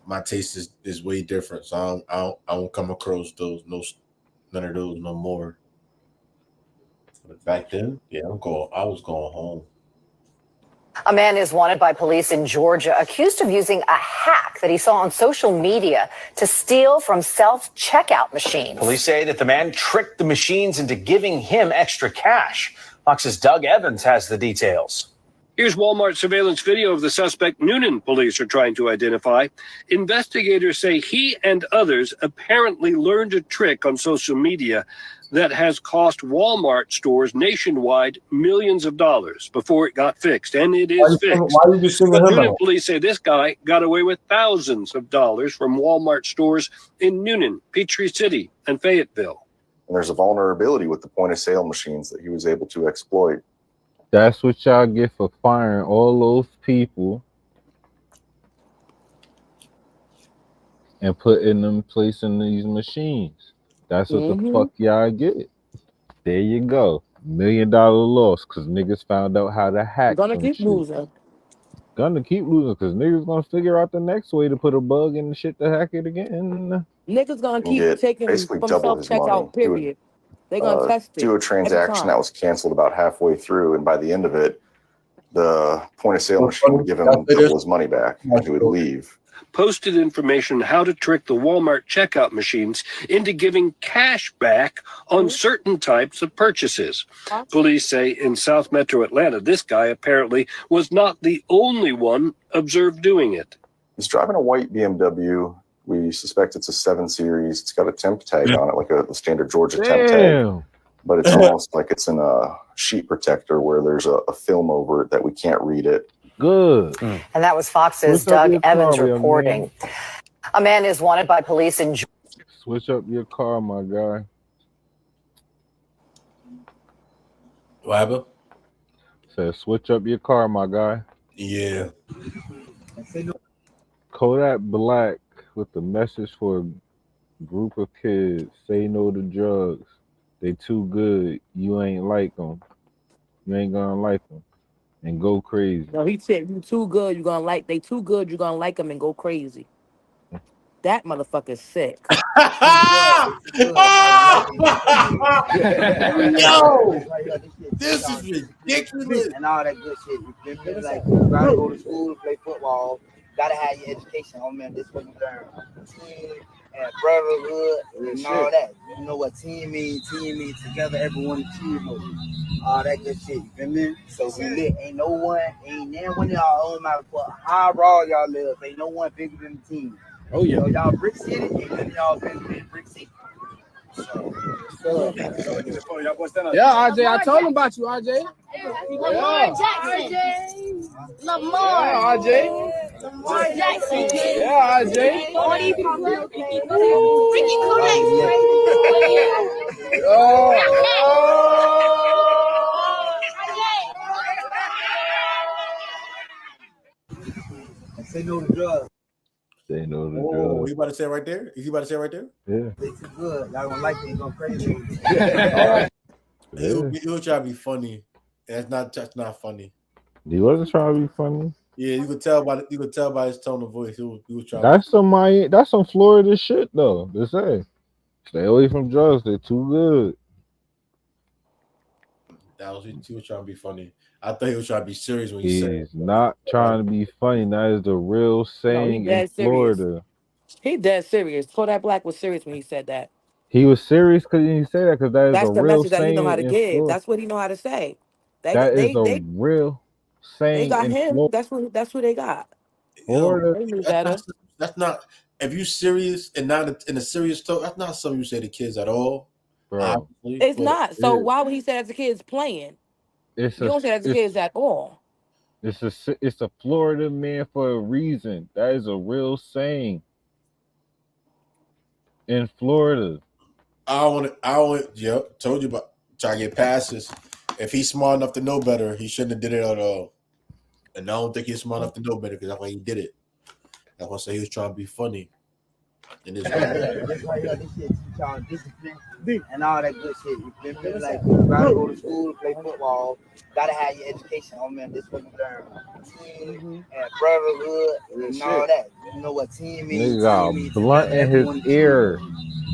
my taste is way different. So I don't come across none of those no more. But back then, I was going home. A man is wanted by police in Georgia, accused of using a hack that he saw on social media to steal from self-checkout machines. Police say that the man tricked the machines into giving him extra cash. Fox's Doug Evans has the details. Here's Walmart surveillance video of the suspect Noonan police are trying to identify. Investigators say he and others apparently learned a trick on social media that has cost Walmart stores nationwide millions of dollars before it got fixed, and it is fixed. Why are you just singing But him Noonan out? police say this guy got away with thousands of dollars from Walmart stores in Noonan, Peachtree City, and Fayetteville. And there's a vulnerability with the point of sale machines that he was able to exploit. That's what y'all get for firing all those people and putting them placing these machines. That's what the fuck y'all get. There you go. $1 million loss because niggas found out how to hack. Gonna keep losing. Gonna keep losing because niggas gonna figure out the next way to put a bug in the shit to hack it again. Niggas gonna keep taking basically from double his self-checkout, money. period. They're gonna test it. Do a transaction that was canceled about halfway through, and by the end of it, the point of sale machine would give him double his money back, and he would leave. Posted information how to trick the Walmart checkout machines into giving cash back on certain types of purchases. Police say in South Metro Atlanta, this guy apparently was not the only one observed doing it. He's driving a white BMW. We suspect it's a 7 Series. It's got a temp tag on it, like a standard Georgia temp tag. But it's almost like it's in a sheet protector where there's a film over it that we can't read it. Good. And that was Fox's Doug Evans reporting. A man is wanted by police in Georgia. Switch up your car, my guy. What happened? Said switch up your car, my guy. Yeah. Kodak Black with the message for a group of kids. Say no to drugs. They too good. You ain't like them. You ain't gonna like them. And go crazy. No, he said you too good, you're gonna like. They too good, you're gonna like them and go crazy. That motherfucker's sick. Yo, this is ridiculous. And all that good shit. You feel me? Like, you gotta go to school, play football. Gotta have your education, oh man. This is what you learn. Team and brotherhood and all that. You know what team means? Team means together, everyone achieve. All that good shit. You feel me? So we lit. Ain't no one, ain't there one of y'all own matter for how raw y'all live. Ain't no one bigger than the team. Oh yeah. So y'all Brick City, ain't none of y'all bigger than Brick City. Yeah, RJ, I told him about you, RJ. Lamar Jackson. Lamar. Yeah, RJ. Lamar Jackson. Yeah, RJ. Ricky Kodak. Say no to drugs. Say no to Oh, drugs. you about to say it right there? Is he about to say it right there? Yeah. They too good. Y'all gonna like it. You gonna crazy. He'll try to be funny. That's not funny. He wasn't trying to be funny. Yeah, you could tell by his tone of voice. He was trying. That's some Florida shit though. To say, stay away from drugs. They're too good. He was trying to be funny. I thought he was trying to be serious when he said it. He's not trying to be funny. That is the real saying in Florida. He dead serious. Kodak Black was serious when he said that. He was serious because he say that because that is That's a the real message that he saying know how to in give. Florida. That's what he know how to say. That is a real saying. They got in him. Florida. That's who they got. Florida. They knew better. That's not. If you serious and not in a serious talk, that's not something you say to kids at all. Bro. It's not. So why would he say that to kids playing? You don't say that to kids at all. It's a Florida man for a reason. That is a real saying in Florida. Yep, told you about try to get passes. If he's smart enough to know better, he shouldn't have did it at all. And I don't think he's smart enough to know better because that's why he did it. That's why I say he was trying to be funny. And This right here, this shit teach y'all discipline and all that good shit. You feel me? Like, you gotta go to school, play football. Gotta have your education, oh man. This is what you learn. Team and brotherhood and all that. You know what team means? Nigga got blunt in his ear.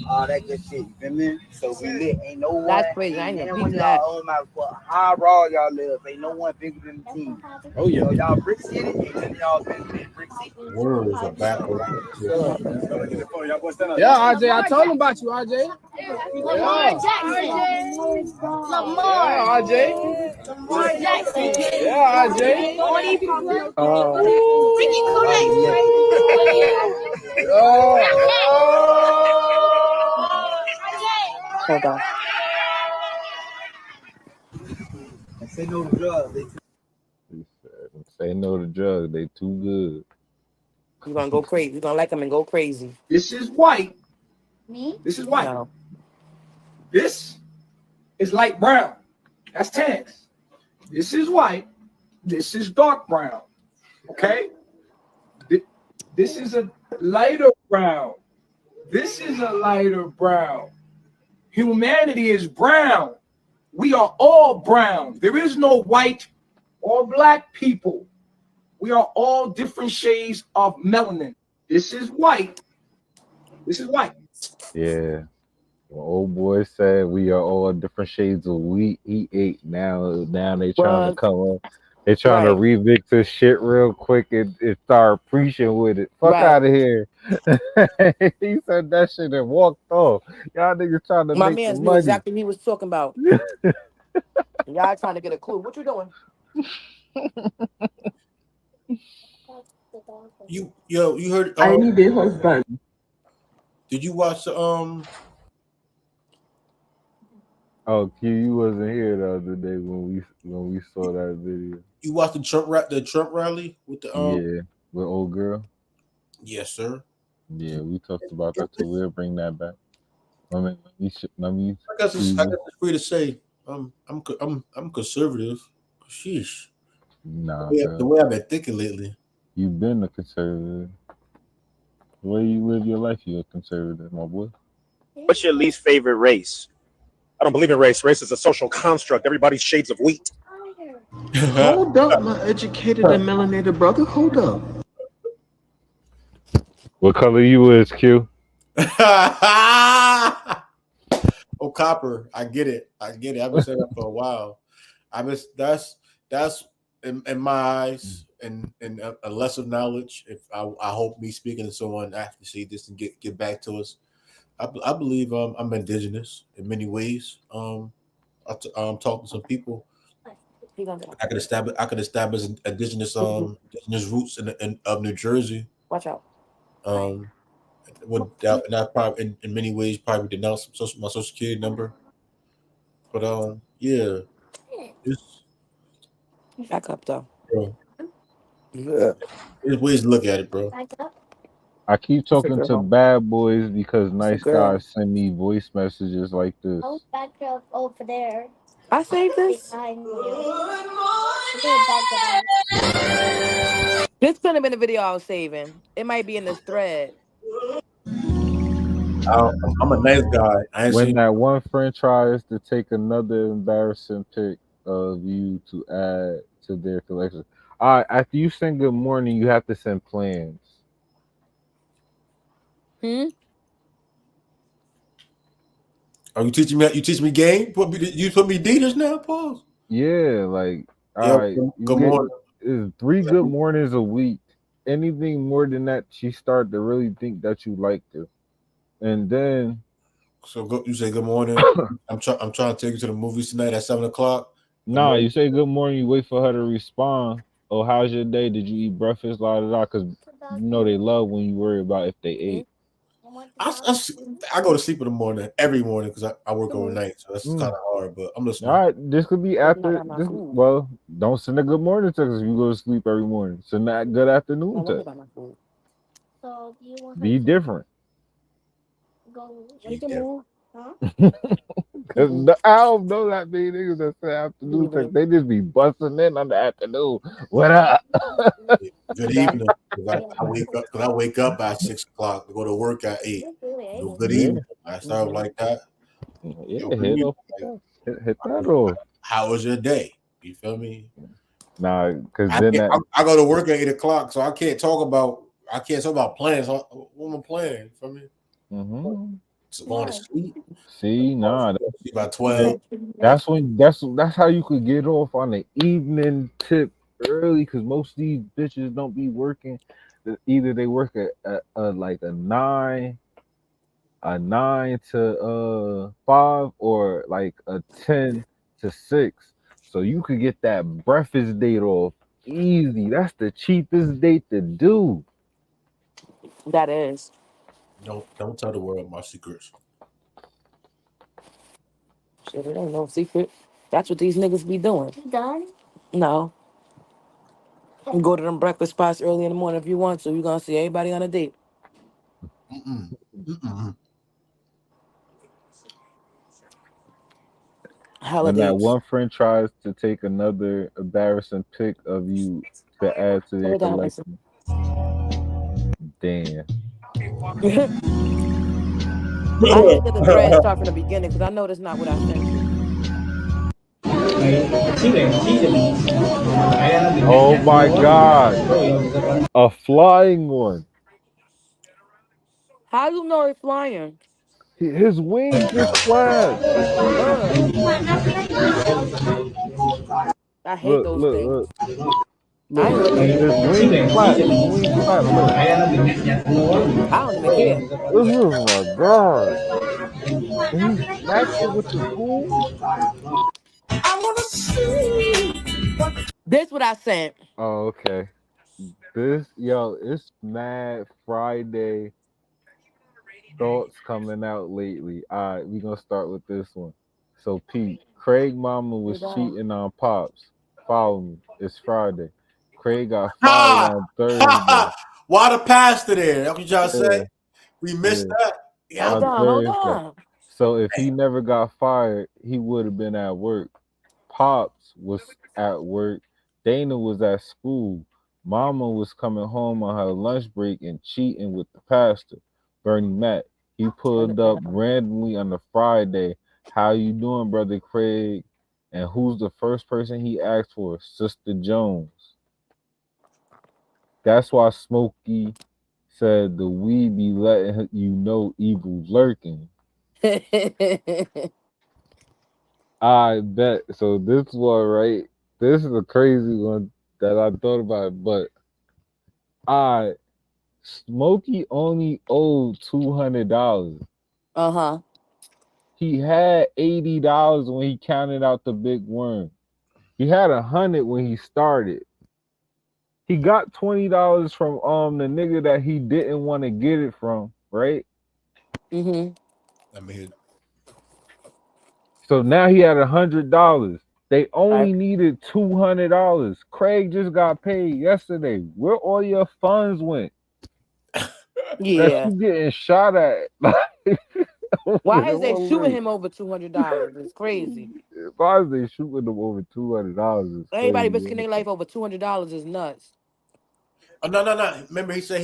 All that good shit. You feel me? So we lit. Ain't no one. That's crazy. I ain't Ain't gonna one of beat that. y'all own matter for how raw y'all live. Ain't no one bigger than the team. Oh yeah. So y'all Brick City, ain't none of y'all bigger than Brick City. Words are backward. Yeah, RJ, I told him about you, RJ. Lamar Jackson. Lamar. Yeah, RJ. Lamar Jackson. Yeah, RJ. Ricky Kodak. Hold on. Say no to drugs. Say no to drugs. They too good. You're gonna go crazy. You're gonna like them and go crazy. This is white. Me? This is white. No. This is light brown. That's tags. This is white. This is dark brown. Okay? This is a lighter brown. This is a lighter brown. Humanity is brown. We are all brown. There is no white or black people. We are all different shades of melanin. This is white. This is white. Yeah. When old boy said we are all different shades of wheat. He ate. Now they trying to come up They trying to Right. remix this shit real quick and start preaching with it. Fuck Right. out of here. He said that shit and walked off. Y'all niggas trying to My make the man's knew money. exactly what he was talking about. Y'all trying to get a clue. What you doing? You heard? I need a husband. Did you watch the Oh, Q, you wasn't here the other day when we saw that video. You watched the Trump rally with the Yeah, with old girl. Yes, sir. Yeah, we talked about that too. We'll bring that back. Let me I guess it's free to say I'm conservative. Sheesh. Nah, The way I've been thinking lately. You've been a conservative. The way you live your life, you're a conservative, my boy. What's your least favorite race? I don't believe in race. Race is a social construct. Everybody's shades of wheat. Hold up, my educated and melanated brother. Hold up. What color you is, Q? Oh, copper. I get it. I've been saying that for a while. That's in my eyes and a less of knowledge. If I hope me speaking to someone after see this and get back to us. I believe I'm indigenous in many ways. Talk to some people. I could establish indigenous roots of New Jersey. Watch out. That probably in many ways probably denounce my social security number. But yeah, it's back up though. Bro. Yeah, there's ways to look at it, bro. I keep talking to bad boys because nice girl. guys send me voice messages like this. Oh, that girl over there. I saved this. This couldn't have been a video I was saving. It might be in this thread. I'm a nice guy. When that one friend tries to take another embarrassing pic of you to add to their collection. All right, after you send good morning, you have to send plans. Are you teaching me? You teach me game? You put me Adidas now, Paul? Yeah, like all right. Good morning. It's 3 good mornings a week. Anything more than that, she start to really think that you like her, and then. So you say good morning. I'm trying to take you to the movies tonight at 7:00. Nah, you say good morning. You wait for her to respond. Oh, how's your day? Did you eat breakfast? La da da. Because you know they love when you worry about if they ate. I go to sleep in the morning every morning because I work overnight, so that's kind of hard. But I'm listening. All right, this could be after. Well, don't send a good morning text if you go to sleep every morning. Send that good afternoon text. So do you want Be different. go? Huh? Because I don't know that many niggas that say afternoon text. They just be busting in on the afternoon. What up? Good evening. I wake up at 6:00 to go to work at 8. Good evening. I start like that. Yeah, hit that off. How was your day? You feel me? Nah, because I go to work at 8:00, so I can't talk about plans. What am I playing? You feel me? Mm-hmm. So going to sleep. See, nah, about 12. That's how you could get off on the evening tip early, because most of these bitches don't be working. Either they work at like a 9 to 5 or like a 10 to 6. So you could get that breakfast date off easy. That's the cheapest date to do. That is. Don't tell the world my secrets. Shit, it ain't no secret. That's what these niggas be doing. You done? No. You go to them breakfast spots early in the morning if you want to. You're gonna see everybody on a date. When that one friend tries to take another embarrassing pic of you to add to their collection. Damn. I hate that the thread start from the beginning because I know that's not what I sent you. Oh my God. A flying one. How you know he's flying? His wings just flapped. I hate Look, those look, things. look. I Look, ain't gonna lie. when he clap, look. I don't even care. Oh my god. When he smacks it with the spoon. This what I sent. Oh, okay. It's Mad Friday thoughts coming out lately. All right, we gonna start with this one. So Pete, Craig mama was cheating on Pops. Follow me. It's Friday. Craig got fired Ha! on Thursday. Ha! Why the pastor there? That's what y'all Yeah, say? We missed yeah. that. Yeah. Hold On on, hold Thursday. on. So if he never got fired, he would have been at work. Pops was at work. Dana was at school. Mama was coming home on her lunch break and cheating with the pastor, Bernie Mac. He pulled up randomly on a Friday. How you doing, brother Craig? And who's the first person he asked for? Sister Jones. That's why Smokey said the weed be letting you know evil lurking. I bet. So this one, right? This is a crazy one that I thought about, but Smokey only owed $200. Uh-huh. He had $80 when he counted out the big worm. He had $100 when he started. He got $20 from the nigga that he didn't want to get it from, right? Mm-hmm. I mean, so now he had $100. They only Right. needed $200. Craig just got paid yesterday. Where all your funds went? That Yeah. you getting shot at. Why is they shooting him over $200? It's crazy. Why is they shooting them over $200? It's Anybody crazy. risking their life over $200 is nuts. oh no. Remember he said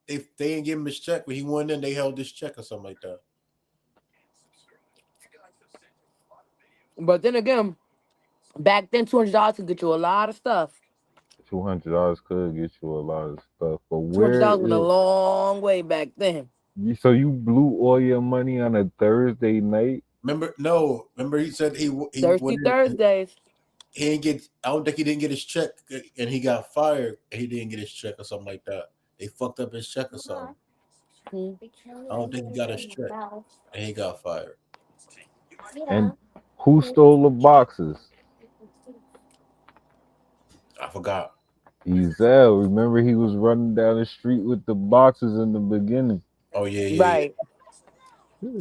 if they didn't give him his check when he went in, they held his check or something like that. But then again, back then $200 could get you a lot of stuff. $200 could get you a lot of stuff, but where $200 went a is long way back then. so you blew all your money on a Thursday night? Remember he said he Thirsty went in, Thursdays. he didn't get. I don't think he didn't get his check, and he got fired. And he didn't get his check or something like that. They fucked up his check or something. I don't think he got his check, and he got fired. And who stole the boxes? I forgot. Ezel. Remember he was running down the street with the boxes in the beginning. Oh yeah. Right.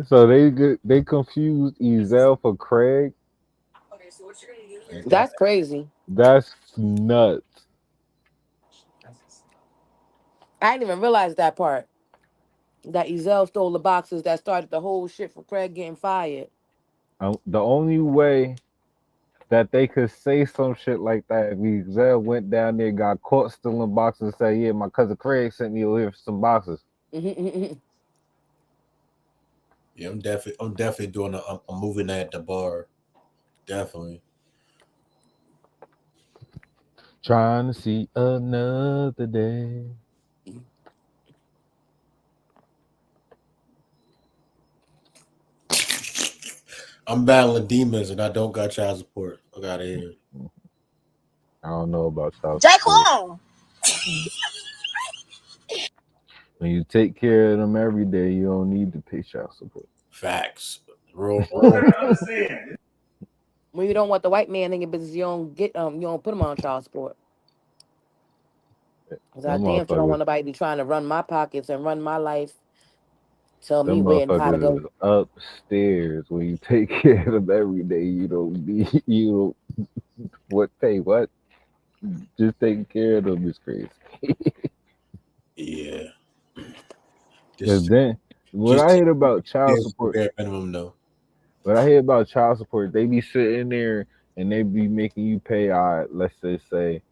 So they confused Ezel for Craig. That's crazy. That's nuts. I didn't even realize that part. That Ezel stole the boxes that started the whole shit for Craig getting fired. The only way that they could say some shit like that if Ezel went down there, got caught stealing boxes, and say, "Yeah, my cousin Craig sent me over here for some boxes." Yeah, I'm definitely doing a moving at the bar. Definitely. Trying to see another day. I'm battling demons and I don't got child support. I got here. I don't know about child J. support. Cole. When you take care of them every day, you don't need to pay child support. Facts. Real. When you don't want the white man in your business, you don't put him on child support. Because I damn sure don't want nobody to be trying to run my pockets and run my life. Tell me Them where and how to motherfuckers go. is upstairs. When you take care of them every day, you don't pay what? Just taking care of them is crazy. Yeah. Because then, what I hear about child support, minimum though. what I hear about child support, they be sitting there and they be making you pay, let's just say,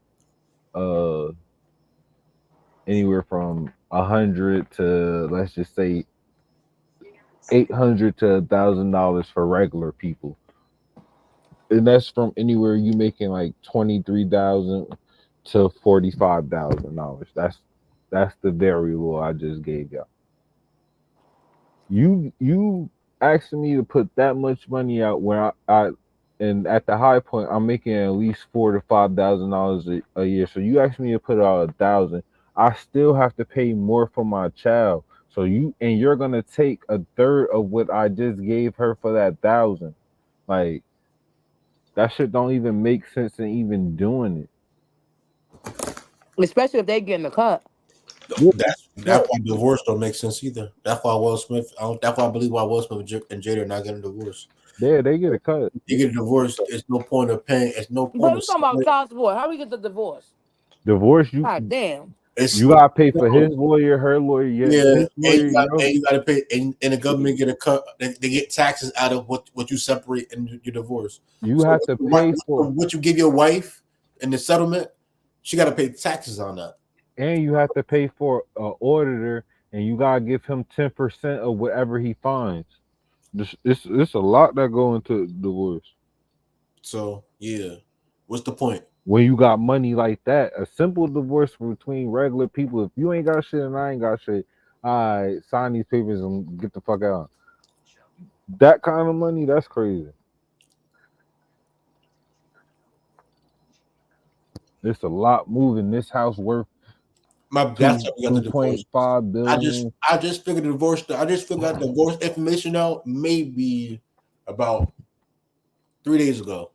anywhere from 100 to, let's just say, $800 to $1,000 for regular people, and that's from anywhere you making like $23,000 to $45,000. That's the variable I just gave y'all. You asking me to put that much money out when I and at the high point, I'm making at least $4,000 to $5,000 a year. So you ask me to put out 1,000, I still have to pay more for my child. So you're gonna take a third of what I just gave her for that 1,000. Like that shit don't even make sense in even doing it. Especially if they get in the cut. That's why divorce don't make sense either. That's why Will Smith. That's why I believe why Will Smith and Jada are not getting divorced. Yeah, they get a cut. You get divorced. It's no point of paying. It's no But point we of talking about child support. How we get the divorce? Divorce, God damn. you gotta pay for his lawyer, her lawyer, his lawyer, and you gotta pay, and the government get a cut. They get taxes out of what you separate in your divorce. You have to pay for what you give your wife in the settlement. She got to pay taxes on that, and you have to pay for an auditor, and you gotta give him 10% of whatever he finds. It's a lot that go into divorce. So yeah, what's the point? When you got money like that, a simple divorce between regular people, if you ain't got shit and I ain't got shit, all right, sign these papers and get the fuck out. That kind of money, that's crazy. It's a lot moving. This house worth That's how we got the divorce. $2.5 billion. I just figured the divorce. I just figured out divorce information out maybe about 3 days ago.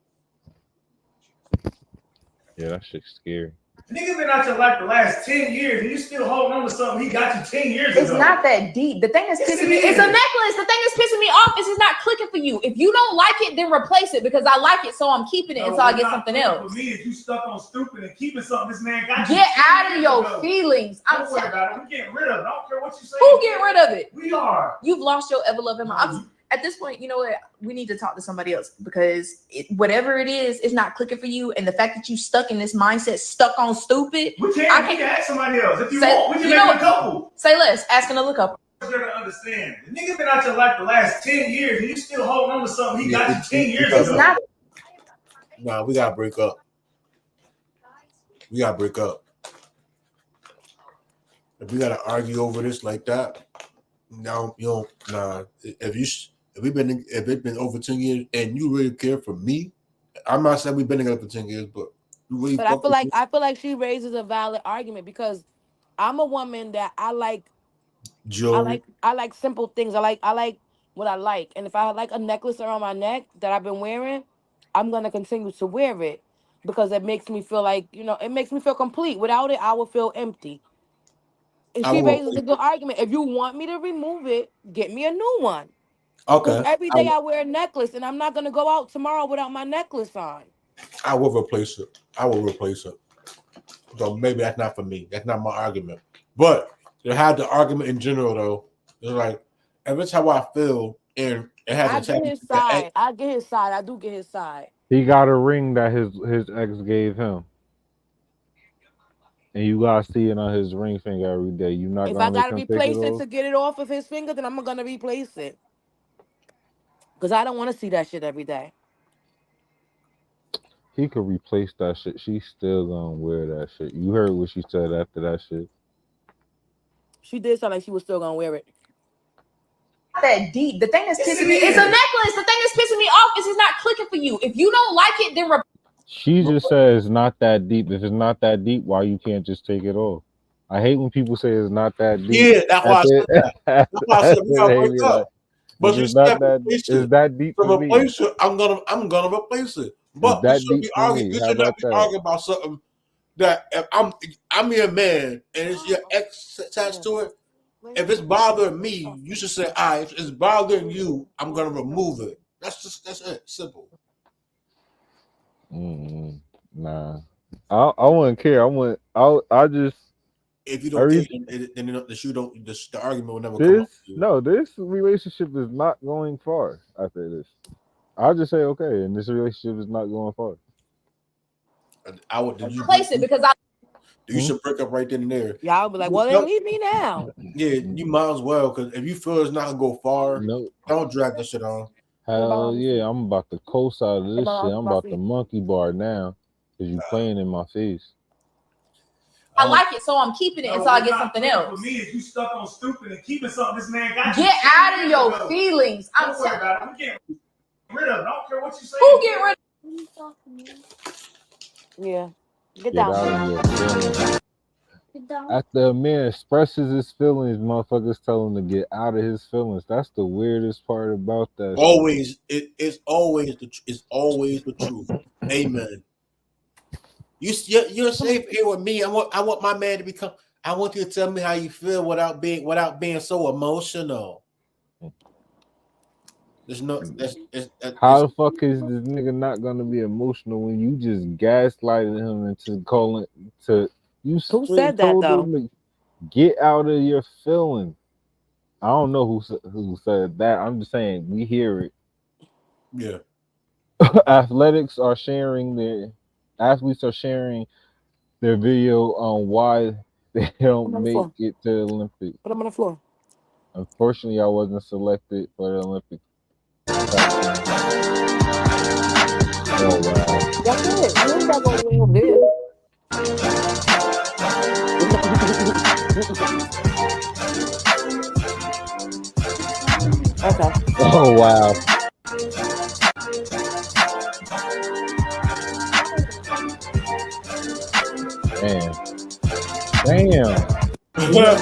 Yeah, that shit's scary. Nigga been out your life the last 10 years and you still holding on to something he got you 10 years ago. It's not that deep. The thing that's pissing me, it's a necklace. The thing that's pissing me off is it's not clicking for you. If you don't like it, then replace it because I like it, so I'm keeping it until I get something else. For me, if you stuck on stupid and keeping something this man got you. Get out of your feelings. Don't worry about it. We getting rid of it. I don't care what you say. Who getting rid of it? We are. You've lost your ever loving mind. At this point, you know what? We need to talk to somebody else because whatever it is, it's not clicking for you. And the fact that you stuck in this mindset, stuck on stupid. We can ask somebody else. If you want, we can make a couple. Say less. Ask another couple. You're to understand. The nigga been out your life the last 10 years and you still holding on to something he got you 10 years ago. Nah, we gotta break up. We gotta break up. If we gotta argue over this like that, no, you don't. Nah. If it's been over 10 years and you really care for me, I'm not saying we've been together for 10 years, but you really. But I feel like she raises a valid argument because I'm a woman that I like. Jewelry. I like simple things. I like what I like, and if I like a necklace around my neck that I've been wearing, I'm gonna continue to wear it because it makes me feel like it makes me feel complete. Without it, I will feel empty. And she raises a good argument. If you want me to remove it, get me a new one. Okay. Every day I wear a necklace, and I'm not gonna go out tomorrow without my necklace on. I will replace it. So maybe that's not for me. That's not my argument. But to have the argument in general, though, it's like every time I feel, and it has I get his side. I get his side. I do get his side. He got a ring that his ex gave him. And you gotta see it on his ring finger every day. You're not if gonna I gotta make him replace take it off? to get it off of his finger, then I'm gonna replace it. Because I don't want to see that shit every day. He could replace that shit. She's still gonna wear that shit. You heard what she said after that shit. She did sound like she was still gonna wear it. That deep. The thing that's pissing me, it's a necklace. The thing that's pissing me off is it's not clicking for you. If you don't like it, then She just says it's not that deep. If it's not that deep, why you can't just take it off? I hate when people say it's not that deep. Yeah, that's why I said that. That's why I said we gotta break up. But it's not that. It's that deep for me. Replace it. I'm gonna replace it. But we should be arguing. We should not be arguing about something that if I'm your man and it's your ex attached to it. If it's bothering me, you should say, "All right, if it's bothering you, I'm gonna remove it." That's it. Simple. Nah, I wouldn't care. I just. If you don't care, then the argument will never come up. This relationship is not going far after this. I'll just say okay, and this relationship is not going far. I would replace it because you should break up right then and there. Y'all be like, well, then leave me now. Yeah, you might as well, because if you feel it's not gonna go far, don't drag that shit on. Hell yeah, I'm about to co-side of this shit. I'm about to monkey bar now because you playing in my face. I like it, so I'm keeping it until I get something else. For me, if you stuck on stupid and keeping something this man got you. Get out of your feelings. Don't worry about it. We can't. rid of it. I don't care what you say. Who get rid Yeah. Get Get down. out of your feelings. After a man expresses his feelings, motherfuckers tell him to get out of his feelings. That's the weirdest part about that. Always, it's always the truth. Amen. You're safe here with me. I want my man to become. I want you to tell me how you feel without being so emotional. There's no. How the fuck is this nigga not gonna be emotional when you just gaslighted him into calling to you? Who said that told though? him to get out of your feelings. I don't know who said that. I'm just saying we hear it. Yeah. Athletes are sharing their video on why they don't make it to the Olympics. Put them on the floor. Unfortunately, I wasn't selected for the Olympics. Oh wow. That's it. You ain't gotta go way over there. Okay. Oh wow. Damn. I love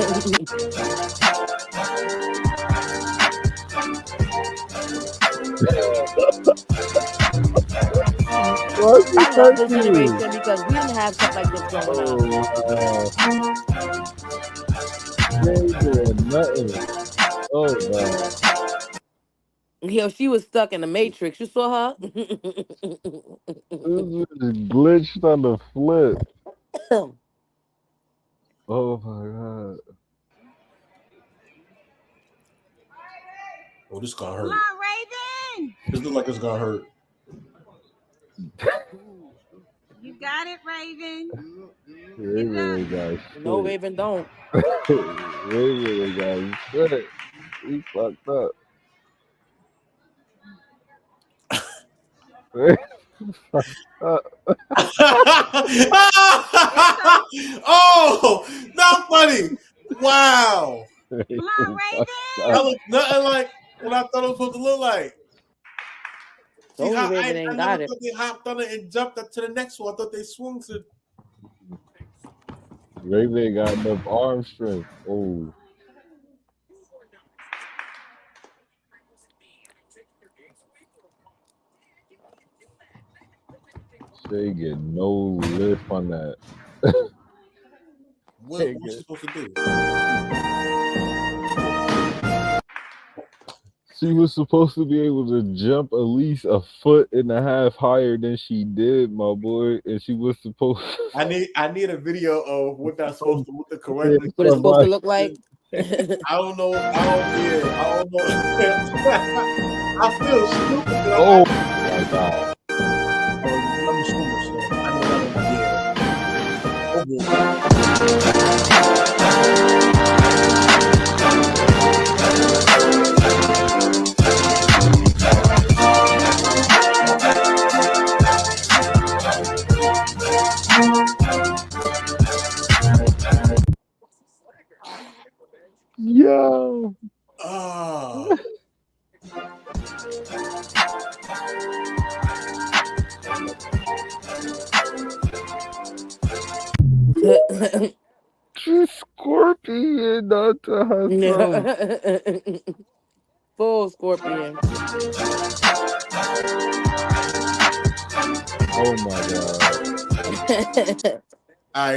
this generation because we didn't have stuff like this growing up. They ain't doing nothing. Oh wow. Yo, she was stuck in the Matrix. You saw her? This is glitched on the flip. Oh my god. Oh, this gonna hurt. Come on, Raven. This looks like it's gonna hurt. You got it, Raven. Raven got No, shit. Raven don't. Raven got shit. He fucked up. Oh, not funny. Wow. Come on, Raven. That looked nothing like what I thought it was supposed to look like. See, Raven I ain't never got it. thought they hopped on it and jumped up to the next one. I thought they swung to. Raven got enough arm strength. Oh. They get no lift on that. What you supposed to do? She was supposed to be able to jump at least 1.5 feet higher than she did, my boy. And she was supposed I need a video of what that's supposed to, what the correct. What it's supposed to look like. I don't know. I don't know. I feel stupid. Oh my god. I'm stupid, so I know that. Yo. Oh. Scorpion, not to her son. Full scorpion. Oh my god.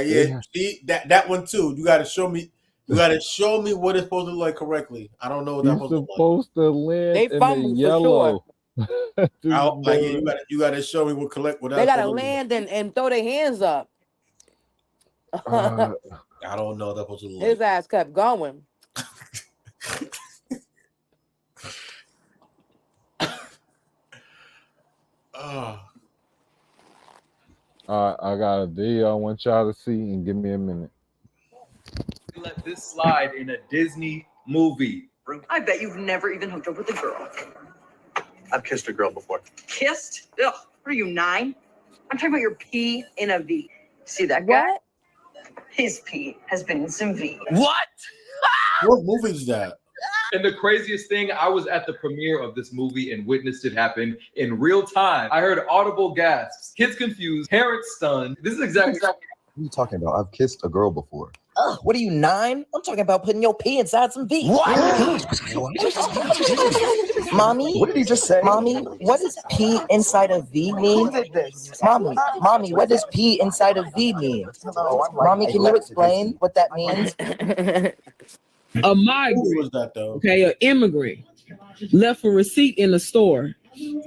Yeah. See that one too. You gotta show me. You gotta show me what it's supposed to look like correctly. I don't know what that's He's supposed supposed to land They in the fumbled for yellow. you gotta show me what They gotta land and throw their hands up. I don't know what that's supposed to look like. His ass kept going. I got a video I want y'all to see and give me a minute. Let this slide in a Disney movie. I bet you've never even hooked up with a girl. I've kissed a girl before. Kissed? Ugh, what are you, 9? I'm talking about your P in a V. See that guy? What? His P has been in some V. What? What movie is that? And the craziest thing, I was at the premiere of this movie and witnessed it happen in real time. I heard audible gasps, kids confused, parents stunned. This is exactly What are you talking about? I've kissed a girl before. Ugh, what are you, 9? I'm talking about putting your pee inside some V. What? Mommy? What did he just say? Mommy, what does pee inside of V mean? Mommy, what does pee inside of V mean? Mommy, can you explain what that means? A migrant, okay, an immigrant, left a receipt in the store.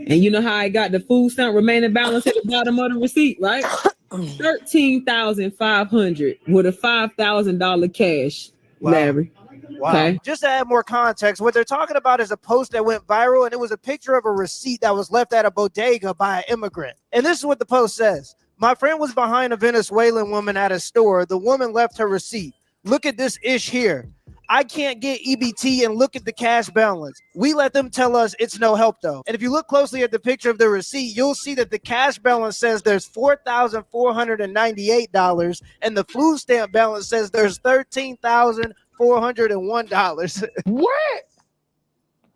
And you know how I got the food stamp remaining balance at the bottom of the receipt, right? $13,500 with a $5,000 cash, Larry. Wow. Okay. Just to add more context, what they're talking about is a post that went viral, and it was a picture of a receipt that was left at a bodega by an immigrant. And this is what the post says. My friend was behind a Venezuelan woman at a store. The woman left her receipt. Look at this ish here. I can't get EBT and look at the cash balance. We let them tell us it's no help though. And if you look closely at the picture of the receipt, you'll see that the cash balance says there's $4,498 and the food stamp balance says there's $13,401. What?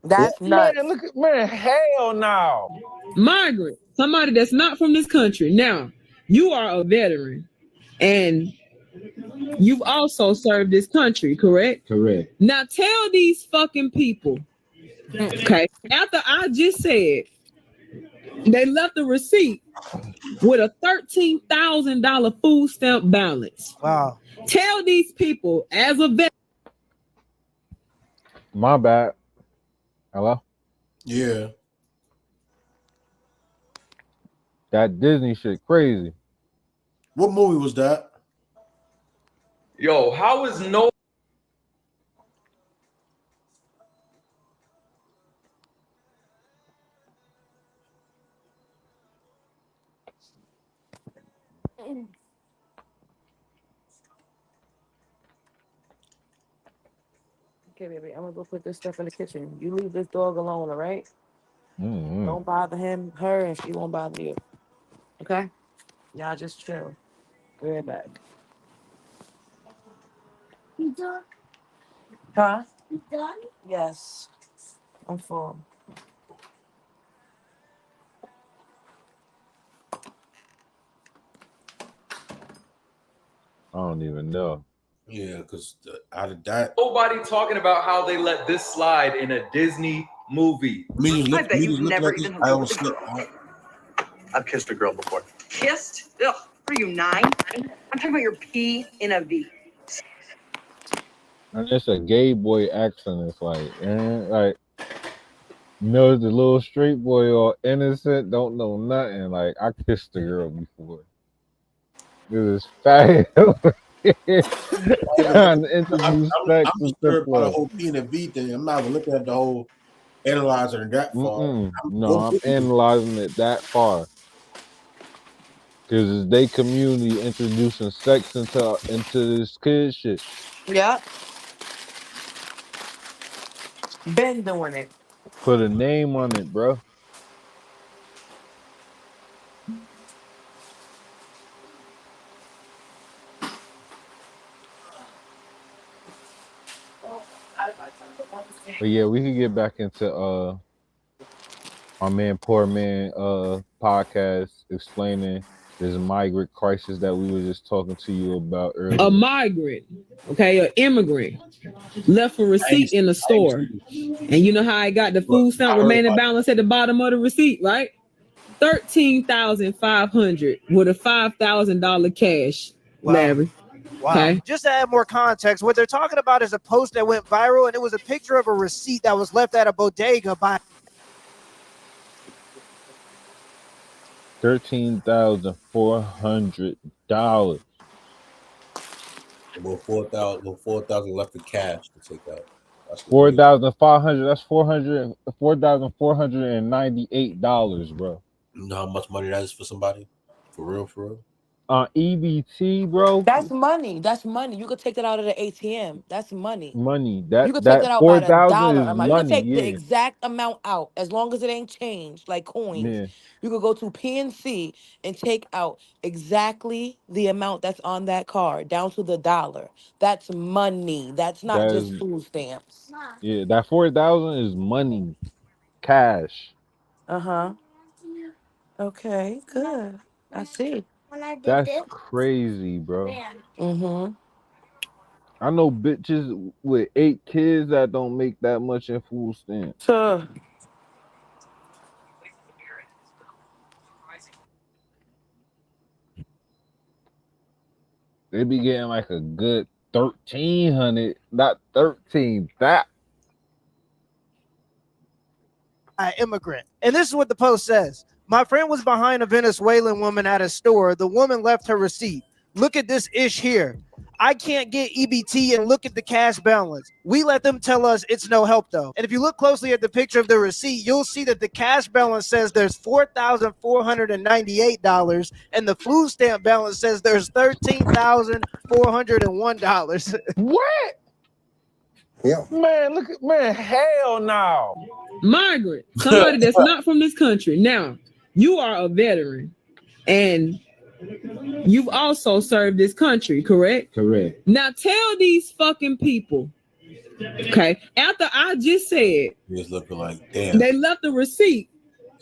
That's nuts. Man, look at man, hell no. Migrant, somebody that's not from this country. Now, you are a veteran and you've also served this country, correct? Correct. Now tell these fucking people, okay, after I just said they left a receipt with a $13,000 food stamp balance. Wow. Tell these people as a veteran. My bad. Hello? Yeah. That Disney shit crazy. What movie was that? Yo, how is no Okay, baby, I'm gonna go put this stuff in the kitchen. You leave this dog alone, all right? Mm-hmm. Don't bother her, and she won't bother you. Okay? Y'all just chill. Be right back. You done? Huh? You done? Yes. I'm full. I don't even know. Yeah, because out of that, nobody talking about how they let this slide in a Disney movie? I bet you've never even I looked don't at a girl. I've kissed a girl before. Kissed? Ugh, are you 9? I'm talking about your pee in a V. And it's a gay boy accent. It's like, like, you know, the little straight boy all innocent, don't know nothing. Like, I kissed a girl before. This is fat. Trying to introduce sex I'm disturbed by the whole P and V thing. I'm not even looking at the whole analyzer that far. I'm analyzing it that far. Because they community introducing sex into this kid shit. Yeah. Been doing it. Put a name on it, bro. But yeah, we can get back into my man Poor Man podcast explaining this migrant crisis that we were just talking to you about earlier. A migrant, okay, an immigrant, left a receipt in the store. And you know how I got the food stamp remaining balance at the bottom of the receipt, right? $13,500 with a $5,000 cash, Larry. Wow. Okay. Just to add more context, what they're talking about is a post that went viral, and it was a picture of a receipt that was left at a bodega by $13,400. About 4,000 left in cash to take out. That's 4,500. That's $4,498, bro. You know how much money that is for somebody? For real, for real. EBT, bro. That's money. That's money. You could take that out of the ATM. That's money. Money. You That could take that that out by the 4,000 dollar is amount. You could money. take the Yeah. exact amount out as long as it ain't changed like coins. Yeah. You could go to PNC and take out exactly the amount that's on that card down to the dollar. That's money. That's not That just is food stamps. yeah. That 4,000 is money, cash. Uh-huh. Okay, good. I see. That's crazy, bro. Mm-hmm. I know bitches with 8 kids that don't make that much in food stamps. So, They be getting like a good 1,300, not 13. That Immigrant. And this is what the post says. My friend was behind a Venezuelan woman at a store. The woman left her receipt. Look at this ish here. I can't get EBT and look at the cash balance. We let them tell us it's no help though. And if you look closely at the picture of the receipt, you'll see that the cash balance says there's $4,498 and the food stamp balance says there's $13,401. What? Yeah. Man, look at man, hell no. Migrant, somebody that's not from this country. Now, you are a veteran and you've also served this country, correct? Correct. Now tell these fucking people, okay, after I just said Just looking like damn. they left a receipt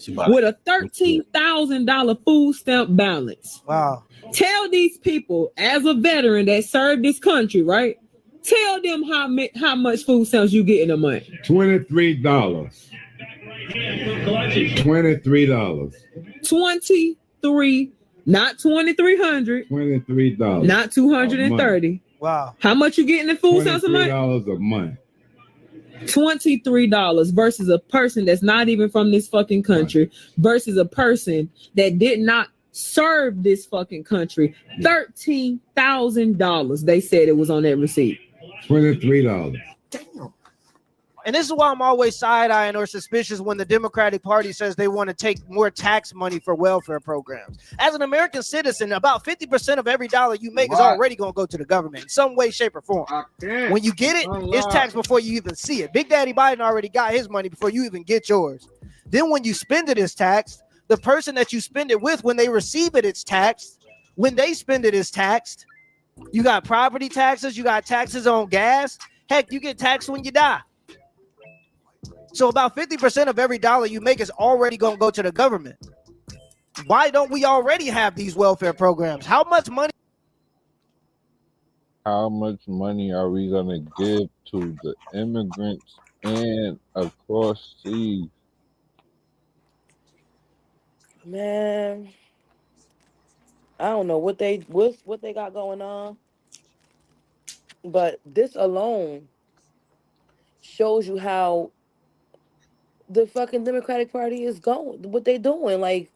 with a $13,000 food stamp balance. Wow. Tell these people, as a veteran that served this country, right? Tell them how much food stamps you get in a month. $23. $23. 23, not 2,300, $23. not 230. Wow. How much you getting in food stamps a month? $23 a month. $23 versus a person that's not even from this fucking country versus a person that did not serve this fucking country. $13,000 they said it was on that receipt. $23. Damn. And this is why I'm always side-eyeing or suspicious when the Democratic Party says they want to take more tax money for welfare programs. As an American citizen, about 50% of every dollar you make is already going to go to the government in some way, shape, or form. When you get it, it's taxed before you even see it. Big Daddy Biden already got his money before you even get yours. Then when you spend it, it's taxed. The person that you spend it with, when they receive it, it's taxed. When they spend it, it's taxed. You got property taxes. You got taxes on gas. Heck, you get taxed when you die. So about 50% of every dollar you make is already going to go to the government. Why don't we already have these welfare programs? How much money? how much money are we gonna give to the immigrants and across seas? man, I don't know what they got going on, but this alone shows you how the fucking Democratic Party is going, what they doing. Like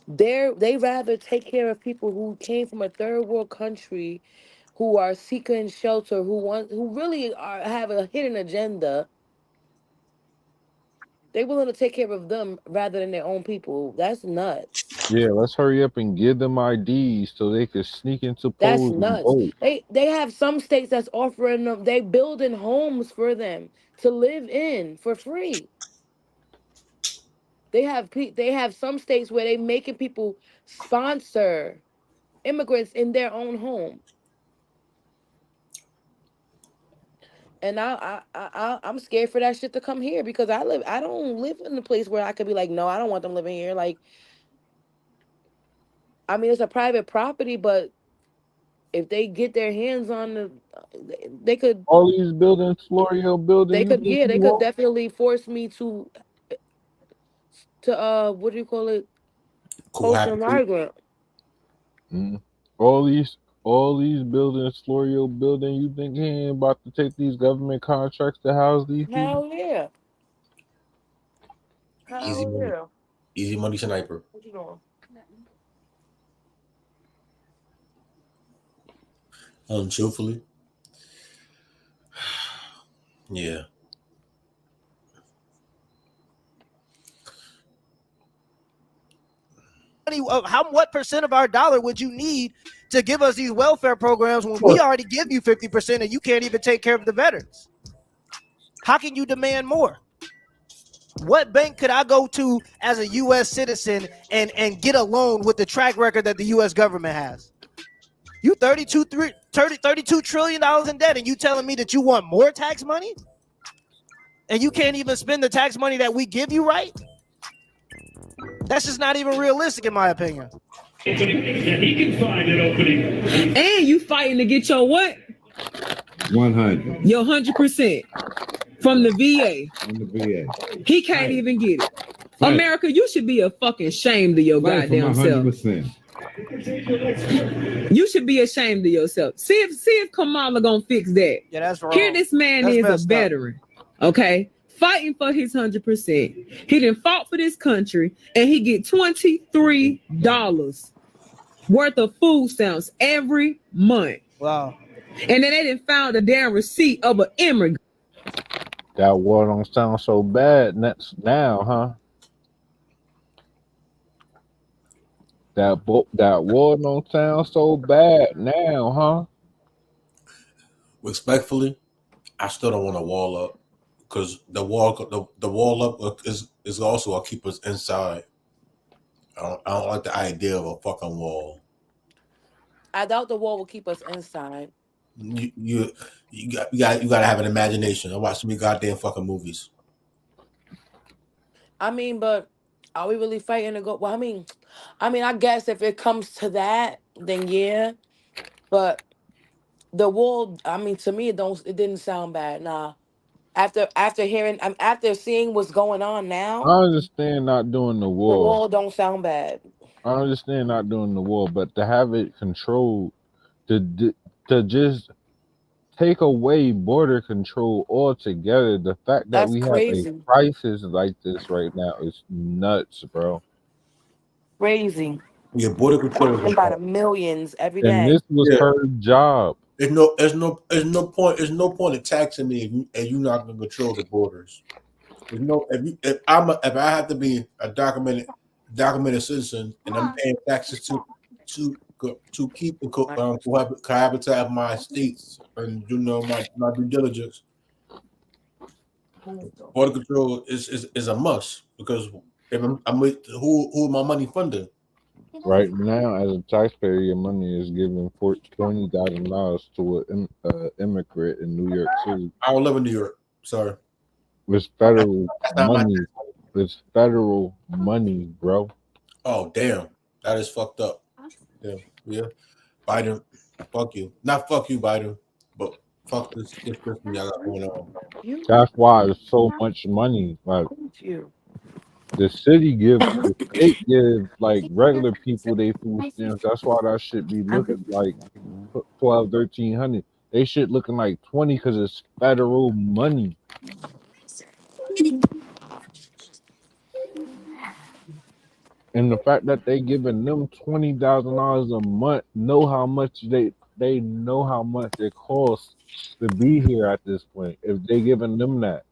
they rather take care of people who came from a third world country, who are seeking shelter, who really have a hidden agenda. They willing to take care of them rather than their own people. That's nuts. Yeah, let's hurry up and give them IDs so they could sneak into That's polls and nuts. vote. They have some states that's offering them. They building homes for them to live in for free. They have some states where they making people sponsor immigrants in their own home. And I'm scared for that shit to come here because I don't live in a place where I could be like, no, I don't want them living here. Like, I mean, it's a private property, but if they get their hands on they could. All these buildings, Florio building, They you could, think yeah, you they could want? definitely force me to what do you call it? Host a Cohabitate. migrant. Mm. All these buildings, Florio building, you think he ain't about to take these government contracts to house these people? Hell yeah. Easy Hell money. yeah. Easy money sniper. What you doing? Truthfully. Yeah. what percent of our dollar would you need to give us these welfare programs when we already give you 50% and you can't even take care of the veterans? How can you demand more? What bank could I go to as a U.S. citizen and get a loan with the track record that the U.S. government has? You $32 trillion in debt, and you telling me that you want more tax money? And you can't even spend the tax money that we give you, right? That's just not even realistic, in my opinion. He can find an opening. And you fighting to get your what? 100. Your 100% from the VA. From the VA. He can't even get it. Right. America, you should be a fucking ashamed of your goddamn self. 100%. You should be ashamed of yourself. See if Kamala gonna fix that. Yeah, that's wrong. Here, this man is a veteran. Okay, fighting for his 100%. He done fought for this country, and he get $23 worth of food stamps every month. Wow. And then they done found a damn receipt of an immigrant. That war don't sound so bad now, huh? That war don't sound so bad now, huh? Respectfully, I still don't want to wall up because the wall up is also a keep us inside. I don't like the idea of a fucking wall. I doubt the wall will keep us inside. You gotta have an imagination. I watch too many goddamn fucking movies. I mean, but are we really fighting to go? Well, I mean, I guess if it comes to that, then yeah. But the wall, I mean, to me, it didn't sound bad. Nah. After seeing what's going on now, I understand not doing the the war. wall don't sound bad. I understand not doing the war, but to have it controlled, to just take away border control altogether, the fact that That's we crazy. have a crisis like this right now is nuts, bro. Crazy. Yeah, border control And by the millions every And day. this was her job. There's no point in taxing me if you're not gonna control the borders. If I have to be a documented citizen and I'm paying taxes to keep the cohabitat of my states and my due diligence, border control is a must because if I'm with who my money funding. Right now, as a taxpayer, your money is giving $20,000 to an immigrant in New York City. I don't live in New York. Sorry. It's federal money. It's federal money, bro. Oh, damn. That is fucked up. Yeah. Biden, fuck you. Not fuck you, Biden, but fuck this system y'all got going on. That's why there's so much money. Like, the state gives like regular people they food stamps. That's why that shit be looking like 12, 1300. They shit looking like 20 because it's federal money. And the fact that they giving them $20,000 a month, know how much they know how much it costs to be here at this point. If they giving them that,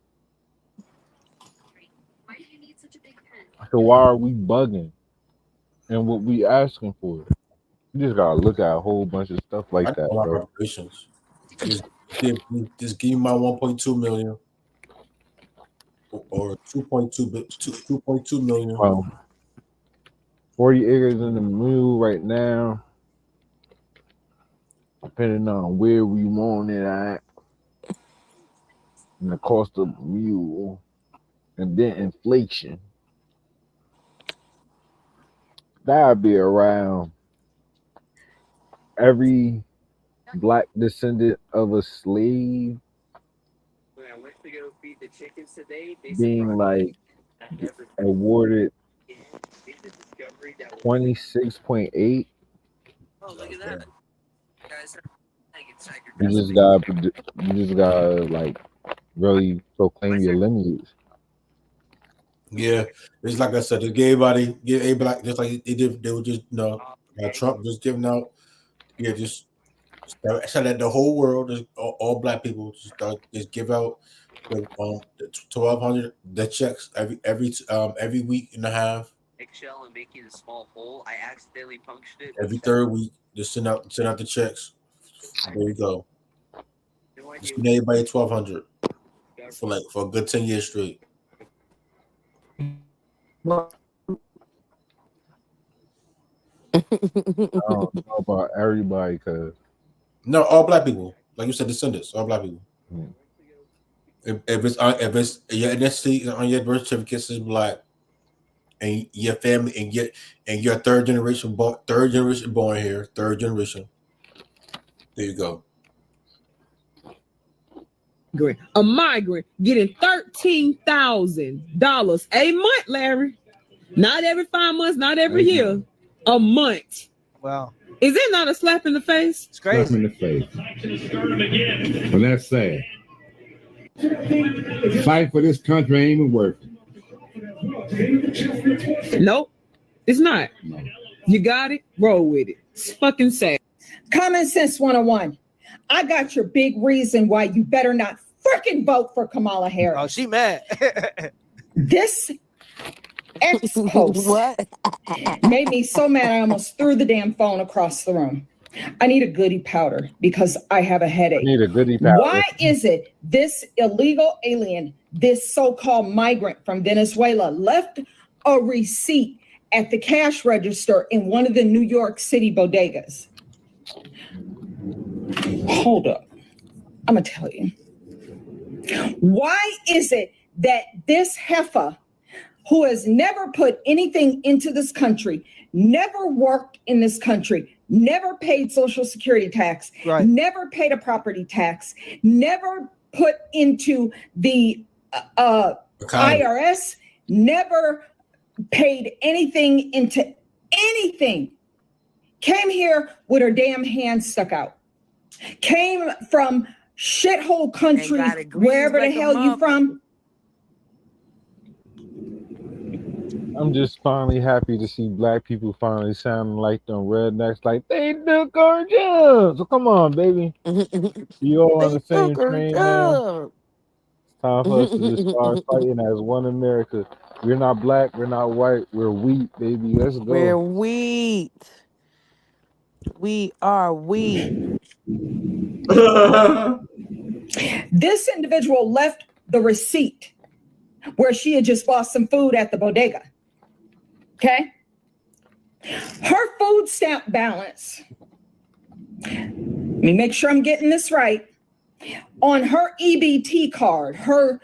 so why are we bugging? And what we asking for? You just gotta look at a whole bunch of stuff like that, bro. Just give me my 1.2 million or 2.2 million. 40 acres in the mule right now, depending on where we want it at, and the cost of the mule, and then inflation. That'd be around every black descendant of a slave being like awarded 26.8. You just gotta like really proclaim your lineage. Yeah, it's like I said, give a black just like they did. They were just Trump just giving out. Yeah, just so that the whole world, all black people, just give out the 1,200 the checks every week and a half. eggshell and making a small hole. I accidentally punctured it. Every third week, just send out the checks. There you go. Just pay everybody $1,200 for a good 10 years straight. I don't know about everybody, cause no, all black people, like you said, descendants, all black people. If it's your ethnicity on your birth certificate is black, and your family and your third generation born here, third generation. There you go. Great. A migrant getting $13,000 a month, Larry. Not every 5 months, not every year. A month. Wow. Is it not a slap in the face? It's crazy. Slap in the face. Well, that's sad. Fight for this country ain't even working. Nope, it's not. No. You got it, roll with it. It's fucking sad. Common Sense 101. I got your big reason why you better not freaking vote for Kamala Harris. Oh, she mad. This ex-post made me so mad I almost threw the damn phone across the room. I need a goody powder because I have a headache. I need a goody powder. Why is it this illegal alien, this so-called migrant from Venezuela, left a receipt at the cash register in one of the New York City bodegas? Hold up. I'm going to tell you. Why is it that this heifer, who has never put anything into this country, never worked in this country, never paid Social Security tax, never paid a property tax, never put into the IRS, never paid anything into anything, came here with her damn hand stuck out, came from shithole country, wherever the hell you from. I'm just finally happy to see black people finally sounding like them rednecks, like they took our jobs. So come on, baby. You all on the same train now. It's time for us to just start fighting as one America. We're not black, we're not white, we're wheat, baby. Let's go. We're wheat. We are wheat. This individual left the receipt where she had just bought some food at the bodega. Okay? Her food stamp balance, let me make sure I'm getting this right, on her EBT card, her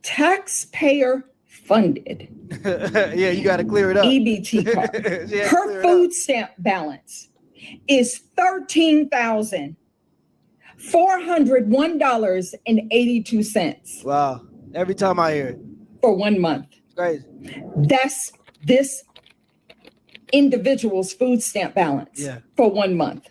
taxpayer funded. Yeah, you got to clear it up. EBT card. Her food stamp balance is $13,401.82. Wow. Every time I hear it. For 1 month. Crazy. That's this individual's food stamp balance for 1 month.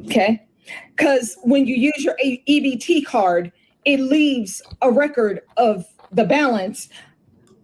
Okay? Because when you use your EBT card, it leaves a record of the balance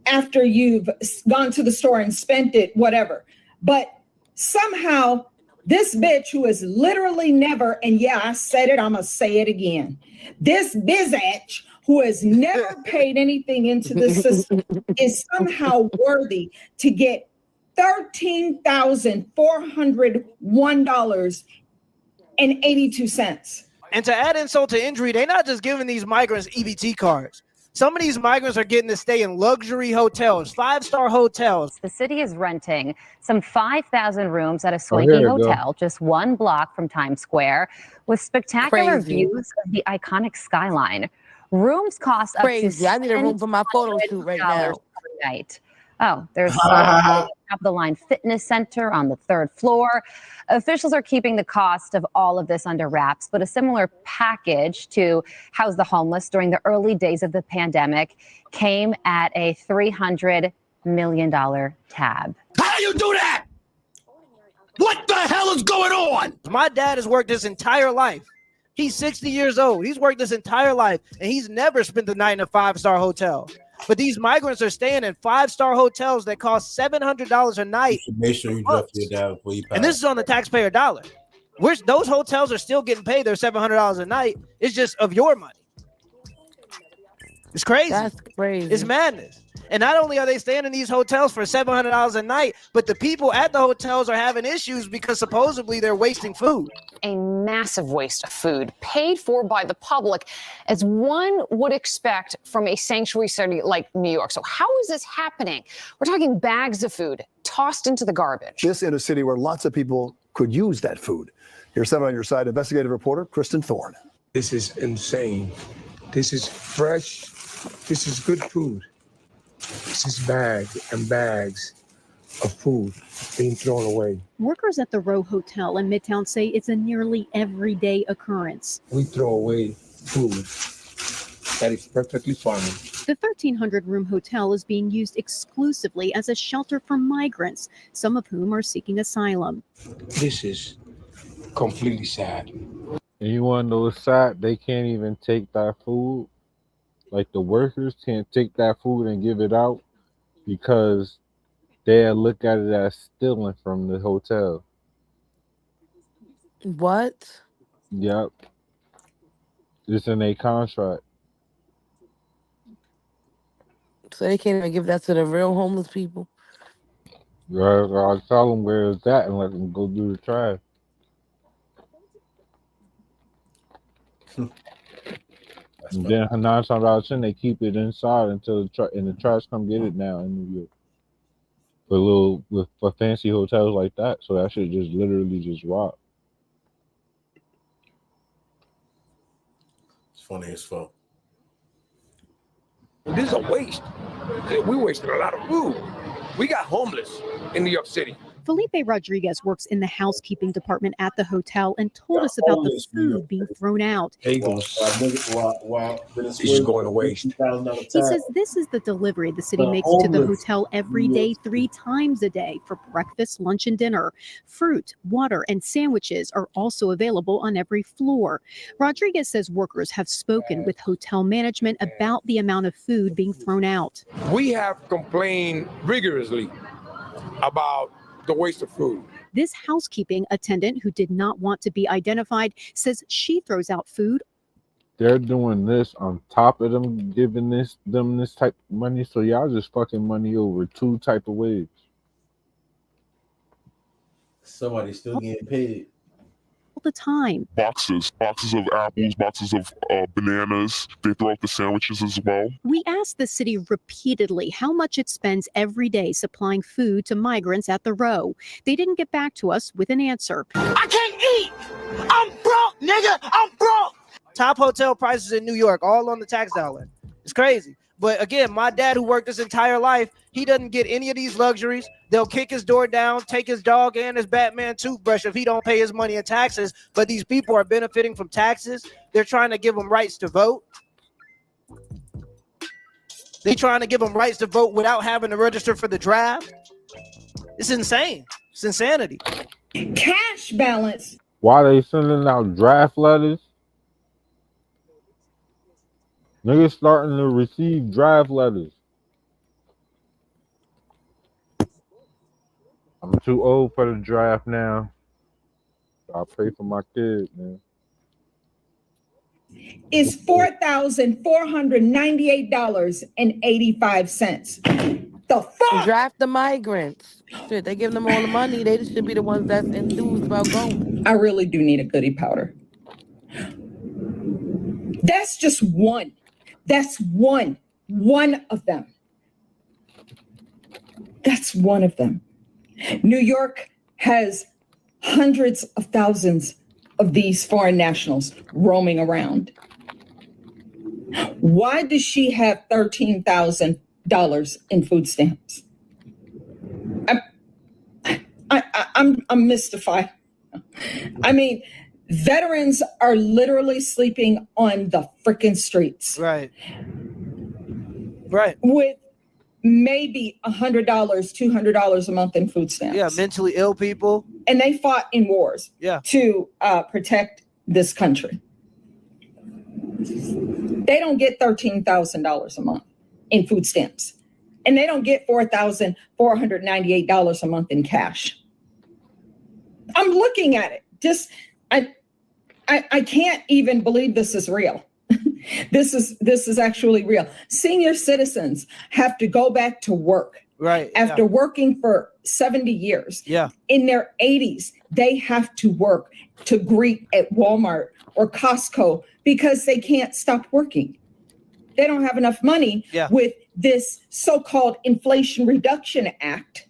after you've gone to the store and spent it, whatever. But somehow this bitch who is literally never, and yeah, I said it, I'm going to say it again. This bitch who has never paid anything into the system is somehow worthy to get $13,401.82. And to add insult to injury, they're not just giving these migrants EBT cards. Some of these migrants are getting to stay in luxury hotels, 5-star hotels. The city is renting some 5,000 rooms at a swanky hotel just 1 block from Times Square with spectacular views of the iconic skyline. Rooms cost up to I need a room for my photo shoot right now. Per night. Oh, there's a top-of-the-line fitness center on the 3rd floor. Officials are keeping the cost of all of this under wraps, but a similar package to house the homeless during the early days of the pandemic came at a $300 million tab. How do you do that? What the hell is going on? My dad has worked his entire life. He's 60 years old. He's worked his entire life, and he's never spent the night in a 5-star hotel. But these migrants are staying in 5-star hotels that cost $700 a night. Make sure you drop your dad before you pass. And this is on the taxpayer dollar. Those hotels are still getting paid their $700 a night. It's just of your money. It's crazy. That's crazy. It's madness. And not only are they staying in these hotels for $700 a night, but the people at the hotels are having issues because supposedly they're wasting food. A massive waste of food paid for by the public, as one would expect from a sanctuary city like New York. So how is this happening? We're talking bags of food tossed into the garbage. This in a city where lots of people could use that food. Here's Seven on Your Side investigative reporter Kristen Thorne. This is insane. This is fresh. This is good food. This is bags and bags of food being thrown away. Workers at the Row Hotel in Midtown say it's a nearly everyday occurrence. We throw away food that is perfectly fine. The 1,300-room hotel is being used exclusively as a shelter for migrants, some of whom are seeking asylum. This is completely sad. And you want to know what's sad? They can't even take that food. Like the workers can't take that food and give it out because they'll look at it as stealing from the hotel. What? Yep. It's in a contract. So they can't even give that to the real homeless people? I'll tell them where it's at and let them go do the trash. And then 9 times out of 10, they keep it inside until the trash come get it now in New York. For fancy hotels like that, so that shit just literally just rot. It's funny as fuck. This is a waste. We wasted a lot of food. We got homeless in New York City. Felipe Rodriguez works in the housekeeping department at the hotel and told us about the food being thrown out. There you go. This is going to waste. He says this is the delivery the city makes to the hotel every day, 3 times a day for breakfast, lunch, and dinner. Fruit, water, and sandwiches are also available on every floor. Rodriguez says workers have spoken with hotel management about the amount of food being thrown out. We have complained rigorously about the waste of food. This housekeeping attendant, who did not want to be identified, says she throws out food. They're doing this on top of them giving them this type of money, so y'all just fucking money over 2 type of ways. Somebody's still getting paid. All the time. Boxes of apples, boxes of bananas. They throw out the sandwiches as well. We asked the city repeatedly how much it spends every day supplying food to migrants at the Row. They didn't get back to us with an answer. I can't eat. I'm broke, nigga. I'm broke. Top hotel prices in New York, all on the tax dollar. It's crazy. But again, my dad, who worked his entire life, he doesn't get any of these luxuries. They'll kick his door down, take his dog and his Batman toothbrush if he don't pay his money in taxes. But these people are benefiting from taxes. They're trying to give them rights to vote. They're trying to give them rights to vote without having to register for the draft. It's insane. It's insanity. Cash balance. Why they sending out draft letters? Niggas starting to receive draft letters. I'm too old for the draft now. I'll pray for my kids, man. Is $4,498.85. The fuck? Draft the migrants. Shit, they give them all the money. They should be the ones that's enthused about going. I really do need a goodie powder. That's just one. That's one of them. That's one of them. New York has hundreds of thousands of these foreign nationals roaming around. Why does she have $13,000 in food stamps? I'm mystified. I mean, veterans are literally sleeping on the freaking streets. Right. With maybe $100, $200 a month in food stamps. Yeah, mentally ill people. And they fought in wars Yeah. to protect this country. They don't get $13,000 a month in food stamps. And they don't get $4,498 a month in cash. I'm looking at it. I can't even believe this is real. This is actually real. Senior citizens have to go back to work. Right. After working for 70 years. Yeah. In their 80s, they have to work to greet at Walmart or Costco because they can't stop working. They don't have enough money with this so-called Inflation Reduction Act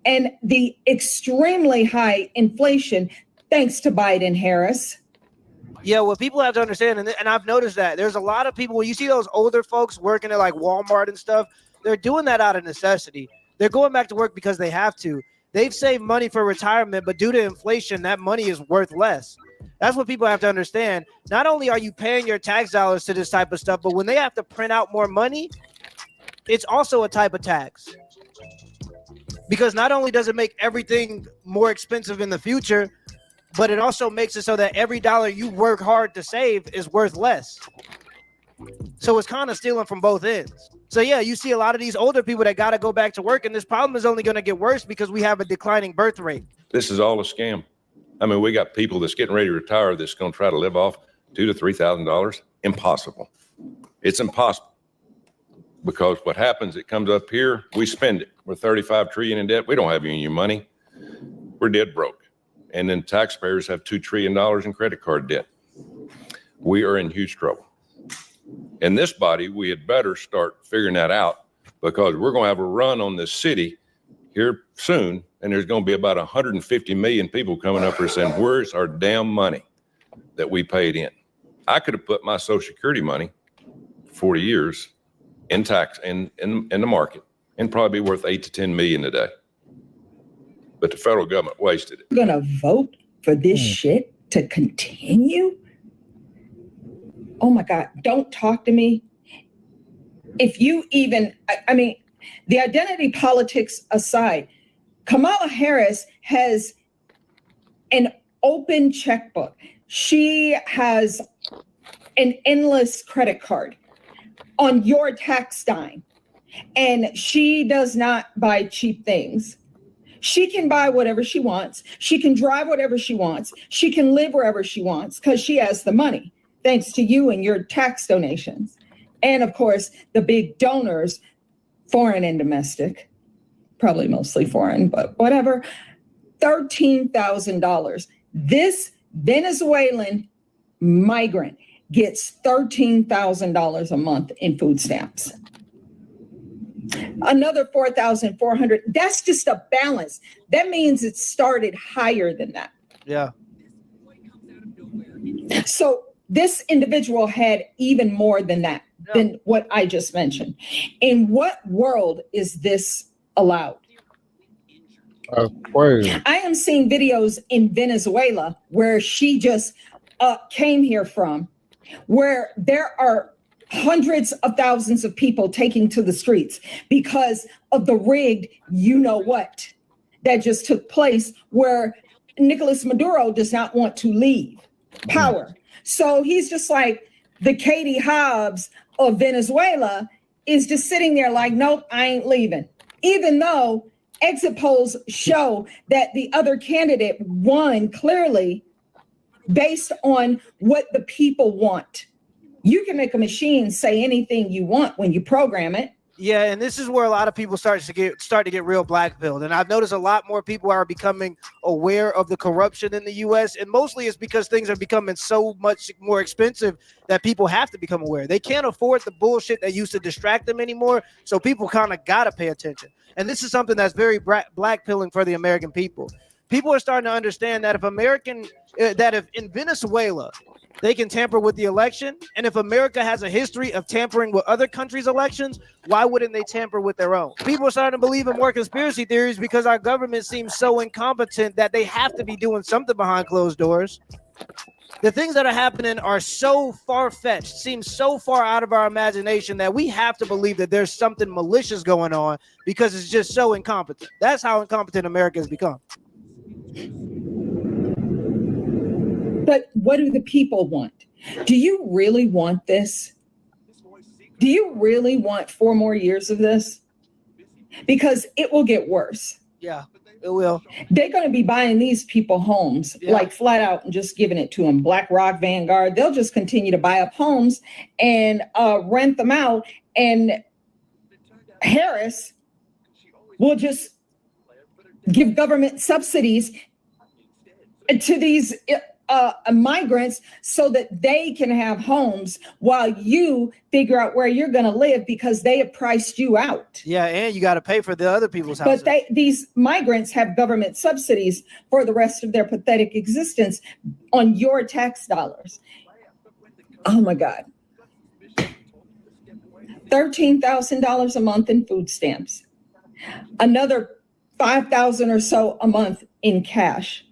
and the extremely high inflation thanks to Biden Harris. Yeah, what people have to understand, and I've noticed that there's a lot of people, when you see those older folks working at like Walmart and stuff, they're doing that out of necessity. They're going back to work because they have to. They've saved money for retirement, but due to inflation, that money is worth less. That's what people have to understand. Not only are you paying your tax dollars to this type of stuff, but when they have to print out more money, it's also a type of tax. Because not only does it make everything more expensive in the future, but it also makes it so that every dollar you work hard to save is worth less. So it's kind of stealing from both ends. So yeah, you see a lot of these older people that got to go back to work, and this problem is only going to get worse because we have a declining birth rate. This is all a scam. I mean, we got people that's getting ready to retire that's going to try to live off $2,000 to $3,000. Impossible. It's impossible. Because what happens, it comes up here, we spend it. We're $35 trillion in debt. We don't have any money. We're dead broke. And then taxpayers have $2 trillion in credit card debt. We are in huge trouble. In this body, we had better start figuring that out, because we're going to have a run on this city here soon, and there's going to be about 150 million people coming up here saying, where's our damn money that we paid in? I could have put my Social Security money 40 years in tax in the market and probably be worth 8 to 10 million today. But the federal government wasted it. You're gonna vote for this shit to continue? Oh my God, don't talk to me. If you even, I mean, the identity politics aside, Kamala Harris has an open checkbook. She has an endless credit card on your tax dime, and she does not buy cheap things. She can buy whatever she wants. She can drive whatever she wants. She can live wherever she wants because she has the money, thanks to you and your tax donations. And of course, the big donors, foreign and domestic, probably mostly foreign, but whatever, $13,000. This Venezuelan migrant gets $13,000 a month in food stamps. Another 4,400. That's just a balance. That means it started higher than that. Yeah. So this individual had even more than that, than what I just mentioned. In what world is this allowed? I am seeing videos in Venezuela where she just came here from, where there are hundreds of thousands of people taking to the streets because of the rigged you-know-what that just took place, where Nicolas Maduro does not want to leave power. So he's just like the Katie Hobbs of Venezuela is just sitting there like, nope, I ain't leaving. Even though exit polls show that the other candidate won clearly based on what the people want. You can make a machine say anything you want when you program it. Yeah, and this is where a lot of people start to get real blackpilled. And I've noticed a lot more people are becoming aware of the corruption in the U.S. And mostly it's because things are becoming so much more expensive that people have to become aware. They can't afford the bullshit that used to distract them anymore. So people kind of got to pay attention. And this is something that's very blackpilling for the American people. People are starting to understand that if in Venezuela, they can tamper with the election, and if America has a history of tampering with other countries' elections, why wouldn't they tamper with their own? People are starting to believe in more conspiracy theories because our government seems so incompetent that they have to be doing something behind closed doors. The things that are happening are so far-fetched, seem so far out of our imagination that we have to believe that there's something malicious going on because it's just so incompetent. That's how incompetent America has become. But what do the people want? Do you really want this? Do you really want 4 more years of this? Because it will get worse. Yeah, it will. They're going to be buying these people homes, like flat out, and just giving it to them. BlackRock, Vanguard, they'll just continue to buy up homes and rent them out. And Harris will just give government subsidies to these migrants so that they can have homes while you figure out where you're going to live because they have priced you out. Yeah, and you got to pay for the other people's houses. But these migrants have government subsidies for the rest of their pathetic existence on your tax dollars. Oh my God. $13,000 a month in food stamps. Another $5,000 or so a month in cash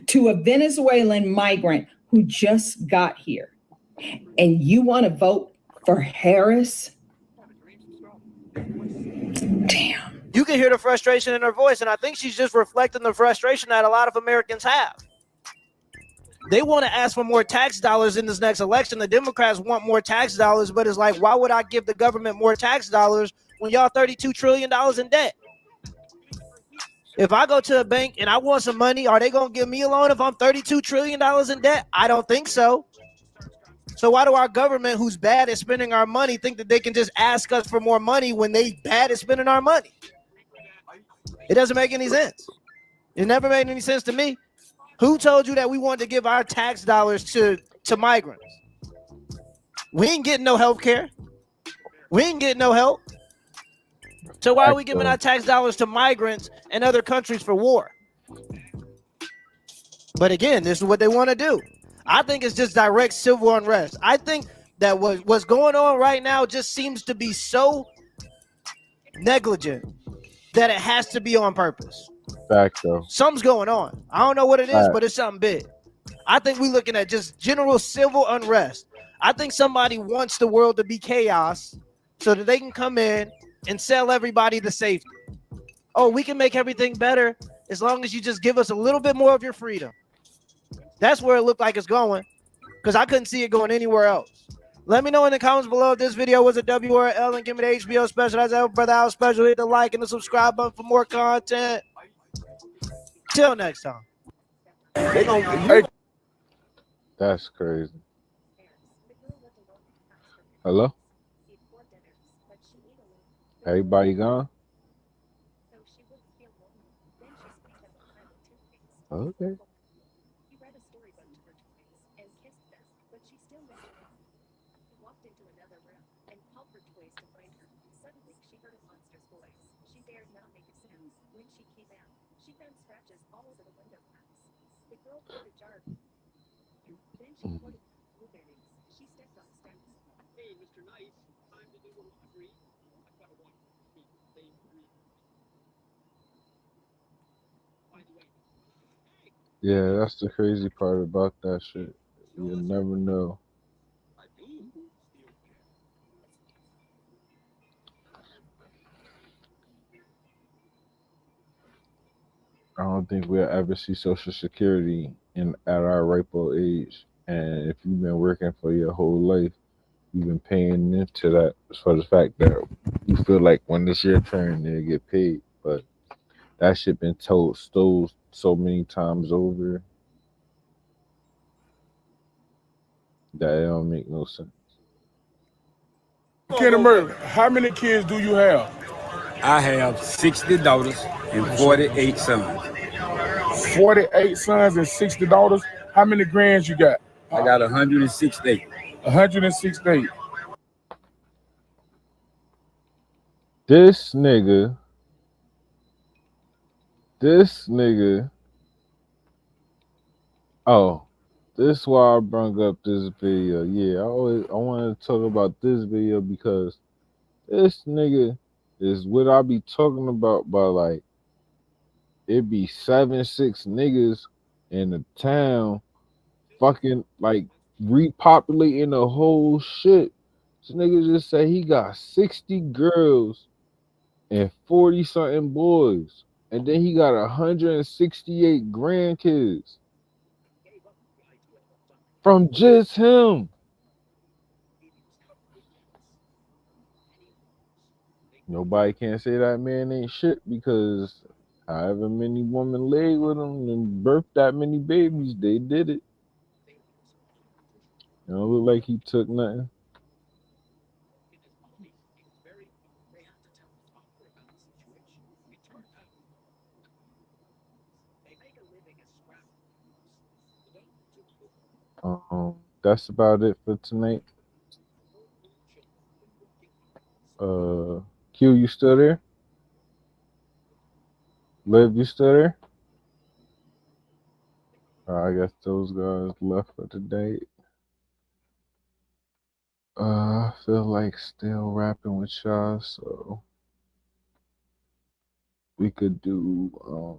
to a Venezuelan migrant who just got here. And you want to vote for Harris? Damn. You can hear the frustration in her voice, and I think she's just reflecting the frustration that a lot of Americans have. They want to ask for more tax dollars in this next election. The Democrats want more tax dollars, but it's like, why would I give the government more tax dollars when y'all $32 trillion in debt? If I go to a bank and I want some money, are they going to give me a loan if I'm $32 trillion in debt? I don't think so. So why do our government, who's bad at spending our money, think that they can just ask us for more money when they bad at spending our money? It doesn't make any sense. It never made any sense to me. Who told you that we wanted to give our tax dollars to migrants? We ain't getting no health care. We ain't getting no help. So why are we giving our tax dollars to migrants and other countries for war? But again, this is what they want to do. I think it's just direct civil unrest. I think that what's going on right now just seems to be so negligent that it has to be on purpose. Fact, though. Something's going on. I don't know what it is, but it's something big. I think we're looking at just general civil unrest. I think somebody wants the world to be chaos so that they can come in and sell everybody the safety. Oh, we can make everything better as long as you just give us a little bit more of your freedom. That's where it looked like it's going, because I couldn't see it going anywhere else. Let me know in the comments below if this video was a W or an L, and give me the HBO special. That's our brother out special. Hit the like and the subscribe button for more content. Till next time. That's crazy. Hello? Everybody gone? Okay. Yeah, that's the crazy part about that shit. You'll never know. I don't think we'll ever see Social Security at our ripe old age. And if you've been working for your whole life, you've been paying into that for the fact that you feel like when it's your turn, they'll get paid. But that shit been stole so many times over that it don't make no sense. Kenny Murray, how many kids do you have? I have 60 daughters and 48 sons. 48 sons and 60 daughters. How many grands you got? I got 168. 168. This nigga. Oh, this is why I brought up this video. Yeah, I want to talk about this video because this nigga is what I be talking about by like it be 7-6 niggas in the town fucking like repopulating the whole shit. This nigga just said he got 60 girls and 40 something boys, and then he got 168 grandkids from just him. Nobody can say that man ain't shit because However many women laid with him and birthed that many babies, they did it. It don't look like he took nothing. That's about it for tonight. Q, you still there? Liv, you still there? I guess those guys left for today. I feel like still rapping with y'all, so we could do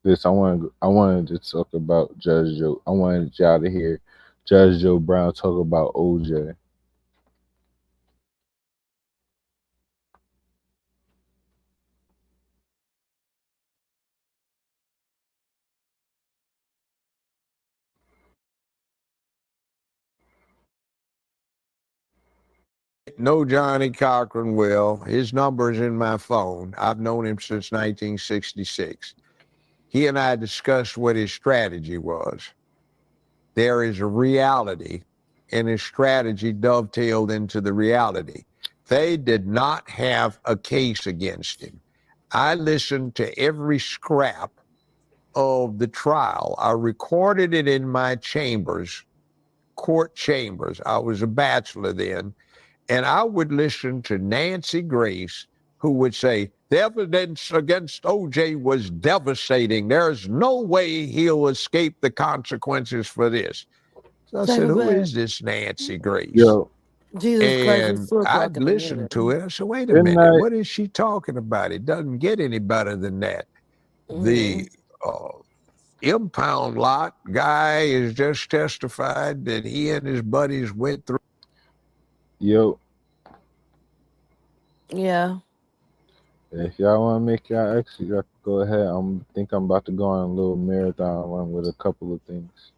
this. I wanted to talk about Judge Joe. I wanted y'all to hear Judge Joe Brown talk about OJ. Know Johnny Cochran well. His number is in my phone. I've known him since 1966. He and I discussed what his strategy was. There is a reality, and his strategy dovetailed into the reality. They did not have a case against him. I listened to every scrap of the trial. I recorded it in my chambers, court chambers. I was a bachelor then. And I would listen to Nancy Grace, who would say, the evidence against OJ was devastating. There's no way he'll escape the consequences for this. So I said, who is this Nancy Grace? Yo, Jesus Christ, it's And 2 o'clock I'd in the listen morning. to it. I said, wait a Good minute. night. What is she talking about? It doesn't get any better than that. The impound lot guy has just testified that he and his buddies went through. Yo, Yeah. if y'all want to make y'all exit, y'all can go ahead. I think I'm about to go on a little marathon run with a couple of things.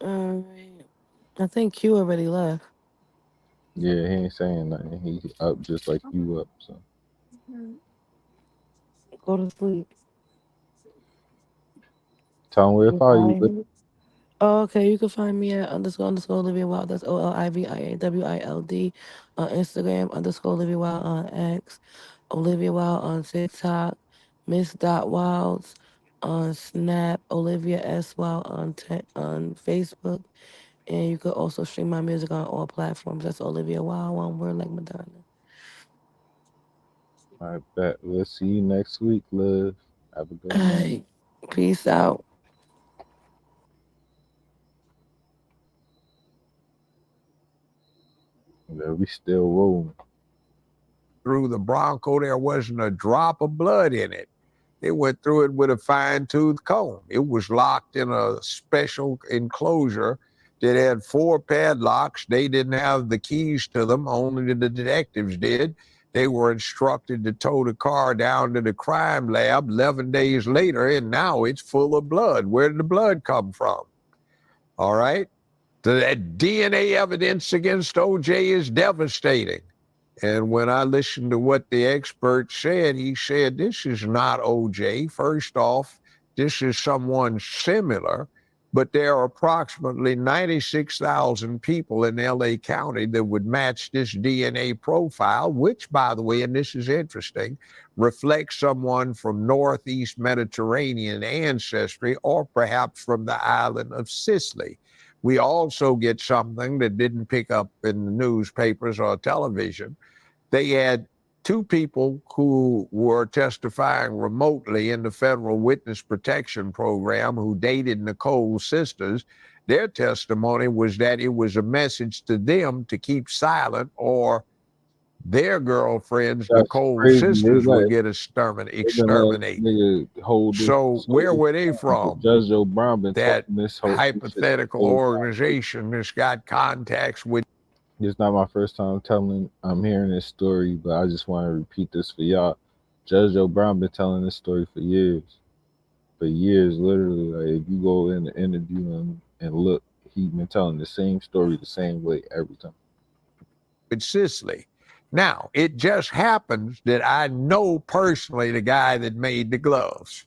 I think Q already left. Yeah, he ain't saying nothing. He up just like you up. So Go to sleep. tell him where to follow you. Oh, okay. You can find me at __ Olivia Wild. That's OLIVIAWILD on Instagram, _ Olivia Wild on X, Olivia Wild on TikTok, Miss.Wilds on Snap, Olivia S. Wild on Facebook. And you could also stream my music on all platforms. That's Olivia Wild, one word like Madonna. I bet. We'll see you next week, love. Have a good night. Hey, peace out. Yeah, we still rolling. Through the Bronco, there wasn't a drop of blood in it. They went through it with a fine-tooth comb. It was locked in a special enclosure that had 4 padlocks. They didn't have the keys to them, only the detectives did. They were instructed to tow the car down to the crime lab 11 days later, and now it's full of blood. Where did the blood come from? All right? The DNA evidence against OJ is devastating. And when I listened to what the expert said, he said, this is not OJ. First off, this is someone similar, but there are approximately 96,000 people in LA County that would match this DNA profile, which, by the way, and this is interesting, reflects someone from Northeast Mediterranean ancestry or perhaps from the island of Sicily. We also get something that didn't pick up in the newspapers or television. They had 2 people who were testifying remotely in the federal witness protection program who dated Nicole's sisters. Their testimony was that it was a message to them to keep silent or their girlfriends, That's Nicole's crazy. sisters, would get exterminated. So where were they from? Judge Joe Brown been That talking this whole hypothetical organization that's got contacts with. It's not my first time I'm hearing this story, but I just want to repeat this for y'all. Judge Joe Brown been telling this story for years. For years, literally. Like if you go in the interview and look, he's been telling the same story the same way every time. In Sicily. Now, it just happens that I know personally the guy that made the gloves.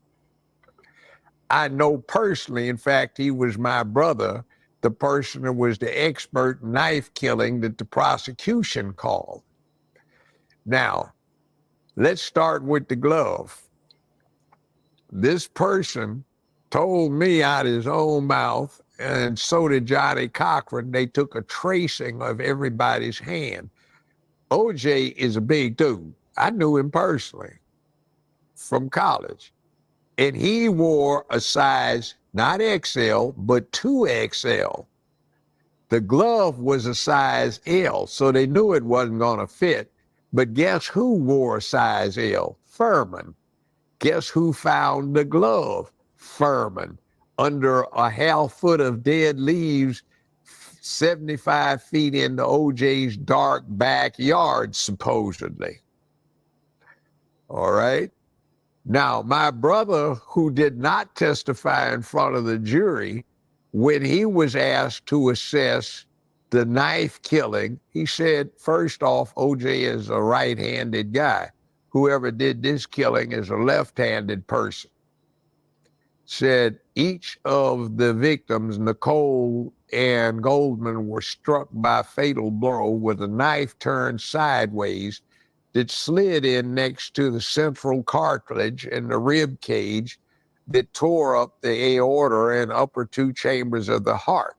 I know personally, in fact, he was my brother, the person that was the expert knife killing that the prosecution called. Now, let's start with the glove. This person told me out of his own mouth, and so did Johnny Cochran, they took a tracing of everybody's hand. OJ is a big dude. I knew him personally from college. And he wore a size, not XL, but 2XL. The glove was a size L, so they knew it wasn't going to fit. But guess who wore a size L? Furman. Guess who found the glove? Furman. Under a half foot of dead leaves, 75 feet into OJ's dark backyard, supposedly. All right? Now, my brother, who did not testify in front of the jury, when he was asked to assess the knife killing, he said, first off, OJ is a right-handed guy. Whoever did this killing is a left-handed person. Said each of the victims, Nicole and Goldman, were struck by a fatal blow with a knife turned sideways that slid in next to the central cartilage and the rib cage that tore up the aorta and upper two chambers of the heart.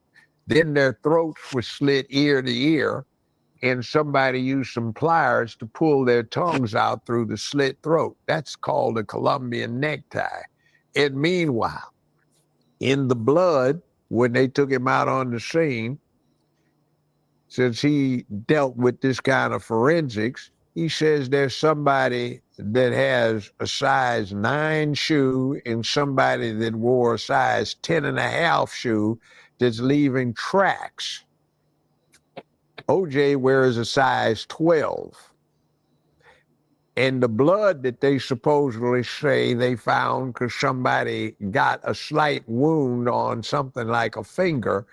Then their throats were slit ear to ear, and somebody used some pliers to pull their tongues out through the slit throat. That's called a Colombian necktie. And meanwhile, in the blood, when they took him out on the scene, since he dealt with this kind of forensics, he says there's somebody that has a size 9 shoe and somebody that wore a size 10.5 shoe that's leaving tracks. OJ wears a size 12. And the blood that they supposedly say they found because somebody got a slight wound on something like a finger,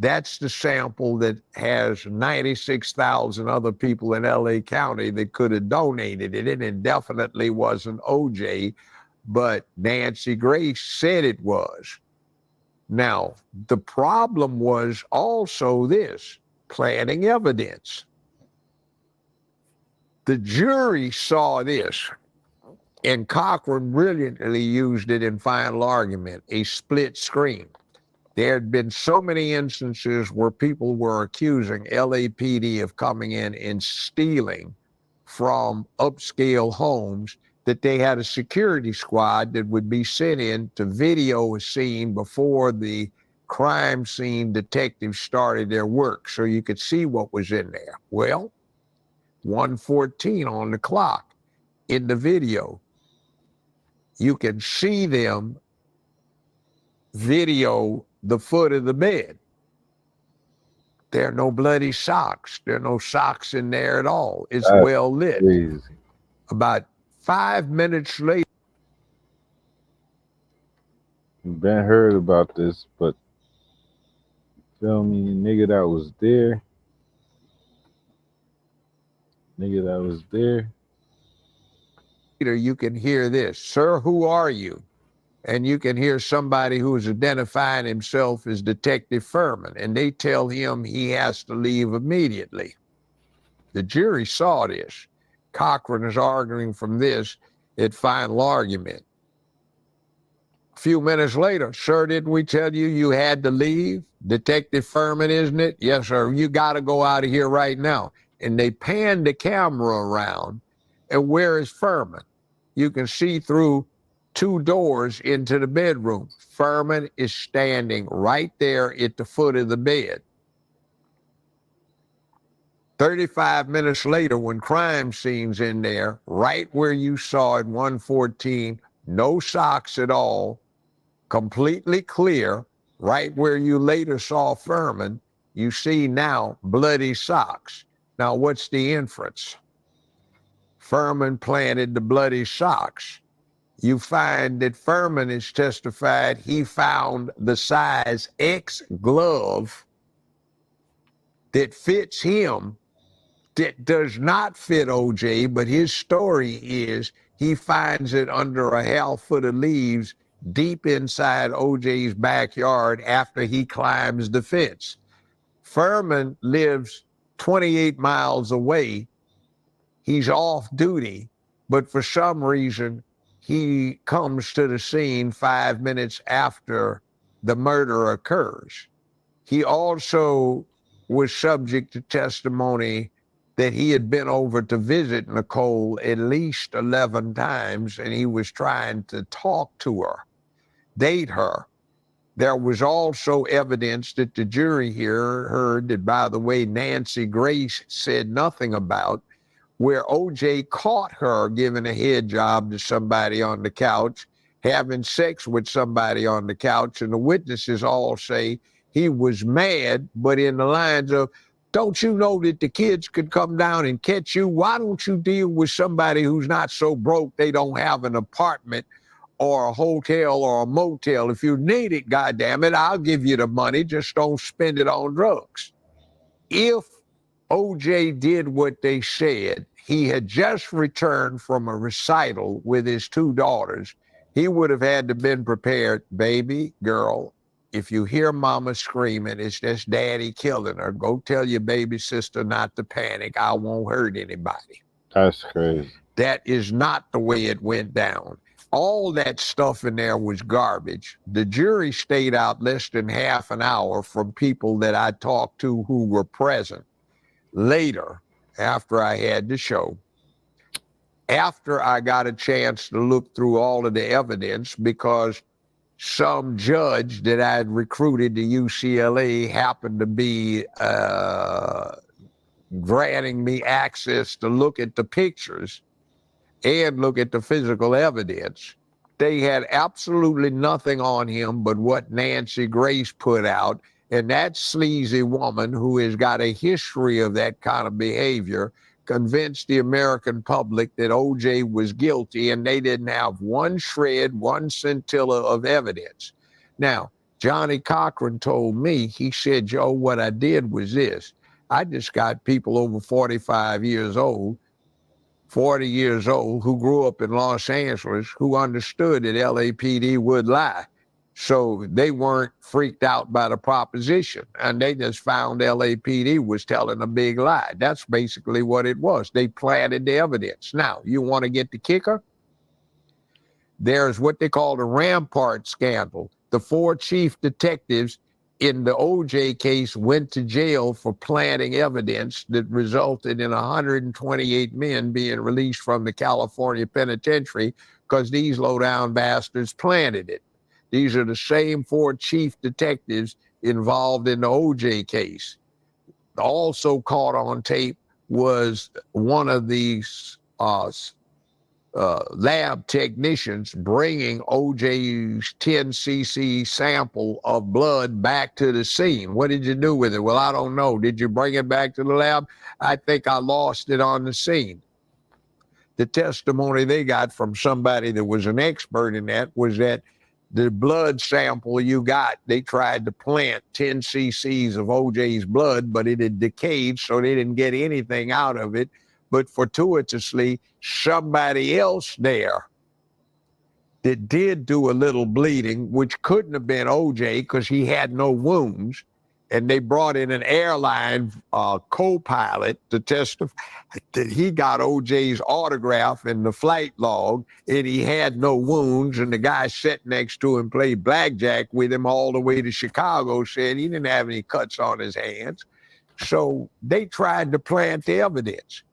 that's the sample that has 96,000 other people in LA County that could have donated it. And it definitely wasn't OJ, but Nancy Grace said it was. Now, the problem was also this, planting evidence. The jury saw this, and Cochran brilliantly used it in final argument, a split screen. There had been so many instances where people were accusing LAPD of coming in and stealing from upscale homes that they had a security squad that would be sent in to video a scene before the crime scene detectives started their work so you could see what was in there. Well, 1:14 on the clock in the video, you can see them video the foot of the bed. There are no bloody socks. There are no socks in there at all. It's well lit. Crazy. About 5 minutes later. Ben heard about this, but feel me, nigga that was there. You can hear this, sir, who are you? And you can hear somebody who's identifying himself as Detective Furman, and they tell him he has to leave immediately. The jury saw this. Cochran is arguing from this at final argument. A few minutes later, sir, didn't we tell you you had to leave? Detective Furman, isn't it? Yes, sir. You got to go out of here right now. And they pan the camera around, and where is Furman? You can see through 2 doors into the bedroom. Furman is standing right there at the foot of the bed. 35 minutes later, when crime scene's in there, right where you saw at 1:14, no socks at all, completely clear, right where you later saw Furman, you see now bloody socks. Now, what's the inference? Furman planted the bloody socks. You find that Furman has testified he found the size X glove that fits him that does not fit OJ, but his story is he finds it under a half foot of leaves deep inside OJ's backyard after he climbs the fence. Furman lives 28 miles away. He's off duty, but for some reason, he comes to the scene 5 minutes after the murder occurs. He also was subject to testimony that he had been over to visit Nicole at least 11 times, and he was trying to talk to her, date her. There was also evidence that the jury here heard that, by the way, Nancy Grace said nothing about, where OJ caught her giving a head job to somebody on the couch, having sex with somebody on the couch, and the witnesses all say he was mad, but in the lines of, don't you know that the kids could come down and catch you? Why don't you deal with somebody who's not so broke they don't have an apartment or a hotel or a motel? If you need it, goddammit, I'll give you the money. Just don't spend it on drugs. If OJ did what they said, he had just returned from a recital with his two daughters, he would have had to been prepared. Baby, girl, if you hear mama screaming, it's just daddy killing her. Go tell your baby sister not to panic. I won't hurt anybody. That's crazy. That is not the way it went down. All that stuff in there was garbage. The jury stayed out less than half an hour from people that I talked to who were present. Later, after I had the show, after I got a chance to look through all of the evidence, because some judge that I had recruited to UCLA happened to be granting me access to look at the pictures and look at the physical evidence. They had absolutely nothing on him but what Nancy Grace put out. And that sleazy woman, who has got a history of that kind of behavior, convinced the American public that OJ was guilty, and they didn't have one shred, one scintilla of evidence. Now, Johnny Cochran told me, he said, Joe, what I did was this. I just got people over 45 years old, 40 years old, who grew up in Los Angeles, who understood that LAPD would lie. So they weren't freaked out by the proposition, and they just found LAPD was telling a big lie. That's basically what it was. They planted the evidence. Now, you want to get the kicker? There's what they call the Rampart scandal. The 4 chief detectives in the OJ case went to jail for planting evidence that resulted in 128 men being released from the California penitentiary because these low-down bastards planted it. These are the same 4 chief detectives involved in the OJ case. Also caught on tape was one of these lab technicians bringing OJ's 10 cc sample of blood back to the scene. What did you do with it? Well, I don't know. Did you bring it back to the lab? I think I lost it on the scene. The testimony they got from somebody that was an expert in that was that the blood sample you got, they tried to plant 10 cc's of OJ's blood, but it had decayed, so they didn't get anything out of it. But fortuitously, somebody else there that did do a little bleeding, which couldn't have been OJ because he had no wounds, and they brought in an airline co-pilot to testify that he got OJ's autograph in the flight log, and he had no wounds, and the guy sitting next to him played blackjack with him all the way to Chicago, said he didn't have any cuts on his hands. So they tried to plant the evidence.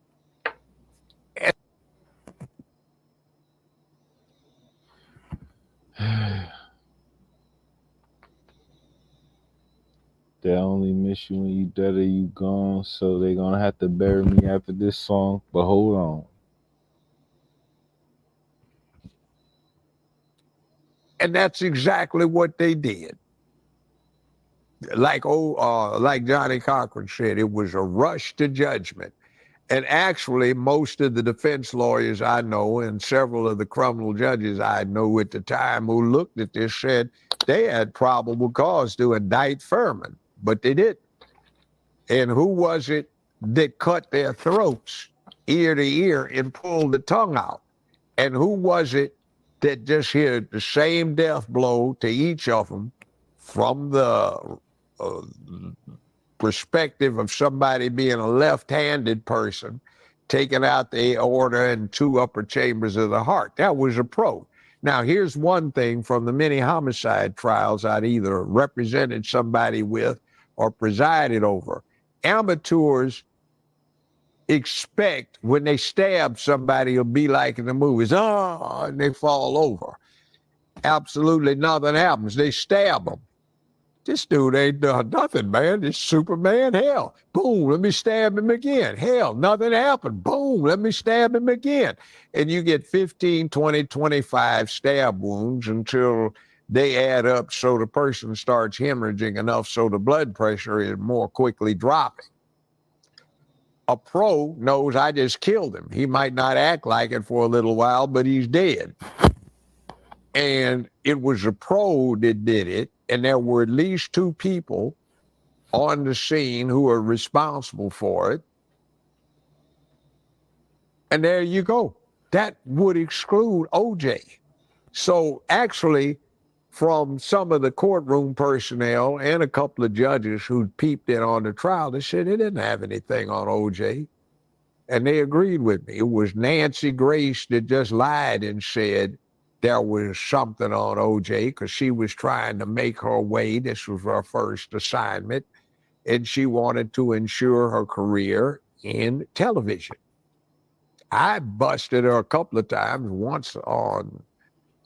They only miss you when you dead or you gone, so they gonna have to bury me after this song. But hold on. And that's exactly what they did. Like Johnny Cochran said, it was a rush to judgment. And actually, most of the defense lawyers I know and several of the criminal judges I know at the time who looked at this said they had probable cause to indict Furman, but they didn't. And who was it that cut their throats ear to ear and pulled the tongue out. And who was it that just hit the same death blow to each of them from the perspective of somebody being a left-handed person, taking out the aorta and 2 upper chambers of the heart? That was a pro. Now, here's one thing from the many homicide trials I'd either represented somebody with or presided over. Amateurs expect when they stab somebody, it'll be like in the movies, and they fall over. Absolutely nothing happens. They stab them. This dude ain't done nothing, man. This Superman, hell. Boom, let me stab him again. Hell, nothing happened. Boom, let me stab him again. And you get 15, 20, 25 stab wounds until they add up so the person starts hemorrhaging enough so the blood pressure is more quickly dropping. A pro knows I just killed him. He might not act like it for a little while, but he's dead. And it was a pro that did it. And there were at least 2 people on the scene who were responsible for it. And there you go. That would exclude OJ. So actually, from some of the courtroom personnel and a couple of judges who peeped in on the trial, they said they didn't have anything on OJ. And they agreed with me. It was Nancy Grace that just lied and said there was something on OJ because she was trying to make her way. This was her first assignment. And she wanted to ensure her career in television. I busted her a couple of times, once on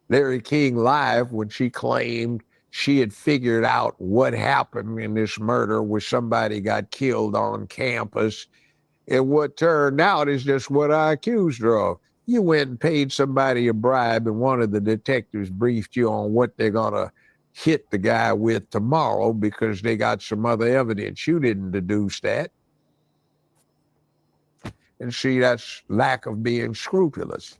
Larry King Live when she claimed she had figured out what happened in this murder where somebody got killed on campus. And what turned out is just what I accused her of. You went and paid somebody a bribe and one of the detectives briefed you on what they're going to hit the guy with tomorrow because they got some other evidence. You didn't deduce that. And see, that's lack of being scrupulous.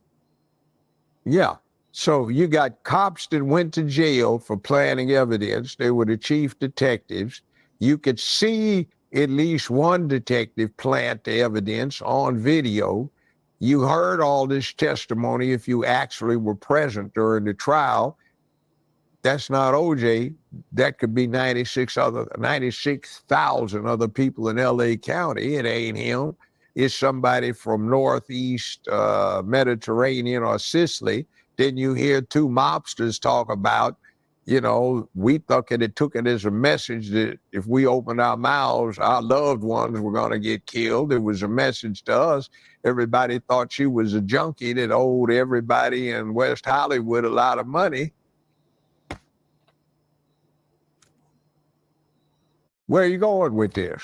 Yeah. So you got cops that went to jail for planting evidence. They were the chief detectives. You could see at least one detective plant the evidence on video. You heard all this testimony if you actually were present during the trial. That's not OJ. That could be 96,000 other people in LA County. It ain't him. It's somebody from Northeast Mediterranean or Sicily. Then you hear 2 mobsters talk about, you know, we took it as a message that if we opened our mouths, our loved ones were going to get killed. It was a message to us. Everybody thought she was a junkie that owed everybody in West Hollywood a lot of money. Where are you going with this?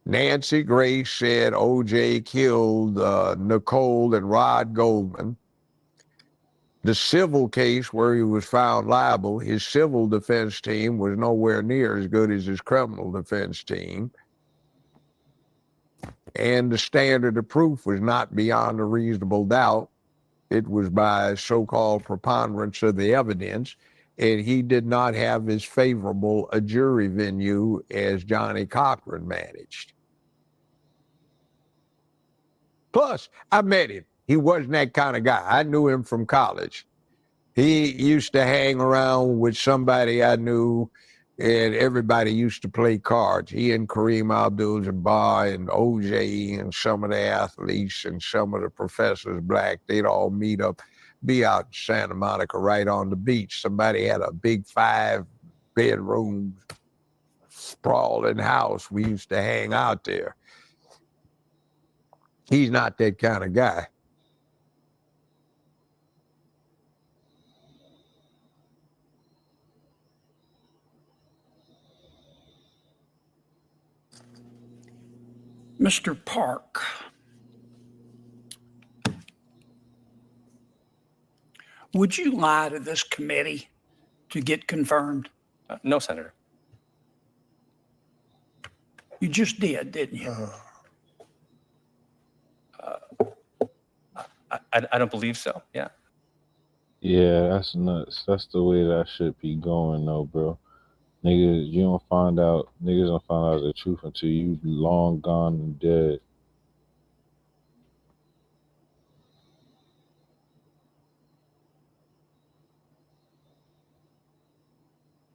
Nancy Grace said OJ killed Nicole and Rod Goldman. The civil case where he was found liable, his civil defense team was nowhere near as good as his criminal defense team. And the standard of proof was not beyond a reasonable doubt. It was by so-called preponderance of the evidence. And he did not have as favorable a jury venue as Johnny Cochran managed. Plus, I met him. He wasn't that kind of guy. I knew him from college. He used to hang around with somebody I knew, and everybody used to play cards. He and Kareem Abdul-Jabbar and OJ and some of the athletes and some of the professors, black, they'd all meet up, be out in Santa Monica right on the beach. Somebody had a big 5-bedroom sprawling house. We used to hang out there. He's not that kind of guy. Mr. Park, would you lie to this committee to get confirmed? No, Senator. You just did, didn't you? I don't believe so. Yeah. Yeah, that's nuts. That's the way that should be going, though, bro. Niggas, niggas don't find out the truth until you long gone and dead.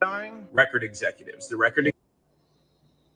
Dying record executives.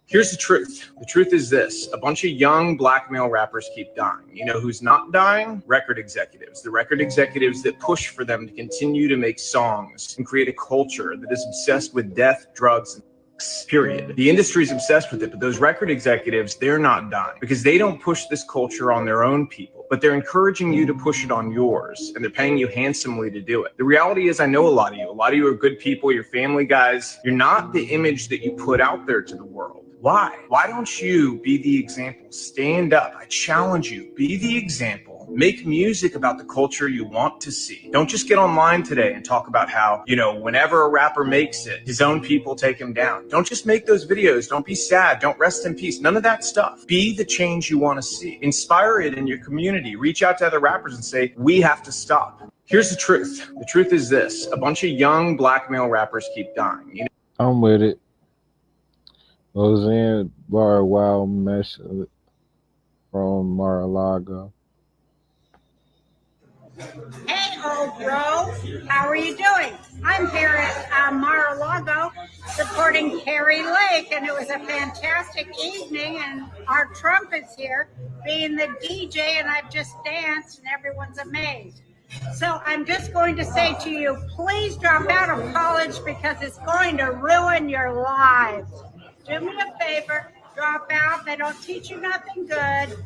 Here's the truth. The truth is this. A bunch of young black male rappers keep dying. You know who's not dying? Record executives. The record executives that push for them to continue to make songs and create a culture that is obsessed with death, drugs, and sex, period. The industry's obsessed with it, but those record executives, they're not dying because they don't push this culture on their own people, but they're encouraging you to push it on yours, and they're paying you handsomely to do it. The reality is, I know a lot of you. A lot of you are good people. You're family guys. You're not the image that you put out there to the world. Why? Why don't you be the example? Stand up. I challenge you. Be the example. Make music about the culture you want to see. Don't just get online today and talk about how, whenever a rapper makes it, his own people take him down. Don't just make those videos. Don't be sad. Don't rest in peace. None of that stuff. Be the change you want to see. Inspire it in your community. Reach out to other rappers and say, we have to stop. Here's the truth. The truth is this. A bunch of young black male rappers keep dying. I'm with it. Roseanne bar wild mesh from Mar-a-Lago. Hey, old bro, how are you doing? I'm here at Mar-a-Lago supporting Carrie Lake, and it was a fantastic evening, and our trumpet's here being the DJ, and I've just danced, and everyone's amazed. So I'm just going to say to you, please drop out of college because it's going to ruin your lives. Do me a favor, drop out. They don't teach you nothing good.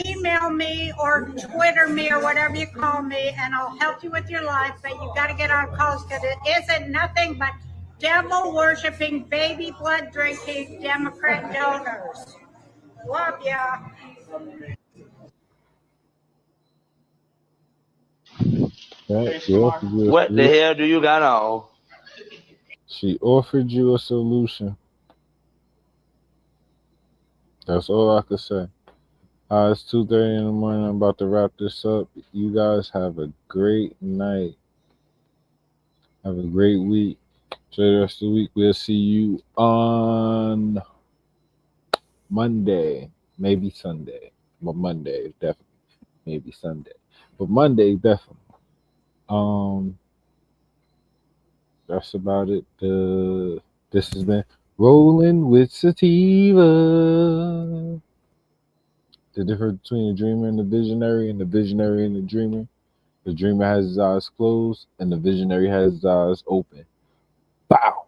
Email me or Twitter me or whatever you call me, and I'll help you with your life. But you got to get on college because it isn't nothing but devil worshiping, baby blood drinking Democrat donors. Love ya. What the hell do you got on? She offered you a solution. That's all I could say. It's 2:30 in the morning. I'm about to wrap this up. You guys have a great night. Have a great week. Enjoy the rest of the week. We'll see you on Monday. Maybe Sunday. But Monday, definitely. Maybe Sunday. But Monday, definitely. That's about it. This has been Rolling with Sativa. The difference between the dreamer and the visionary and the dreamer. The dreamer has his eyes closed and the visionary has his eyes open. Bow.